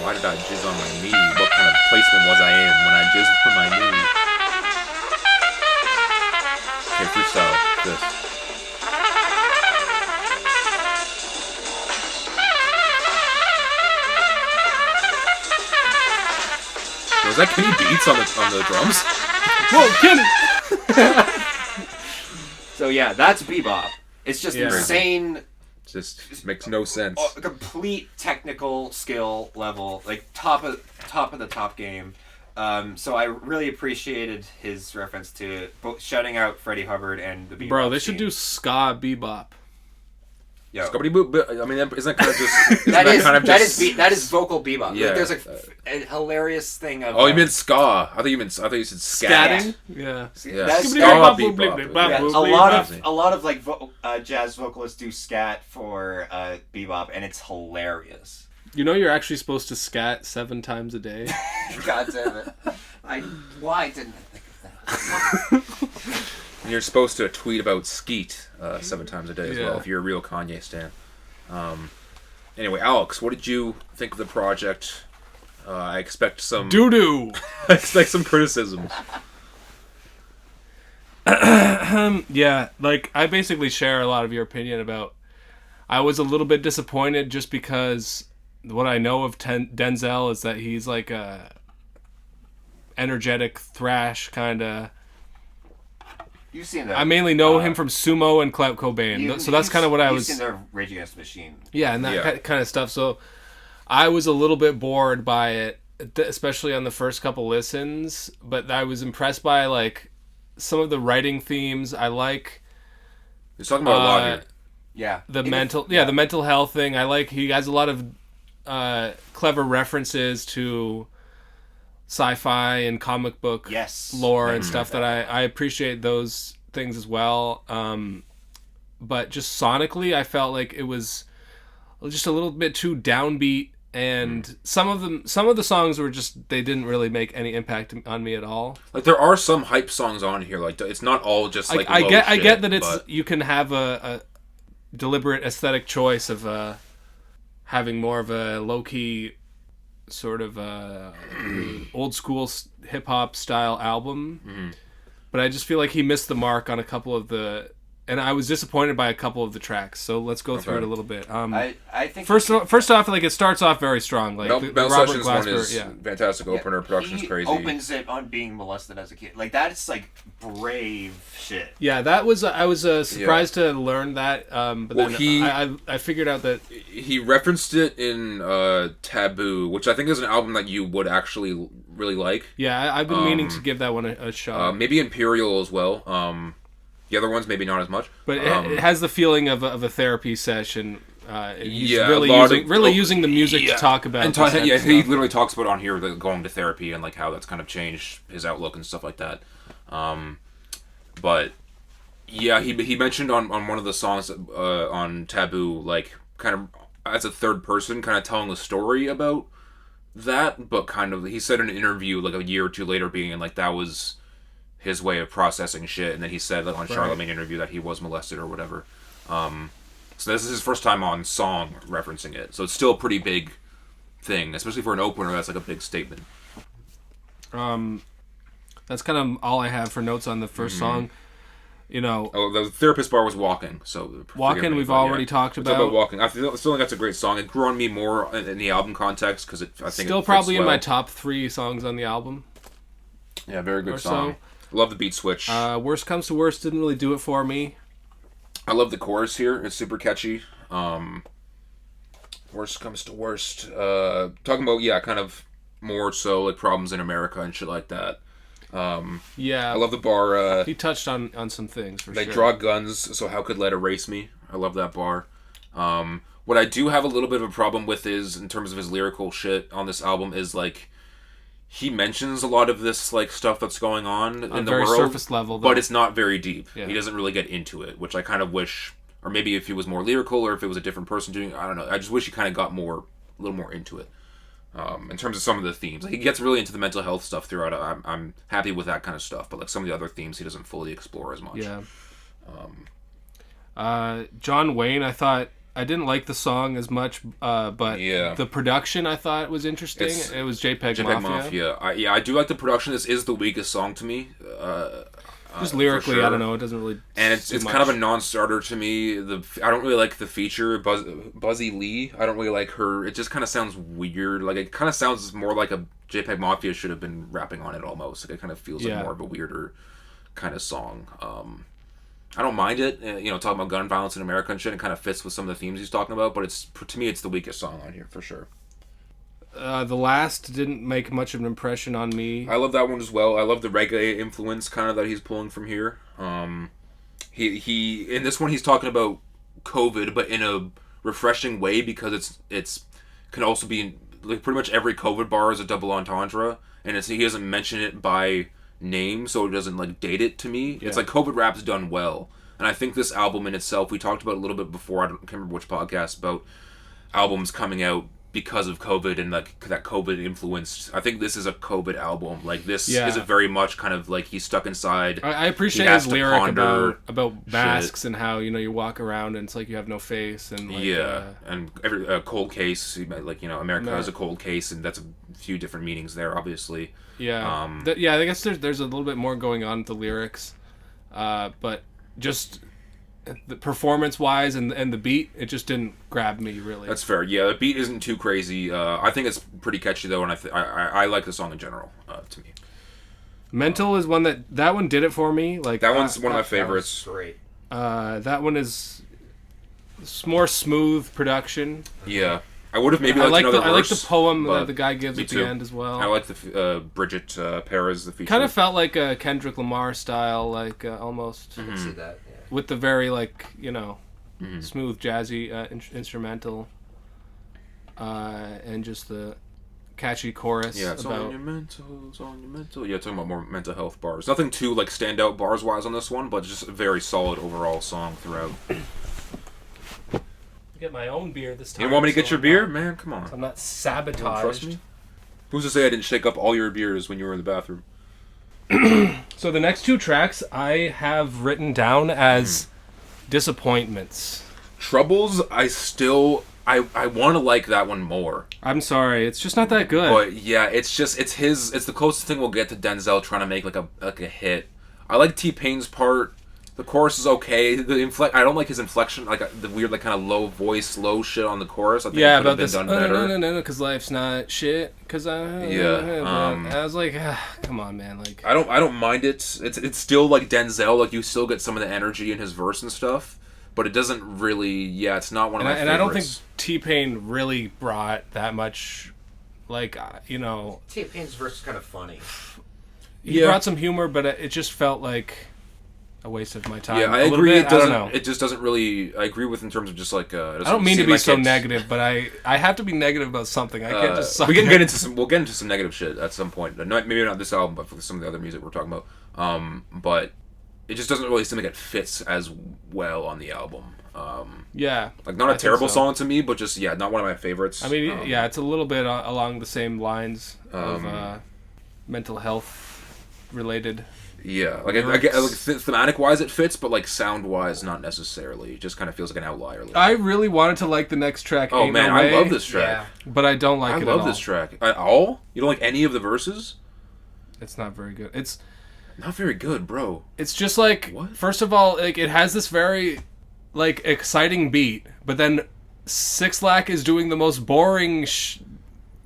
Why did I jizz on my knee? What kind of placement was I in when I jizzed on my knee? Okay, freestyle this. Was that Kenny Beats on the drums? Whoa, Kenny! So yeah, that's bebop. It's just insane. Just makes no sense. Complete technical skill level, like top of the top game. So I really appreciated his reference to both shouting out Freddie Hubbard and the bebop. Bro, they should do ska bebop. Yo. I mean, isn't that kind of just? that is vocal bebop. Yeah. Like, there's a hilarious thing of. Oh, you meant ska? I thought you said scat. Scatting? Yeah. That's ska bebop. Yeah. A lot of like jazz vocalists do scat for bebop, and it's hilarious. You know you're actually supposed to scat 7 times a day. God damn it! Why didn't I think of that? You're supposed to tweet about skeet 7 times a day as well if you're a real Kanye stan. Anyway, Alex, what did you think of the project? I expect some doo-doo. I expect some criticisms. Yeah, like I basically share a lot of your opinion about. I was a little bit disappointed just because what I know of Denzel is that he's like a energetic thrash kind of. You've seen that. I mainly know him from Sumo and Clout Cobain, so that's kind of what I was. You've seen the Rage Against the Machine. Yeah, and that kind of stuff. So I was a little bit bored by it, especially on the first couple listens. But I was impressed by like some of the writing themes. I like He's talking about a lot here. Yeah. the mental health thing. I like he has a lot of clever references to sci-fi and comic book lore and stuff that I appreciate those things as well. But just sonically, I felt like it was just a little bit too downbeat, and some of the songs were just, they didn't really make any impact on me at all. Like there are some hype songs on here. Like it's not all just like I get that it's you can have a deliberate aesthetic choice of having more of a low-key sort of old school hip hop style album, but I just feel like he missed the mark on a couple of and I was disappointed by a couple of the tracks. So let's go through it a little bit. I think first off, like it starts off very strong. Like Bell Robert Sessions one Glasper, is fantastic opener. Production's crazy. Opens it on being molested as a kid. Like that's like brave shit. Yeah, that was I was surprised to learn that. But Well, then I figured out that he referenced it in Taboo, which I think is an album that you would actually really like. Yeah, I've been meaning to give that one a shot. Maybe Imperial as well. The other ones maybe not as much. But it has the feeling of a therapy session. He's Yeah, really using the music to talk about. And this type he of stuff. literally talks about on here going to therapy and like how that's kind of changed his outlook and stuff like that. But yeah, he mentioned on one of the songs on Taboo, like kind of as a third person, kind of telling the story about that, but kind of he said in an interview like a year or two later, being like that was his way of processing shit, and then he said like on Charlamagne interview that he was molested or whatever. So this is his first time on song referencing it, so it's still a pretty big thing, especially for an opener. That's like a big statement. That's kind of all I have for notes on the first song. You know, the therapist bar was Walking. So Walking, we've already talked about. Talk about Walking. I still think that's a great song. It grew on me more in the album context because I think still it probably fits in my well. top 3 songs on the album. Yeah, very good or song. Love the beat switch. Worst Comes to Worst didn't really do it for me. I love the chorus here. It's super catchy. Worst Comes to Worst. Talking about, kind of more so like problems in America and shit like that. Yeah. I love the bar. He touched on some things, for they sure. draw guns, so how could lead erase me? I love that bar. What I do have a little bit of a problem with is, in terms of his lyrical shit on this album, is like, he mentions a lot of this like stuff that's going on in the very world, surface level, though. but it's not very deep. Yeah. He doesn't really get into it, which I kind of wish, or maybe if he was more lyrical, or if it was a different person doing it, I don't know. I just wish he kind of got a little more into it. In terms of some of the themes, like, he gets really into the mental health stuff throughout. I'm happy with that kind of stuff, but like some of the other themes, he doesn't fully explore as much. Yeah. John Wayne, I didn't like the song as much, but the production I thought was interesting. It was JPEG Mafia. I do like the production. This is the weakest song to me. Just lyrically, sure. I don't know. It doesn't really. And it's kind of a non-starter to me. I don't really like the feature, Buzzy Lee. I don't really like her. It just kind of sounds weird. Like it kind of sounds more like a JPEG Mafia should have been rapping on it almost. Like it kind of feels like more of a weirder kind of song. I don't mind it. Talking about gun violence in America and shit, it kind of fits with some of the themes he's talking about. But to me, it's the weakest song on here for sure. The Last didn't make much of an impression on me. I love that one as well. I love the reggae influence kind of that he's pulling from here. He in this one he's talking about COVID, but in a refreshing way, because it's can also be like pretty much every COVID bar is a double entendre, and he doesn't mention it by name, so it doesn't like date it to me. Yeah. It's like COVID rap's done well, and I think this album in itself, we talked about it a little bit before. I can't remember which podcast, about albums coming out because of COVID and like that COVID influenced. I think this is a COVID album. Like this is a very much kind of like he's stuck inside. I appreciate his lyric about masks and how you walk around and it's like you have no face and like, and every cold case, like America has a cold case, and that's a few different meanings there, obviously. Yeah, I guess there's a little bit more going on with the lyrics, but just the performance-wise and the beat, it just didn't grab me really. That's fair. Yeah, the beat isn't too crazy. I think it's pretty catchy though, and I like the song in general. To me, Mental is one that one did it for me. Like that one's one of my favorites. Great. That one is more smooth production. Yeah. I would have maybe liked another verse. I like the poem but that the guy gives me at too. the end as well. I like the Bridget Perez, the feature. Kind of felt like a Kendrick Lamar style, like almost. I can see that. Yeah. With the very smooth jazzy instrumental, and just the catchy chorus. Yeah, it's about on your mental, it's on your mental. Yeah, talking about more mental health bars. Nothing too like stand out bars wise on this one, but just a very solid overall song throughout. Get my own beer this time. You want me to get your beer, man? Come on. I'm not You don't sabotaged. trust me? Who's to say I didn't shake up all your beers when you were in the bathroom? So the next two tracks I have written down as disappointments. Troubles, I want to like that one more. I'm sorry, it's just not that good. But yeah, it's the closest thing we'll get to Denzel trying to make like a hit. I like T-Pain's part. The chorus is okay. I don't like his inflection, like the weird, like kind of low voice, low shit on the chorus. I think it could have been done better. No, because life's not shit. Because I was like, come on, man. Like, I don't mind it. It's still like Denzel. Like you still get some of the energy in his verse and stuff, but it doesn't really. Yeah, it's not one of my favorites. And I don't think T-Pain really brought that much. Like, T-Pain's verse is kind of funny. He brought some humor, but it just felt like a waste of my time. Yeah, I agree. It doesn't. I don't know. It just doesn't really. I agree with in terms of just like. I don't mean to be so negative, but I have to be negative about something. I can't just. Suck We'll get into some negative shit at some point. Maybe not this album, but for some of the other music we're talking about. But it just doesn't really seem like it fits as well on the album. Like not a terrible song to me, but just not one of my favorites. I mean, it's a little bit along the same lines of mental health related. Yeah, like thematic wise it fits, but like sound wise not necessarily. It just kind of feels like an outlier. I really wanted to like the next track. Oh Ain't man, No Way, I love this track. But I don't like it at all. I love this track. At all? You don't like any of the verses? It's not very good. It's not very good, bro. It's just like, what? First of all, like it has this very like exciting beat, but then Six Lack is doing the most boring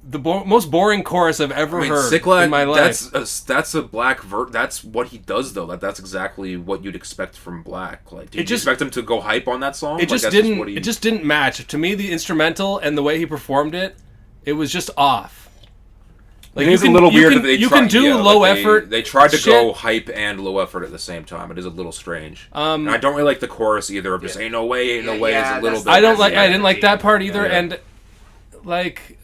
most boring chorus I've ever heard in my life. That's a Black that's what he does though. That's exactly what you'd expect from Black. Like, did you expect him to go hype on that song? It just didn't. It just didn't match to me. The instrumental and the way he performed it, it was just off. Like, it is a little weird that they can do low effort. They tried to go hype and low effort at the same time. It is a little strange. And I don't really like the chorus either. Of just ain't no way. It's a little bit. I didn't like that part either. And like.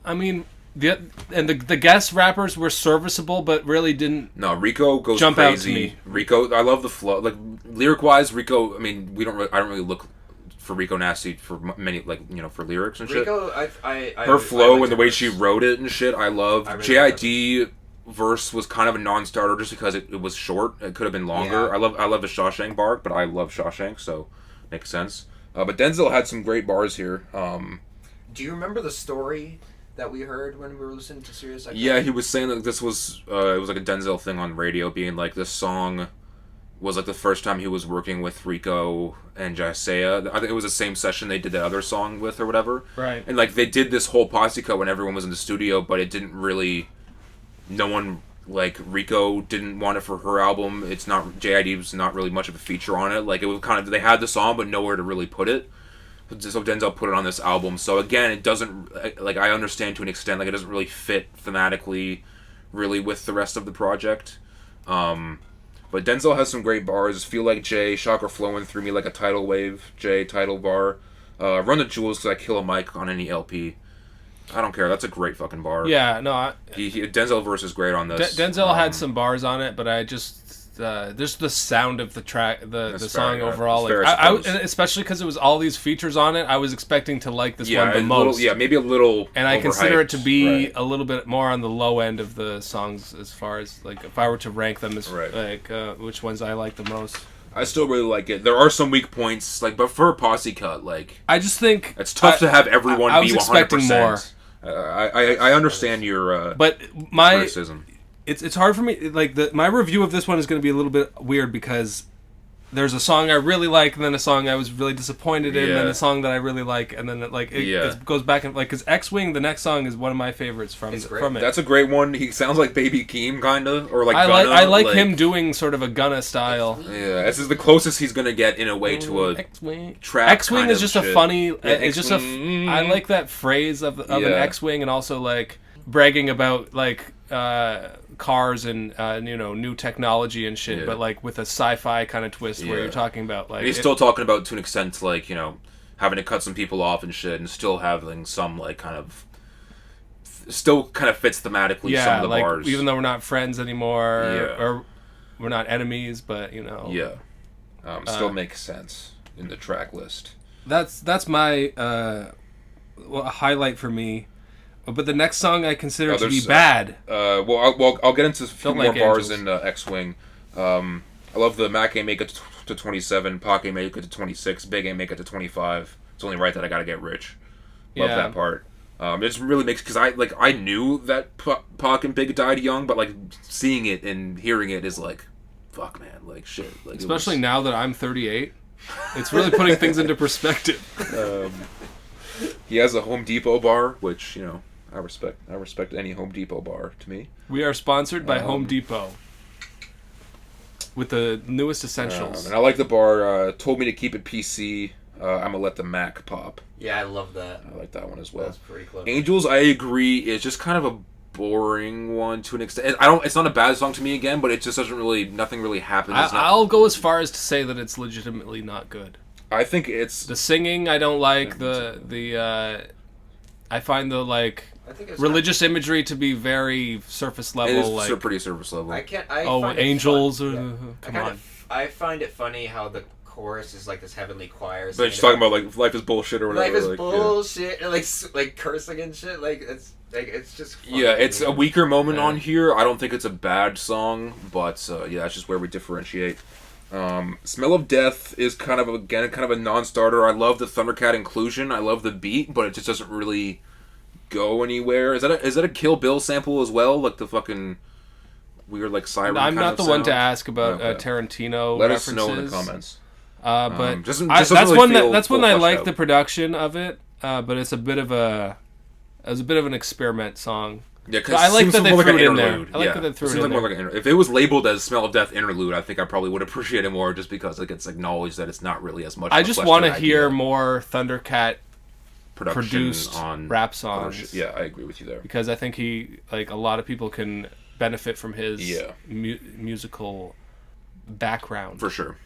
I mean, the guest rappers were serviceable, but really didn't. No, Rico goes jump crazy. Out to me. Rico, I love the flow. Like lyric wise, Rico. I mean, I don't really look for Rico Nasty for many for lyrics and shit. Rico, her flow and the way she wrote it and shit, I love. JID verse was kind of a non-starter just because it was short. It could have been longer. Yeah. I love the Shawshank bar, but I love Shawshank, so makes sense. But Denzel had some great bars here. Do you remember the story that we heard when we were listening to Sirius XM? Yeah, he was saying that this was it was like a Denzel thing on radio, being like this song was like the first time he was working with Rico and Jisea. I think it was the same session they did the other song with or whatever. Right. And like they did this whole posse cut when everyone was in the studio, but it didn't really. No one like Rico didn't want it for her album. It's not JID was not really much of a feature on it. Like it was kind of they had the song but nowhere to really put it. So Denzel put it on this album. So again, it doesn't like I understand to an extent like it doesn't really fit thematically, really with the rest of the project. But Denzel has some great bars. Feel Like Jay, Chakra Flowing Through Me Like a Tidal Wave, Jay title bar. Run the Jewels because I kill a mic on any LP. I don't care. That's a great fucking bar. Yeah, no. Denzel verse is great on this. Denzel had some bars on it, but I just. There's the sound of the track, the song overall. Like, especially because it was all these features on it, I was expecting to like this one the most. Maybe a little. And I consider it to be a little bit more on the low end of the songs as far as like if I were to rank them as like which ones I like the most. I still really like it. There are some weak points, like but for a posse cut, like I just think it's tough to have everyone I be 100%. Expecting more. I understand your criticism. It's hard for me. Like my review of this one is going to be a little bit weird because there's a song I really like, and then a song I was really disappointed in, and then Yeah. a song that I really like, and then it goes back and like because X-Wing, the next song is one of my favorites from it. That's a great one. He sounds like Baby Keem kinda, or like Gunna, I like him doing sort of a Gunna style. Yeah, this is the closest he's gonna get in a way to a X-Wing. trap. X-Wing kind is of just shit. a funny. Yeah, It's just I like that phrase of an X-Wing, and also like bragging about like cars and new technology and shit, but like with a sci-fi kind of twist where you're talking about like he's still talking about to an extent like having to cut some people off and shit, and still having some like kind of still kind of fits thematically some of the like, bars, even though we're not friends anymore or we're not enemies, but still makes sense in the track list. That's my highlight for me. But the next song I consider to be bad. I'll get into a few more bars Angels. in X-Wing. I love the Mac ain't make it to 27, Pac ain't make it to 26, Big ain't make it to 25. It's only right that I gotta get rich. Love that part. It just really makes, because I knew that Pac and Big died young, but like seeing it and hearing it is like, fuck man, like shit. Like, especially now that I'm 38, it's really putting things into perspective. He has a Home Depot bar, which I respect any Home Depot bar to me. We are sponsored by Home Depot with the newest essentials. And I like the bar, told me to keep it PC, I'm gonna let the Mac pop. Yeah, I love that. I like that one as well. That's pretty clever. Angels, I agree, is just kind of a boring one to an extent. It's not a bad song to me again, but it just nothing really happens. I'll go as far as to say that it's legitimately not good. I think it's... The singing I don't like, I find the religious imagery to be very surface level. It is pretty surface level. Angels. Come on. I find it funny how the chorus is like this heavenly choir. But she's talking about like life is bullshit or whatever. Life is bullshit, and like cursing and shit. Like it's just funny. Yeah, it's a weaker moment on here. I don't think it's a bad song, but that's just where we differentiate. Smell of Death is kind of a non-starter. I love the Thundercat inclusion. I love the beat, but it just doesn't really go anywhere. Is that a Kill Bill sample as well? Like the fucking weird like siren. I'm not the one to ask about Tarantino references. Let us know in the comments. But that's when I like the production of it. But it's a bit of an experiment song. Yeah, because I like that they threw it in there. I like that they threw it in there. If it was labeled as Smell of Death interlude, I think I probably would appreciate it more, just because like it's acknowledged that it's not really as much. I just want to hear more Thundercat produced on rap songs. Yeah, I agree with you there. Because I think a lot of people can benefit from his musical background. For sure.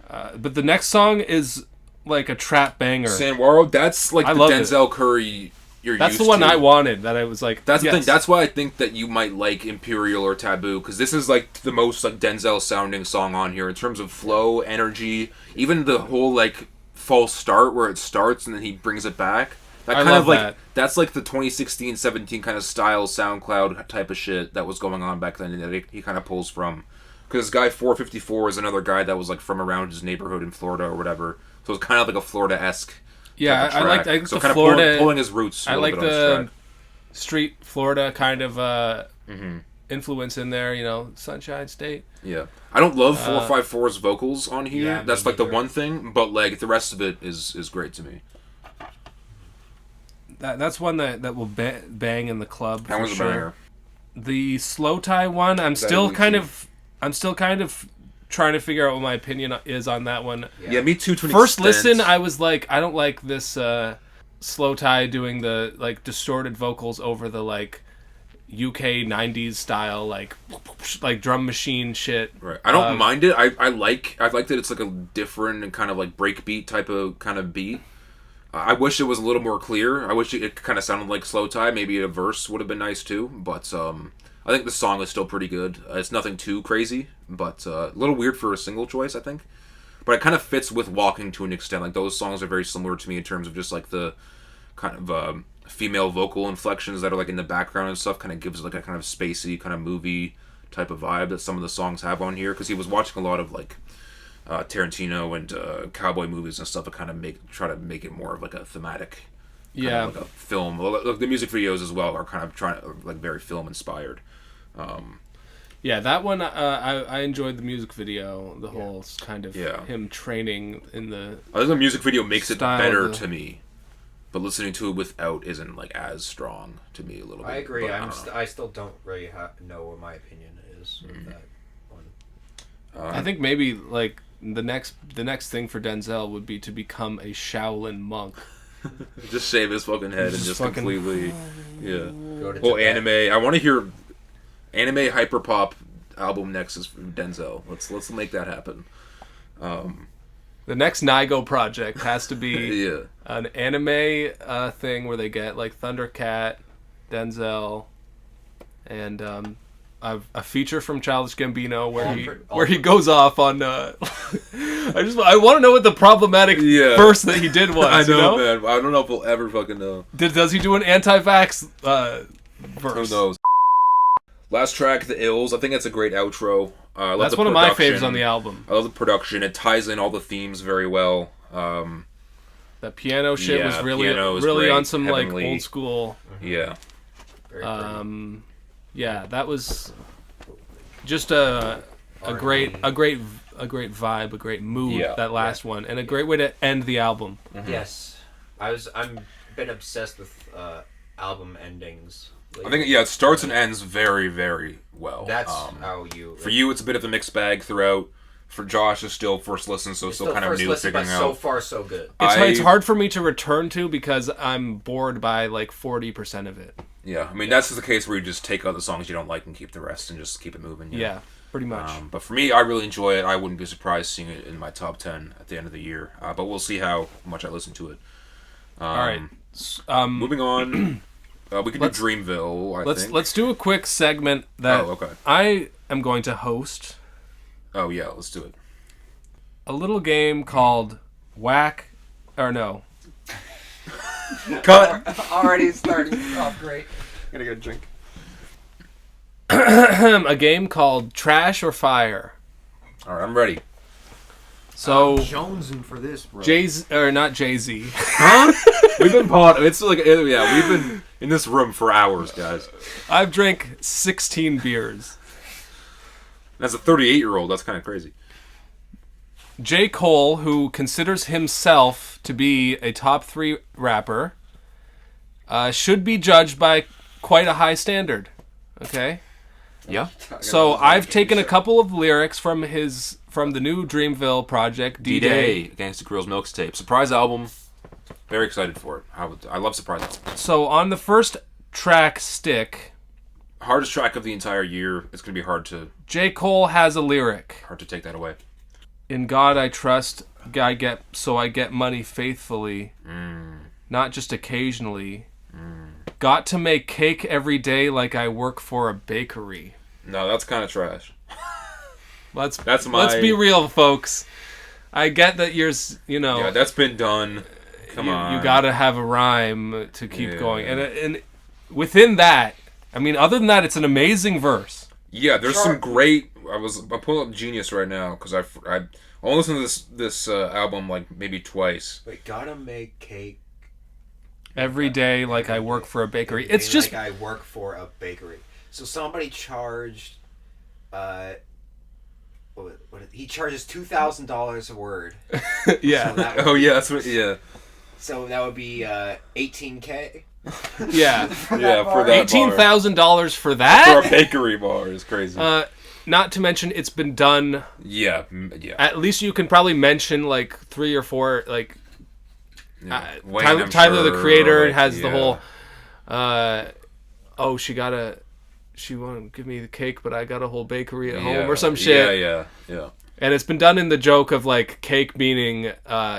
But the next song is like a trap banger. Sanwaro, that's like the Denzel Curry that's the one I wanted. That I was like, that's the thing. That's why I think that you might like Imperial or Taboo, because this is like the most like Denzel sounding song on here in terms of flow, energy, even the whole like false start where it starts and then he brings it back. That's like the 2016-17 kind of style SoundCloud type of shit that was going on back then, and that he kind of pulls from. Because this guy 454 is another guy that was like from around his neighborhood in Florida or whatever, so it's kind of like a Florida-esque. Yeah, I like so the kind Florida of pulling his roots. I like the street Florida kind of influence in there. Sunshine State. Yeah, I don't love 454's vocals on here. Yeah, that's like the one thing, but like the rest of it is great to me. That's one that will bang in the club. That was a banger. The slow tie one, I'm still kind of trying to figure out what my opinion is on that one. Yeah, me too. First listen, I was like, I don't like this slow tie doing the like distorted vocals over the like UK 90s style like drum machine shit. Right. I don't mind it. I like that it's like a different and kind of like breakbeat type of kind of beat. I wish it was a little more clear. I wish it kind of sounded like slow tie. Maybe a verse would have been nice too. But I think the song is still pretty good. It's nothing too crazy, but a little weird for a single choice, I think. But it kind of fits with Walking to an extent. Like those songs are very similar to me in terms of just like the kind of female vocal inflections that are like in the background and stuff. Kind of gives like a kind of spacey kind of movie type of vibe that some of the songs have on here. Because he was watching a lot of like Tarantino and cowboy movies and stuff to kind of try to make it more of like a thematic. Kind of like a film. The music videos as well are kind of like very film inspired. Yeah, that one I enjoyed the music video. The whole kind of him training in the. I think the music video makes it better the... to me, but listening to it without isn't like as strong to me a little bit. I agree. But I still don't really know what my opinion is of that one. I think maybe like the next thing for Denzel would be to become a Shaolin monk. Just shave his fucking head and just completely, Well, anime. I want to hear anime hyperpop album next is from Denzel. Let's make that happen. The next Nigo project has to be an anime thing where they get like Thundercat, Denzel, and a feature from Childish Gambino where he goes off on. I want to know what the problematic verse that he did was. I know, man. I don't know if we'll ever fucking know. Does he do an anti-vax verse? Who knows? Last track, The Ills. I think that's a great outro. That's one of my faves on the album. I love the production. It ties in all the themes very well. That piano shit was really great, on some heavenly. like old school. Yeah. Yeah, that was just a great vibe, a great mood. That last one, and a great way to end the album. Mm-hmm. Yes, I'm been obsessed with album endings. Lately. I think it starts and ends very, very well. That's how you. For you, it's a bit of a mixed bag throughout. For Josh, it's still first listen, so it's still kind of new figuring out. So far, so good. It's hard for me to return to because I'm bored by like 40% of it. Yeah, I mean that's just the case where you just take out the songs you don't like and keep the rest and just keep it moving. Yeah, pretty much. But for me, I really enjoy it. I wouldn't be surprised seeing it in my top 10 at the end of the year. But we'll see how much I listen to it. All right. Moving on. We can do Dreamville. I think. Let's do a quick segment that I am going to host. Oh yeah, let's do it. A little game called Whack or No. Cut. Already starting off great. Gotta get a drink. A game called Trash or Fire. All right, I'm ready. So jonesing for this, bro. Not Jay-Z. Huh? We've been It's like we've been in this room for hours, guys. I've drank 16 beers. As a 38-year-old, that's kind of crazy. J. Cole, who considers himself to be a top 3 rapper, should be judged by quite a high standard. Okay? Yeah. So I've taken a couple of lyrics from the new Dreamville project, D-Day. Gangsta Grill's Milktape. Surprise album. Very excited for it. I love surprise albums. So on the first track, Stick... Hardest track of the entire year. It's going to be hard to... J. Cole has a lyric. Hard to take that away. In God I trust, I get money faithfully, not just occasionally. Got to make cake every day like I work for a bakery. No, that's kind of trash. Let's be real, folks. I get that Yeah, that's been done. Come on. You gotta have a rhyme to keep going. And within that, I mean, other than that, it's an amazing verse. Yeah, there's some great... I'm pulling up Genius right now, because I only listened to this album like maybe twice. Wait, gotta make cake... Every day like I work for a bakery. It's just... Like I work for a bakery. So somebody charged... he charges $2,000 a word. Yeah. So that's what... Yeah. So that would be $18K? Yeah. For that $18,000 for that? For a bakery bar is crazy. Not to mention it's been done. Yeah. At least you can probably mention like 3 or 4 like Wayne, Tyler the Creator has the whole she won't give me the cake but I got a whole bakery at home or some shit. Yeah. And it's been done in the joke of like cake meaning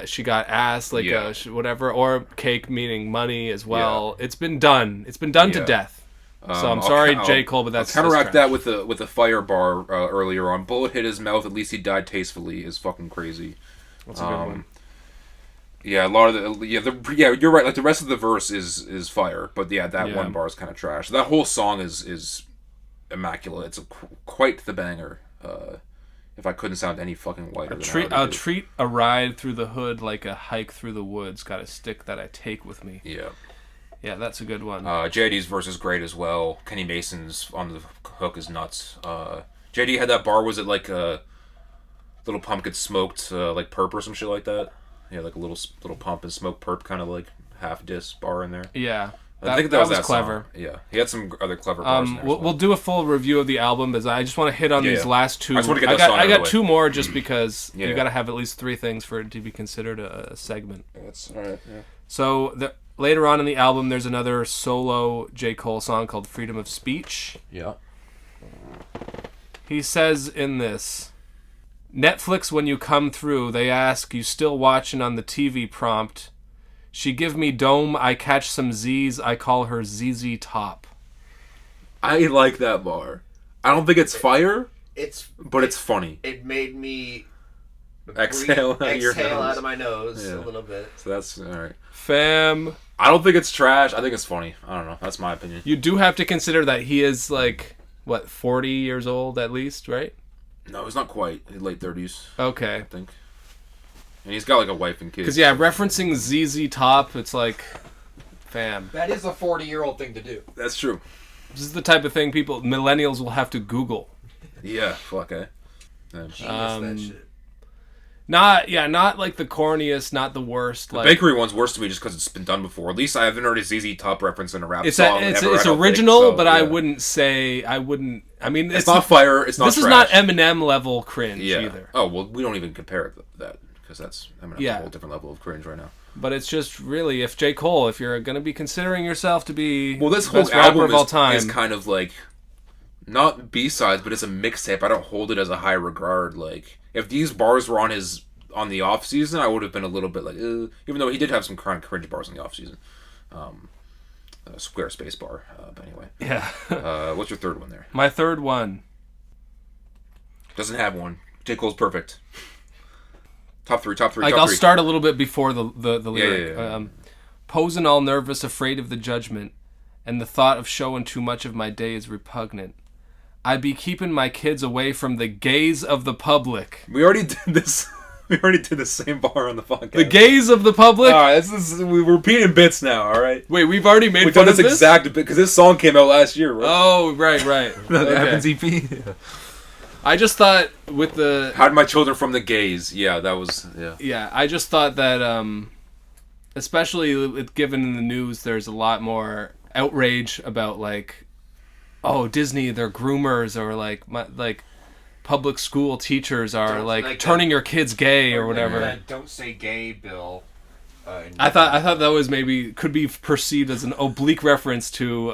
she got ass like whatever, or cake meaning money as well. It's been done to death. So I'm sorry, J. Cole, but that's... I'll counteract that with a fire bar earlier on. Bullet hit his mouth, at least he died tastefully, is fucking crazy. That's a good one. Yeah, a lot of you're right. Like the rest of the verse is fire, but that one bar is kind of trash. That whole song is immaculate. It's quite the banger. If I couldn't sound any fucking whiter. I'll treat a ride through the hood like a hike through the woods. Got a stick that I take with me. Yeah. Yeah, that's a good one. JD's verse is great as well. Kenny Mason's on the hook is nuts. JD had that bar. Was it like a little pump gets smoked like perp or some shit like that? Yeah, like a little pump and smoke perp kind of like half diss bar in there. Yeah. I think that was clever. Song. Yeah, he had some other clever bars in there. We'll do a full review of the album, as I just want to hit on these last two. I just want to get that song out of the I got way. two more just because you got to have at least three things for it to be considered a segment. That's all right. Yeah. So later on in the album, there's another solo J. Cole song called "Freedom of Speech." Yeah. He says in this, Netflix, when you come through, they ask, you still watching on the TV prompt. She give me dome, I catch some Z's, I call her ZZ Top. I like that bar. I don't think it's fire, but it's funny. It made me Exhale out of your exhale nose. out of my nose Yeah. a little bit. So that's alright. Fam. I don't think it's trash. I think it's funny. I don't know. That's my opinion. You do have to consider that he is like, 40 years old at least, right? No, he's not quite. He's late 30s. Okay. I think. And he's got like a wife and kids. Because, yeah, referencing ZZ Top, it's like, fam. That is a 40-year-old thing to do. That's true. This is the type of thing millennials will have to Google. Yeah, fuck, eh? Yeah. Genius, that shit. Not like the corniest, not the worst. The bakery one's worse to me just because it's been done before. At least I haven't heard a ZZ Top reference in a rap It's song. it's ever, I don't original, think, so, but yeah. I wouldn't. I mean, it's not fire. It's not. This trash. is not Eminem level cringe Yeah. either. Oh well, we don't even compare it to that because that's Eminem's a whole different level of cringe right now. But it's just really, if J. Cole, if you're going to be considering yourself to be this the whole best rapper album of all time, is kind of like not B-sides, but it's a mixtape. I don't hold it as a high regard. Like if these bars were on the off season, I would have been a little bit like, even though he did have some kind of cringe bars on the off season. Squarespace bar, but anyway. Yeah. What's your third one there? My third one doesn't have one. J. Cole's perfect. Top three. Like I'll start a little bit before the lyric. Yeah. Posing all nervous, afraid of the judgment, and the thought of showing too much of my day is repugnant. I be keeping my kids away from the gaze of the public. We already did this. We already did the same bar on the podcast. The gaze of the public? Alright, we're repeating bits now, alright? Wait, we've already made We've fun done of this this? exact bit, because this song came out last year, right? Oh, right. The Okay. Evans EP. I just thought with the... Hide my children from the gaze. Yeah, that was... Yeah. Yeah, I just thought that, especially given in the news, there's a lot more outrage about, like, oh, Disney, they're groomers, or, like public school teachers are like turning your kids gay or whatever. That don't say gay bill. I thought that was could be perceived as an oblique reference to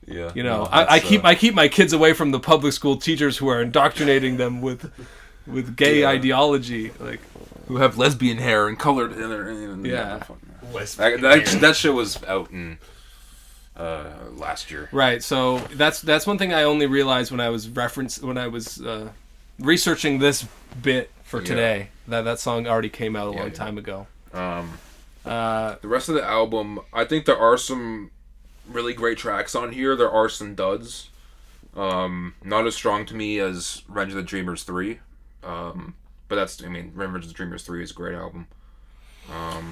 yeah. You know, I keep my kids away from the public school teachers who are indoctrinating them with gay ideology, like who have lesbian hair and colored that shit was out in last year. Right, so that's one thing I only realized when I was researching this bit for today. That song already came out a long time ago. The rest of the album, I think there are some really great tracks on here. There are some duds. Not as strong to me as Revenge of the Dreamers 3. But Revenge of the Dreamers 3 is a great album.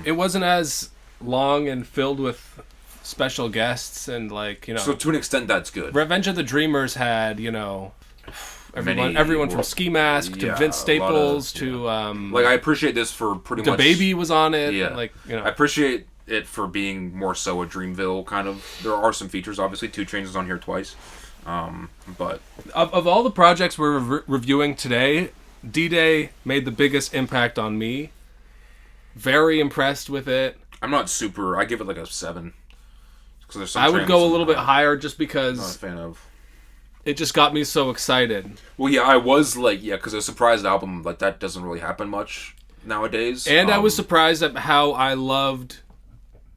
It wasn't as long and filled with special guests and So to an extent, that's good. Revenge of the Dreamers had, everyone from Ski Mask to Vince Staples to I appreciate this for pretty much. DaBaby was on it. Yeah, I appreciate it for being more so a Dreamville kind of. There are some features, obviously. 2 Chainz is on here twice, but of all the projects we're reviewing today, D-Day made the biggest impact on me. Very impressed with it. I'm not super. I give it like a 7. I would go a little bit higher just because not a fan of. It just got me so excited. Well, yeah, I was because a surprise album like that doesn't really happen much nowadays. And I was surprised at how I loved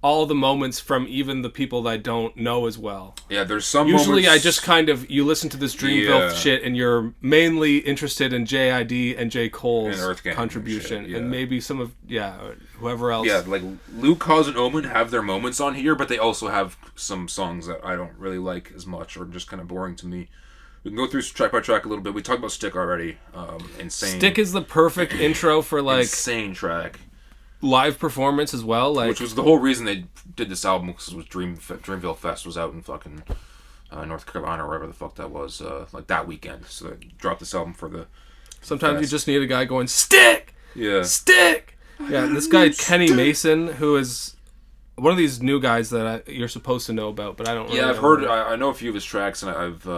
all the moments from even the people that I don't know as well. Yeah, there's some Usually moments... I just kind of, you listen to this Dreamville shit and you're mainly interested in JID and J. Cole's contribution. And maybe some of, whoever else. Yeah, like Luke, Cause, and Omen have their moments on here, but they also have some songs that I don't really like as much or just kind of boring to me. We can go through track by track a little bit. We talked about Stick already. Insane. Stick is the perfect intro for insane track. Live performance as well, which was the whole reason they did this album, because it was Dreamville Fest was out in fucking North Carolina, or wherever the fuck that was, like that weekend. So they dropped this album for the. Sometimes you just need a guy going stick. Yeah. Stick. Yeah, this guy Kenny Mason, who is one of these new guys that you're supposed to know about, but I don't. Really I've heard. I know a few of his tracks, and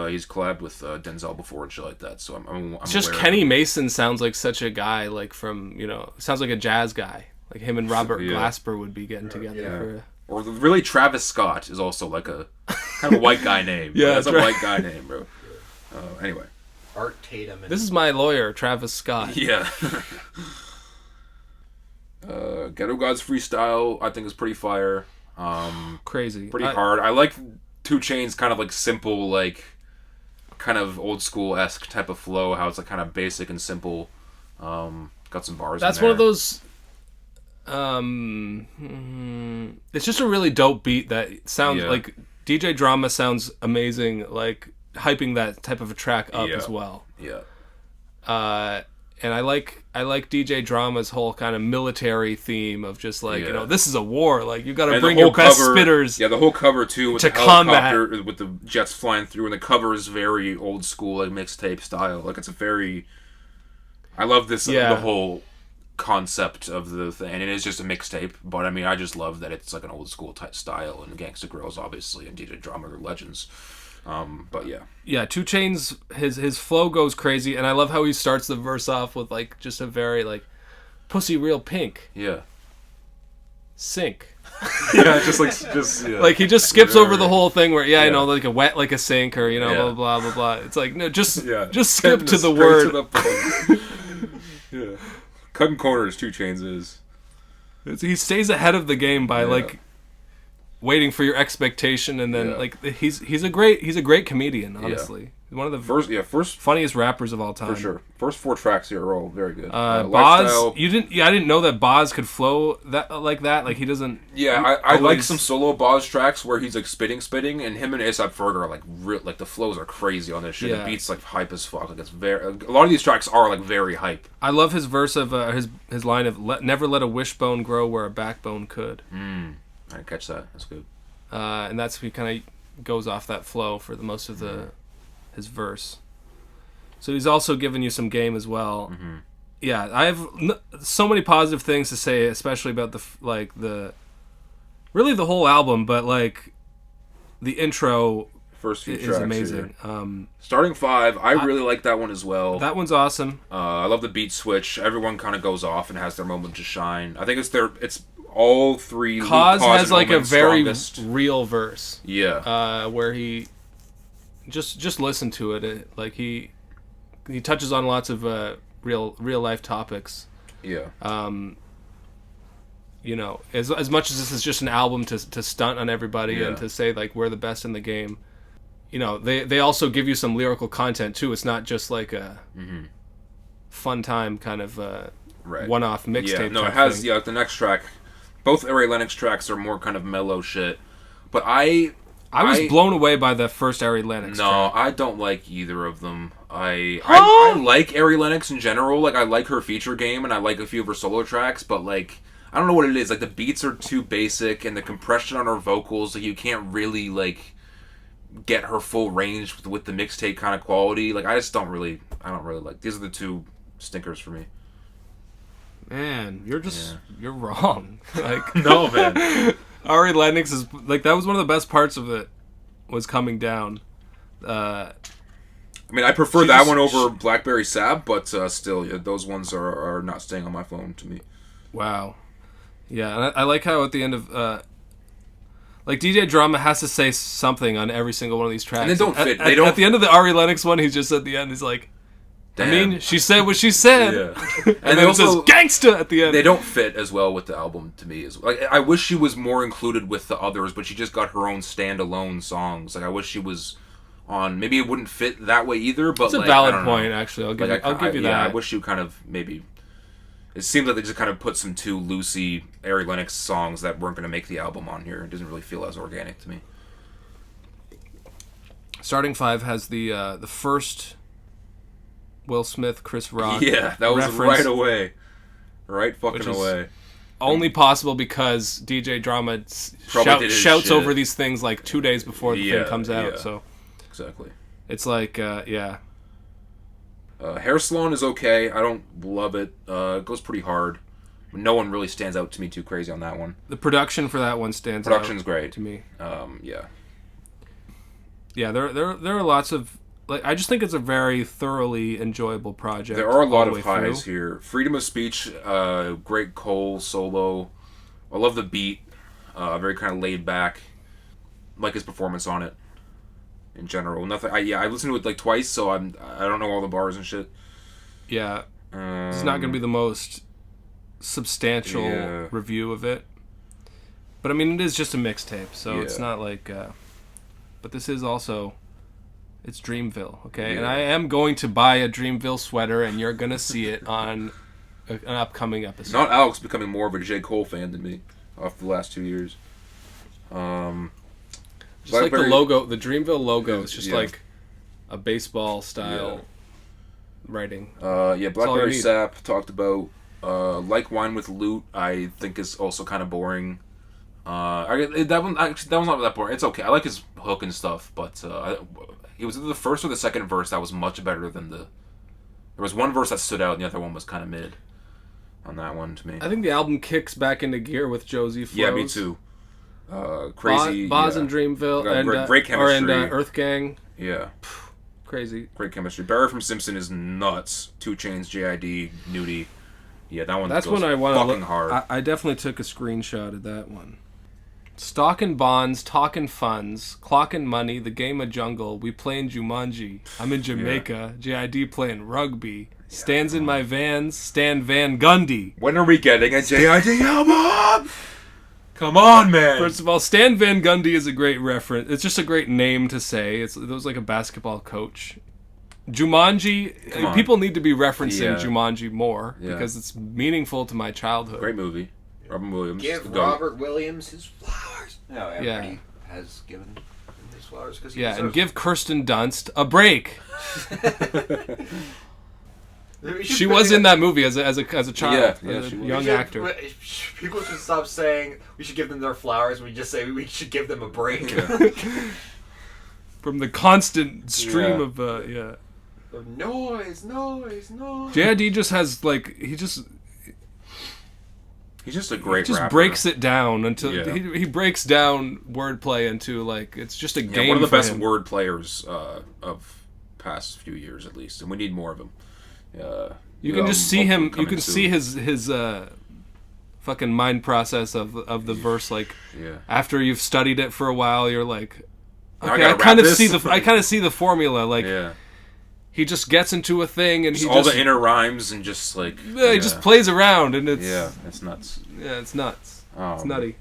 he's collabed with Denzel before and shit like that. So I'm it's just Kenny Mason sounds like such a guy, like from sounds like a jazz guy, like him and Robert Glasper would be getting together. Or really, Travis Scott is also like a kind of a white guy name. Yeah, that's a white guy name, bro. Anyway, Art Tatum. This is my lawyer, Travis Scott. Yeah. Ghetto Gods freestyle, I think, is pretty fire. Crazy. Pretty hard. I like 2 Chainz kind of like simple, like kind of old school-esque type of flow. How it's like kind of basic and simple. Got some bars. That's in there. one of those. It's just a really dope beat that sounds like DJ Drama sounds amazing, like hyping that type of a track up as well. Yeah. And I like DJ Drama's whole kind of military theme of just like this is a war, like you got to bring your best spitters. Yeah, the whole cover too with to the combat helicopter, with the jets flying through, and the cover is very old school, like mixtape style. Like it's a very. I love this the whole concept of the thing, and it is just a mixtape. But I mean, I just love that it's like an old school type style, and Gangsta Grills obviously, and DJ Drama are legends. But yeah, 2 Chainz, his flow goes crazy, and I love how he starts the verse off with like just a very like pussy real pink. Yeah. Sink. Yeah, like he just skips over the whole thing where like a wet like a sink or blah blah blah blah. It's like no, just skip to the word. To the cutting corners, 2 Chainz is. He stays ahead of the game by like waiting for your expectation, and then like he's a great comedian, honestly. One of the first funniest rappers of all time. For sure. First 4 tracks here are all very good. Boz, I didn't know that Boz could flow that like that. Like he doesn't. Yeah, I like some solo Boz tracks where he's like spitting, and him and A$AP Ferg are like real, like the flows are crazy on this shit. The beats like hype as fuck. Like it's a lot of these tracks are like very hype. I love his verse of his line of never let a wishbone grow where a backbone could. I didn't catch that. That's good. And that's he kind of goes off that flow for the most of his verse. So he's also giving you some game as well. Mm-hmm. Yeah, I have so many positive things to say, especially about the whole album, but like the intro first few is tracks amazing. Starting 5, I really like that one as well. That one's awesome. I love the beat switch. Everyone kind of goes off and has their moment to shine. I think it's all 3. Cause has like a very real verse. Yeah. Where he just listen to it. Like he touches on lots of real life topics. Yeah. As much as this is just an album to stunt on everybody and to say like we're the best in the game, they also give you some lyrical content too. It's not just like a fun time kind of one-off mixtape. Yeah, no, it has thing. The next track. Both Ari Lennox tracks are more kind of mellow shit, but I was blown away by the first Ari Lennox track. I don't like either of them. I like Ari Lennox in general. Like I like her feature game, and I like a few of her solo tracks, but like I don't know what it is. Like the beats are too basic, and the compression on her vocals, like you can't really like get her full range with the mixtape kind of quality. Like I don't really like. These are the 2 stinkers for me. Man, you're wrong. Like no, man. Ari Lennox is like that was one of the best parts of it was coming down. I mean, I prefer that one over Blackberry Sab, but still, those ones are not staying on my phone to me. Wow. Yeah, and I like how at the end of like DJ Drama has to say something on every single one of these tracks. And they don't fit. At the end of the Ari Lennox one, he's just at the end. He's like, damn. I mean, she said what she said. Yeah. and then it says gangsta at the end. They don't fit as well with the album to me. Like I wish she was more included with the others, but she just got her own standalone songs. Like I wish she was on. Maybe it wouldn't fit that way either. But it's a valid point, actually. I'll give you that. Yeah, I wish you kind of maybe. It seems like they just kind of put some 2 loosey Ari Lennox songs that weren't going to make the album on here. It doesn't really feel as organic to me. Starting 5 has the first Will Smith, Chris Rock. Yeah, that was right away. Right fucking away. Only possible because DJ Drama shouts over these things like 2 days before the thing comes out. Yeah. So exactly. It's like, yeah. Hair Salon is okay. I don't love it. It goes pretty hard. No one really stands out to me too crazy on that one. The production for that one stands Production's out great to me. Yeah. Yeah, there are lots of, like, I just think it's a very thoroughly enjoyable project. There are a lot all of the way highs through. here. Freedom of Speech, great Cole solo. I love the beat. Very kind of laid back. Like his performance on it. In general, nothing. I listened to it like twice, so I don't know all the bars and shit. Yeah, it's not gonna be the most substantial Yeah. review of it, but I mean it is just a mixtape, so Yeah. it's not like. But this is also, it's Dreamville, okay, and Yeah. I am going to buy a Dreamville sweater, and you're gonna see it on an upcoming episode. Not Alex becoming more of a J. Cole fan than me off the last 2 years. Just like the logo, the Dreamville logo is just Yeah. like a baseball style writing. Yeah, all you Blackberry need. Sap talked about. Like Wine with Loot, I think is also kind of boring. That one's not that boring. It's okay. I like his hook and stuff, but it was either the first or the second verse that was much better than the. There was one verse that stood out, and the other one was kind of mid. On that one to me. I think the album kicks back into gear with Josie Flows. Yeah, me too. Crazy. Boz yeah. and Dreamville Got and great chemistry. and Earth Gang. Yeah. Crazy. Great chemistry. Barry from Simpson is nuts. 2 Chainz, JID, Nudie. Yeah, that one. That's goes when I want to fucking look. hard. I definitely took a screenshot of that one. Stocking bonds, talking funds, clocking money, the game of jungle. We playing Jumanji. I'm in Jamaica. JID playing rugby. Stands in my vans. Stan Van Gundy. When are we getting a JID album? Come on, man. First of all, Stan Van Gundy is a great reference. It's just a great name to say. It was like a basketball coach. Jumanji, people need to be referencing Jumanji more because it's meaningful to my childhood. Great movie. Robin Williams. Give Robert Williams his flowers. No, everybody Yeah. has given him his flowers because he Yeah, and deserves give Kirsten Dunst a break. them. She was in that movie as a child, Yeah, as a she was. young actor. People should stop saying we should give them their flowers. We just say we should give them a break. From the constant stream Yeah. of Noise. JID just has like He's just a great just rapper. breaks it down until Yeah. he breaks down wordplay into like it's just a game. One of the for best him. word players of past few years at least, and we need more of him. You can just see him. You coming can soon. see his fucking mind process of the verse. Like after you've studied it for a while, you're like, Now I okay, gotta I kind rap of see this. I kind of see the formula. Like Yeah. he just gets into a thing and Just he all just the inner rhymes and just like he just plays around and it's it's nuts. Yeah, it's nuts. It's nutty.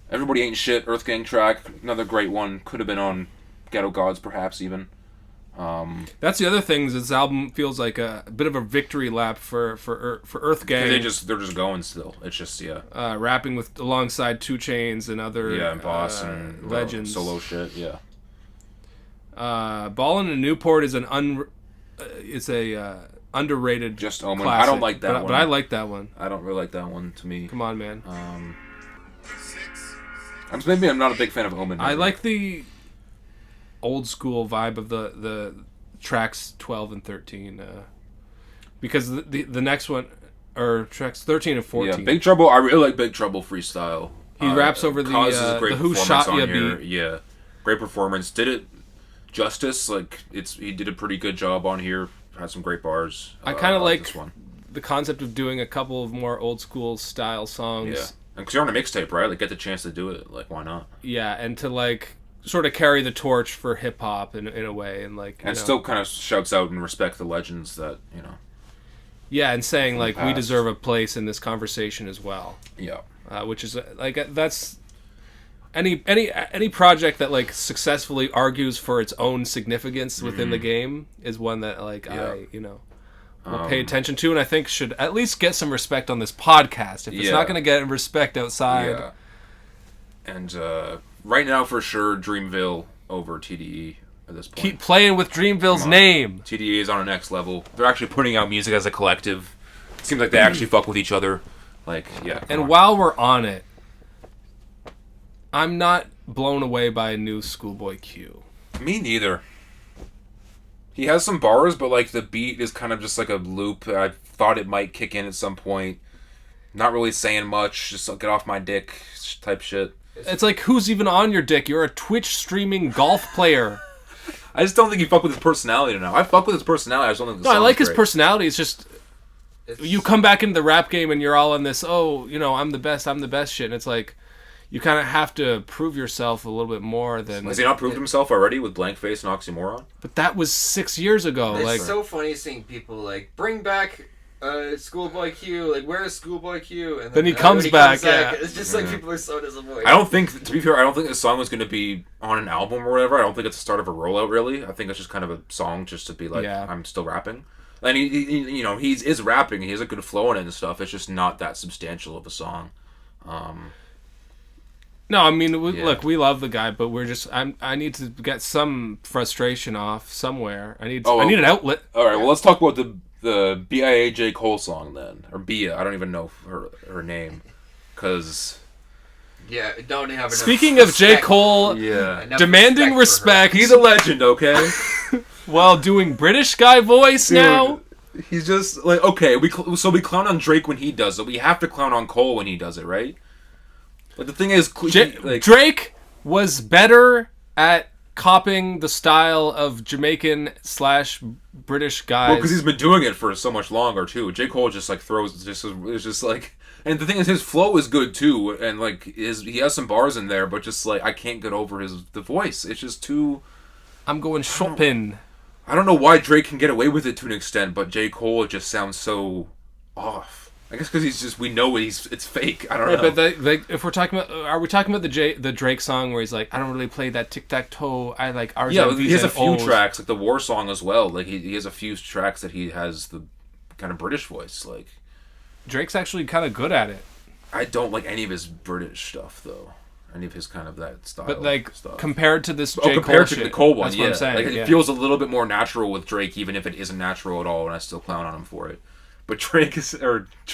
Everybody Ain't Shit, Earth Gang track, another great one. Could have been on Ghetto Gods, perhaps even. That's the other thing. Is this album feels like a bit of a victory lap for Earth Gang. They're just going still. It's just rapping with alongside 2 Chainz and other and Boss and legends. Solo shit. Yeah. Ballin' in Newport is underrated. Just Omen. Classic, I don't like that one. but I like that one. I don't really like that one. To me, Come on, man. maybe I'm not a big fan of Omen. I like the old school vibe of the tracks 12 and 13 because the next one or tracks 13 and 14. Yeah, Big Trouble. I really like Big Trouble freestyle. He raps over the Who Shot Ya beat. Yeah, great performance. Did it justice. Like he did a pretty good job on here. Had some great bars. I kind of like this one. the concept of doing a couple of more old school style songs. Yeah, because you're on a mixtape, right? Like, get the chance to do it. Like, why not? Yeah, and to like sort of carry the torch for hip hop in a way, and like and still kind of shouts out and respect the legends that Yeah, and saying like we past. deserve a place in this conversation as well. Yeah. Which is like that's any project that like successfully argues for its own significance within the game is one that like I will pay attention to, and I think should at least get some respect on this podcast. If it's not going to get respect outside. Yeah. And right now, for sure, Dreamville over TDE at this point. Keep playing with Dreamville's name. TDE is on a next level. They're actually putting out music as a collective. It seems like they actually fuck with each other. Like, yeah. And while we're on it, I'm not blown away by a new ScHoolboy Q. Me neither. He has some bars, but like the beat is kind of just like a loop. I thought it might kick in at some point. Not really saying much, just get off my dick type shit. It's like, who's even on your dick? You're a Twitch streaming golf player. I just don't think you fuck with his personality now. I fuck with his personality. I just don't think the No, I like great. his personality. It's just you come back into the rap game and you're all in this, I'm the best shit. And it's like, you kind of have to prove yourself a little bit more than... Has he not proved himself already with Blank Face and Oxymoron? But that was 6 years ago. It's so funny seeing people like, bring back ScHoolboy Q, like, where's ScHoolboy Q? And then he comes back, yeah. It's just like people are so disappointed. I don't think, to be fair, I don't think this song is going to be on an album or whatever. I don't think it's the start of a rollout, really. I think it's just kind of a song just to be like, I'm still rapping. And he is rapping. He has a good flow in it and stuff. It's just not that substantial of a song. No, I mean, look, we love the guy, but we're just... I need to get some frustration off somewhere. I need an outlet. All right, well, let's talk about the BIA J. Cole song then. Or Bia, I don't even know her name. Because... Yeah, don't have enough Speaking of J. Cole demanding respect... He's a legend, okay? While doing British guy voice now... He's just like, okay, we clown on Drake when he does it. We have to clown on Cole when he does it, right? But the thing is, Drake was better at copying the style of Jamaican/British guys. Well, because he's been doing it for so much longer too. J. Cole just like it's just like, and the thing is, his flow is good too, and like he has some bars in there, but just like I can't get over the voice. It's just too. I'm going shopping. I don't know why Drake can get away with it to an extent, but J. Cole just sounds so off. I guess because we know it's fake. I don't know. But if we're talking about, are we talking about the Drake song where he's like, I don't really play that tic tac toe. I like R's. Yeah, he has a few tracks, like the War song as well. Like he has a few tracks that he has the kind of British voice. Like Drake's actually kind of good at it. I don't like any of his British stuff though. Any of his kind of that style. But like stuff. Compared to this, compared to the Cole one, that's what I'm saying. Like, it feels a little bit more natural with Drake, even if it isn't natural at all, and I still clown on him for it. But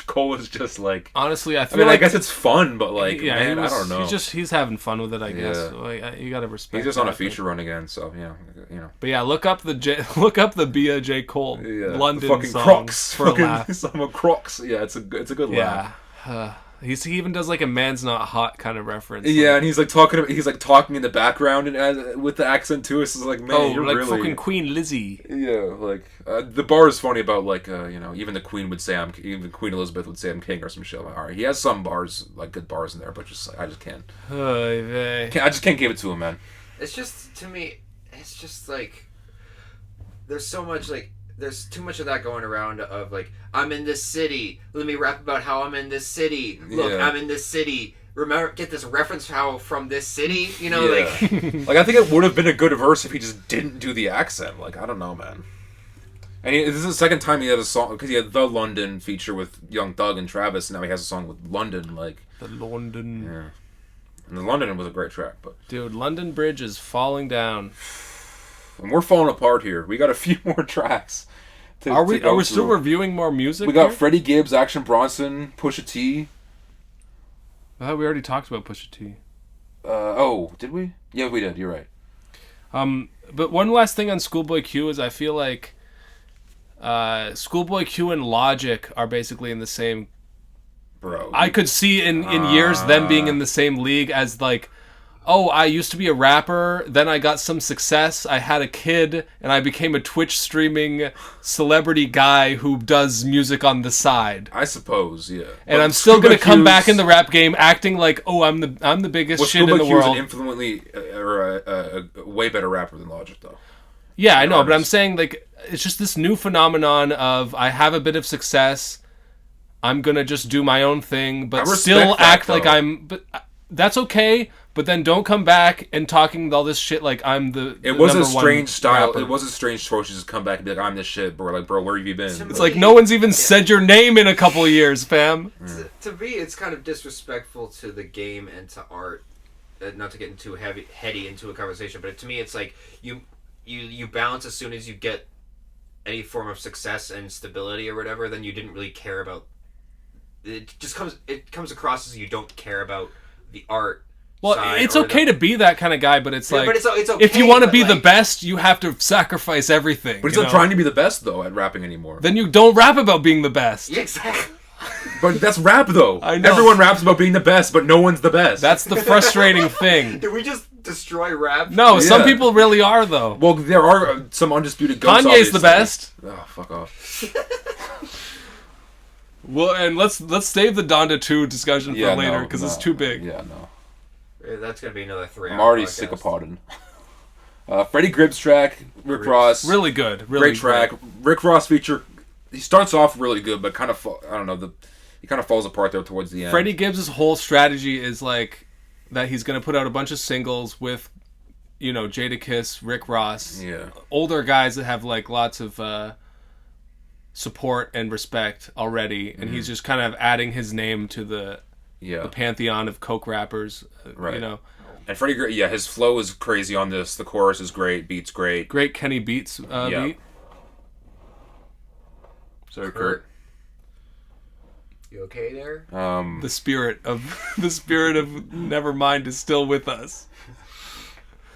Cole is just like, honestly, I mean, I guess it's fun, but like, man, I don't know. He's having fun with it, I guess. Like, you gotta respect. He's just on a feature run again, so yeah, you know. But yeah, look up the Bia J. Cole London fucking song Crocs for a laugh. Some of Crocs, yeah, it's a good laugh. He even does like a "man's not hot" kind of reference. Yeah, and he's like talking in the background and with the accent too. It's like, man, you're like really fucking Queen Lizzie. Yeah, like the bar is funny about like even the Queen would say even Queen Elizabeth would say I'm king or some shit. Like, all right, he has some bars, like good bars in there, but just like I just can't. I just can't give it to him, man. It's just, to me, it's just like there's so much like. There's too much of that going around of like, I'm in this city. Let me rap about how I'm in this city. Look, I'm in this city. Remember, get this reference how from this city. You know, like. Like I think it would have been a good verse if he just didn't do the accent. Like I don't know, man. And this is the second time he had a song because he had the London feature with Young Thug and Travis. And now he has a song with London. Like the London. Yeah. And the London was a great track, but dude, London Bridge is falling down. And we're falling apart here. We got a few more tracks. Are we still reviewing more music? We got Freddie Gibbs, Action Bronson, Pusha T. I thought we already talked about Pusha T. Did we? Yeah, we did. You're right. But one last thing on ScHoolboy Q is I feel like ScHoolboy Q and Logic are basically in the same. Bro, I could see in years them being in the same league as like. Oh, I used to be a rapper, then I got some success, I had a kid, and I became a Twitch streaming celebrity guy who does music on the side. I suppose, yeah. And but I'm still going to come back in the rap game acting like, oh, I'm the biggest shit in the world. An infinitely, a way better rapper than Logic, though. Yeah, I know, but I'm saying, like, it's just this new phenomenon of I have a bit of success, I'm going to just do my own thing, but still act like I'm... But that's okay. But then don't come back and talking all this shit like I'm the It was a number one strange style. rapper. It was a strange choice to just come back and be like, I'm this shit. But we're like, bro, where have you been? It's like no one's even said your name in a couple of years, fam. To me, it's kind of disrespectful to the game and to art. Not to get too heady into a conversation, but to me, it's like you balance as soon as you get any form of success and stability or whatever, then you didn't really care about. It comes across as you don't care about the art Well, side it's or okay to be that kind of guy, but it's Yeah, like but it's okay, if you want to but, be the like- best, you have to sacrifice everything. But he's you not know? trying to be the best though at rapping anymore. Then you don't rap about being the best. Yeah, exactly. But that's rap though. I know. Everyone raps about being the best, but no one's the best. That's the frustrating thing. Did we just destroy rap? No, some Yeah. people really are though. Well, there are some undisputed goats. Kanye's the obviously. best. Oh, fuck off. Well, and let's save the Donda 2 discussion for Yeah, later no, because no. it's too big. Yeah, no. That's gonna be another 3 hour. I'm already sick of podding. Freddie Gibbs track, Rick Ross. Really good. Really Great track. Rick Ross feature. He starts off really good, but kind of I don't know. He kind of falls apart there towards the end. Freddie Gibbs' whole strategy is like that he's going to put out a bunch of singles with, you know, Jadakiss, Rick Ross, Yeah. older guys that have like lots of support and respect already, and he's just kind of adding his name to the pantheon of coke rappers, Right. You know. And Freddie, his flow is crazy on this. The chorus is great. Beat's great. Great Kenny Beats beat. Sorry, Kurt. You okay there? The spirit of Nevermind is still with us.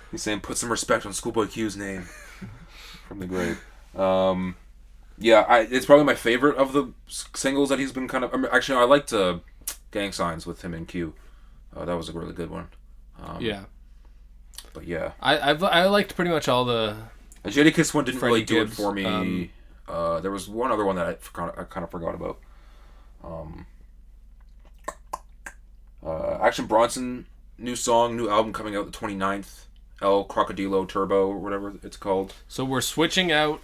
He's saying put some respect on ScHoolboy Q's name from the grave. It's probably my favorite of the singles that he's been kind of. Actually, I liked Gang Signs with him and Q. That was a really good one. But yeah, I liked pretty much all the. The Jadakiss one didn't Freddie really do Gibbs, it for me. There was one other one that I kind of forgot about. Action Bronson, new song, new album coming out the 29th. El Crocodilo Turbo, or whatever it's called. So we're switching out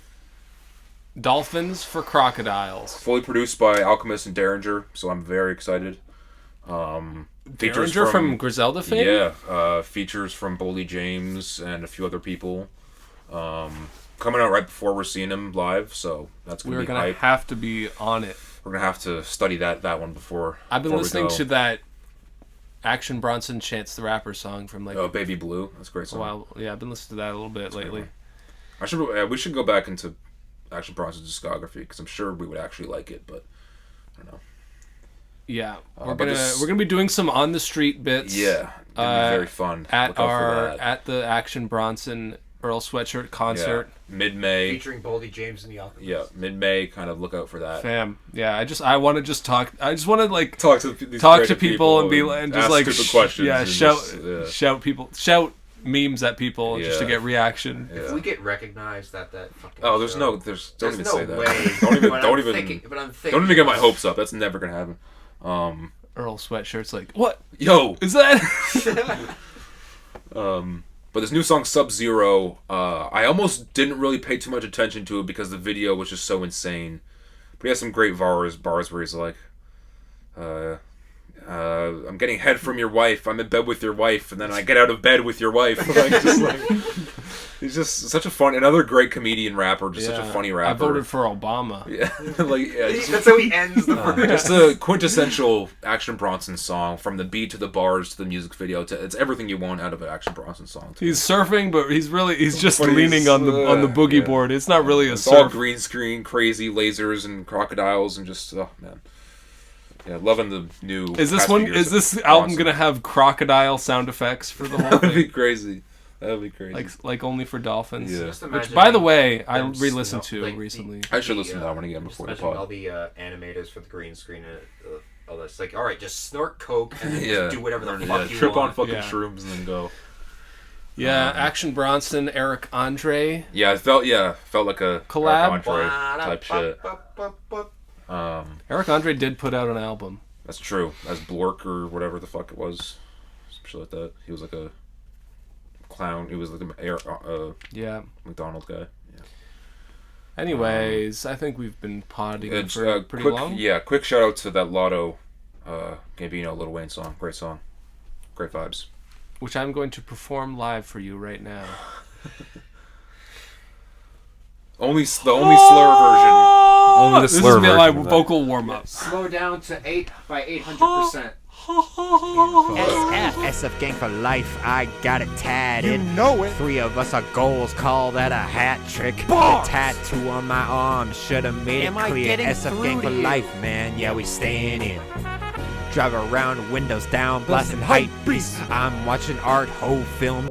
dolphins for crocodiles. Fully produced by Alchemist and Derringer, so I'm very excited. Derringer from Griselda fame? Yeah, features from Boldy James and a few other people. Coming out right before we're seeing him live, so that's going to be hype. We're going to have to be on it. We're going to have to study that one before. I've been before listening we go. to that Action Bronson Chance the Rapper song from like Baby Blue. That's a great song. Wow, yeah, I've been listening to that a little bit lately. We should go back into Action Bronson's discography because I'm sure we would actually like it, but I don't know. Yeah, we're gonna be doing some on the street bits. Yeah, it'd be very fun. At the Action Bronson Earl Sweatshirt concert. Yeah. Mid-May. Featuring Boldy James and the Alchemist. Yeah, mid-May, kind of look out for that. Fam. Yeah, I want to just talk. I just want to like talk to people and be and just ask like stupid questions. Yeah, and shout memes at people just to get reaction. Yeah. If we get recognized at that fucking don't show, even say that. Way. Don't even get my like, hopes up. That's never gonna happen. Earl Sweatshirt's like, what? Yo, is that? But this new song Sub-Zero, I almost didn't really pay too much attention to it because the video was just so insane. But he has some great bars where he's like, I'm getting head from your wife, I'm in bed with your wife, and then I get out of bed with your wife. He's just such a another great comedian rapper, such a funny rapper. I voted for Obama. Yeah, that's how he ends the verse. Just a quintessential Action Bronson song, from the beat to the bars to the music video. It's everything you want out of an Action Bronson song. He's surfing, but he's just leaning on the boogie board. It's not really a it's surf. all green screen, crazy lasers and crocodiles, and just man. Yeah, loving the new. Is this album gonna have crocodile sound effects for the whole thing? That'd be crazy. That'd be crazy. Like only for dolphins. Yeah. Which, by the way, I re-listened to recently. I should listen to that one again before the pod. All the animators for the green screen and all this. Like, all right, just snort coke and then just do whatever the fuck you trip want. on fucking shrooms and then go. Yeah, Action Bronson, Eric Andre. Yeah, it felt like a collab type shit. Eric Andre did put out an album. That's true. As Blork or whatever the fuck it was, some shit like that. He was like a clown. He was like a McDonald's guy. Yeah. Anyways, I think we've been podding for pretty long. Yeah, quick shout out to that Lotto Gambino Lil Wayne song. Great song. Great vibes. Which I'm going to perform live for you right now. The only slur version. Only the slur version. This is my vocal warm up. Slow down to 8 by 800%. SF Gang for life, I got it tatted. You know it. 3 of us are goals, call that a hat trick. The tattoo on my arm should've made it clear. SF Gang for life, man, yeah, we staying in. Drive around, windows down, blasting hype beats. I'm watching art ho film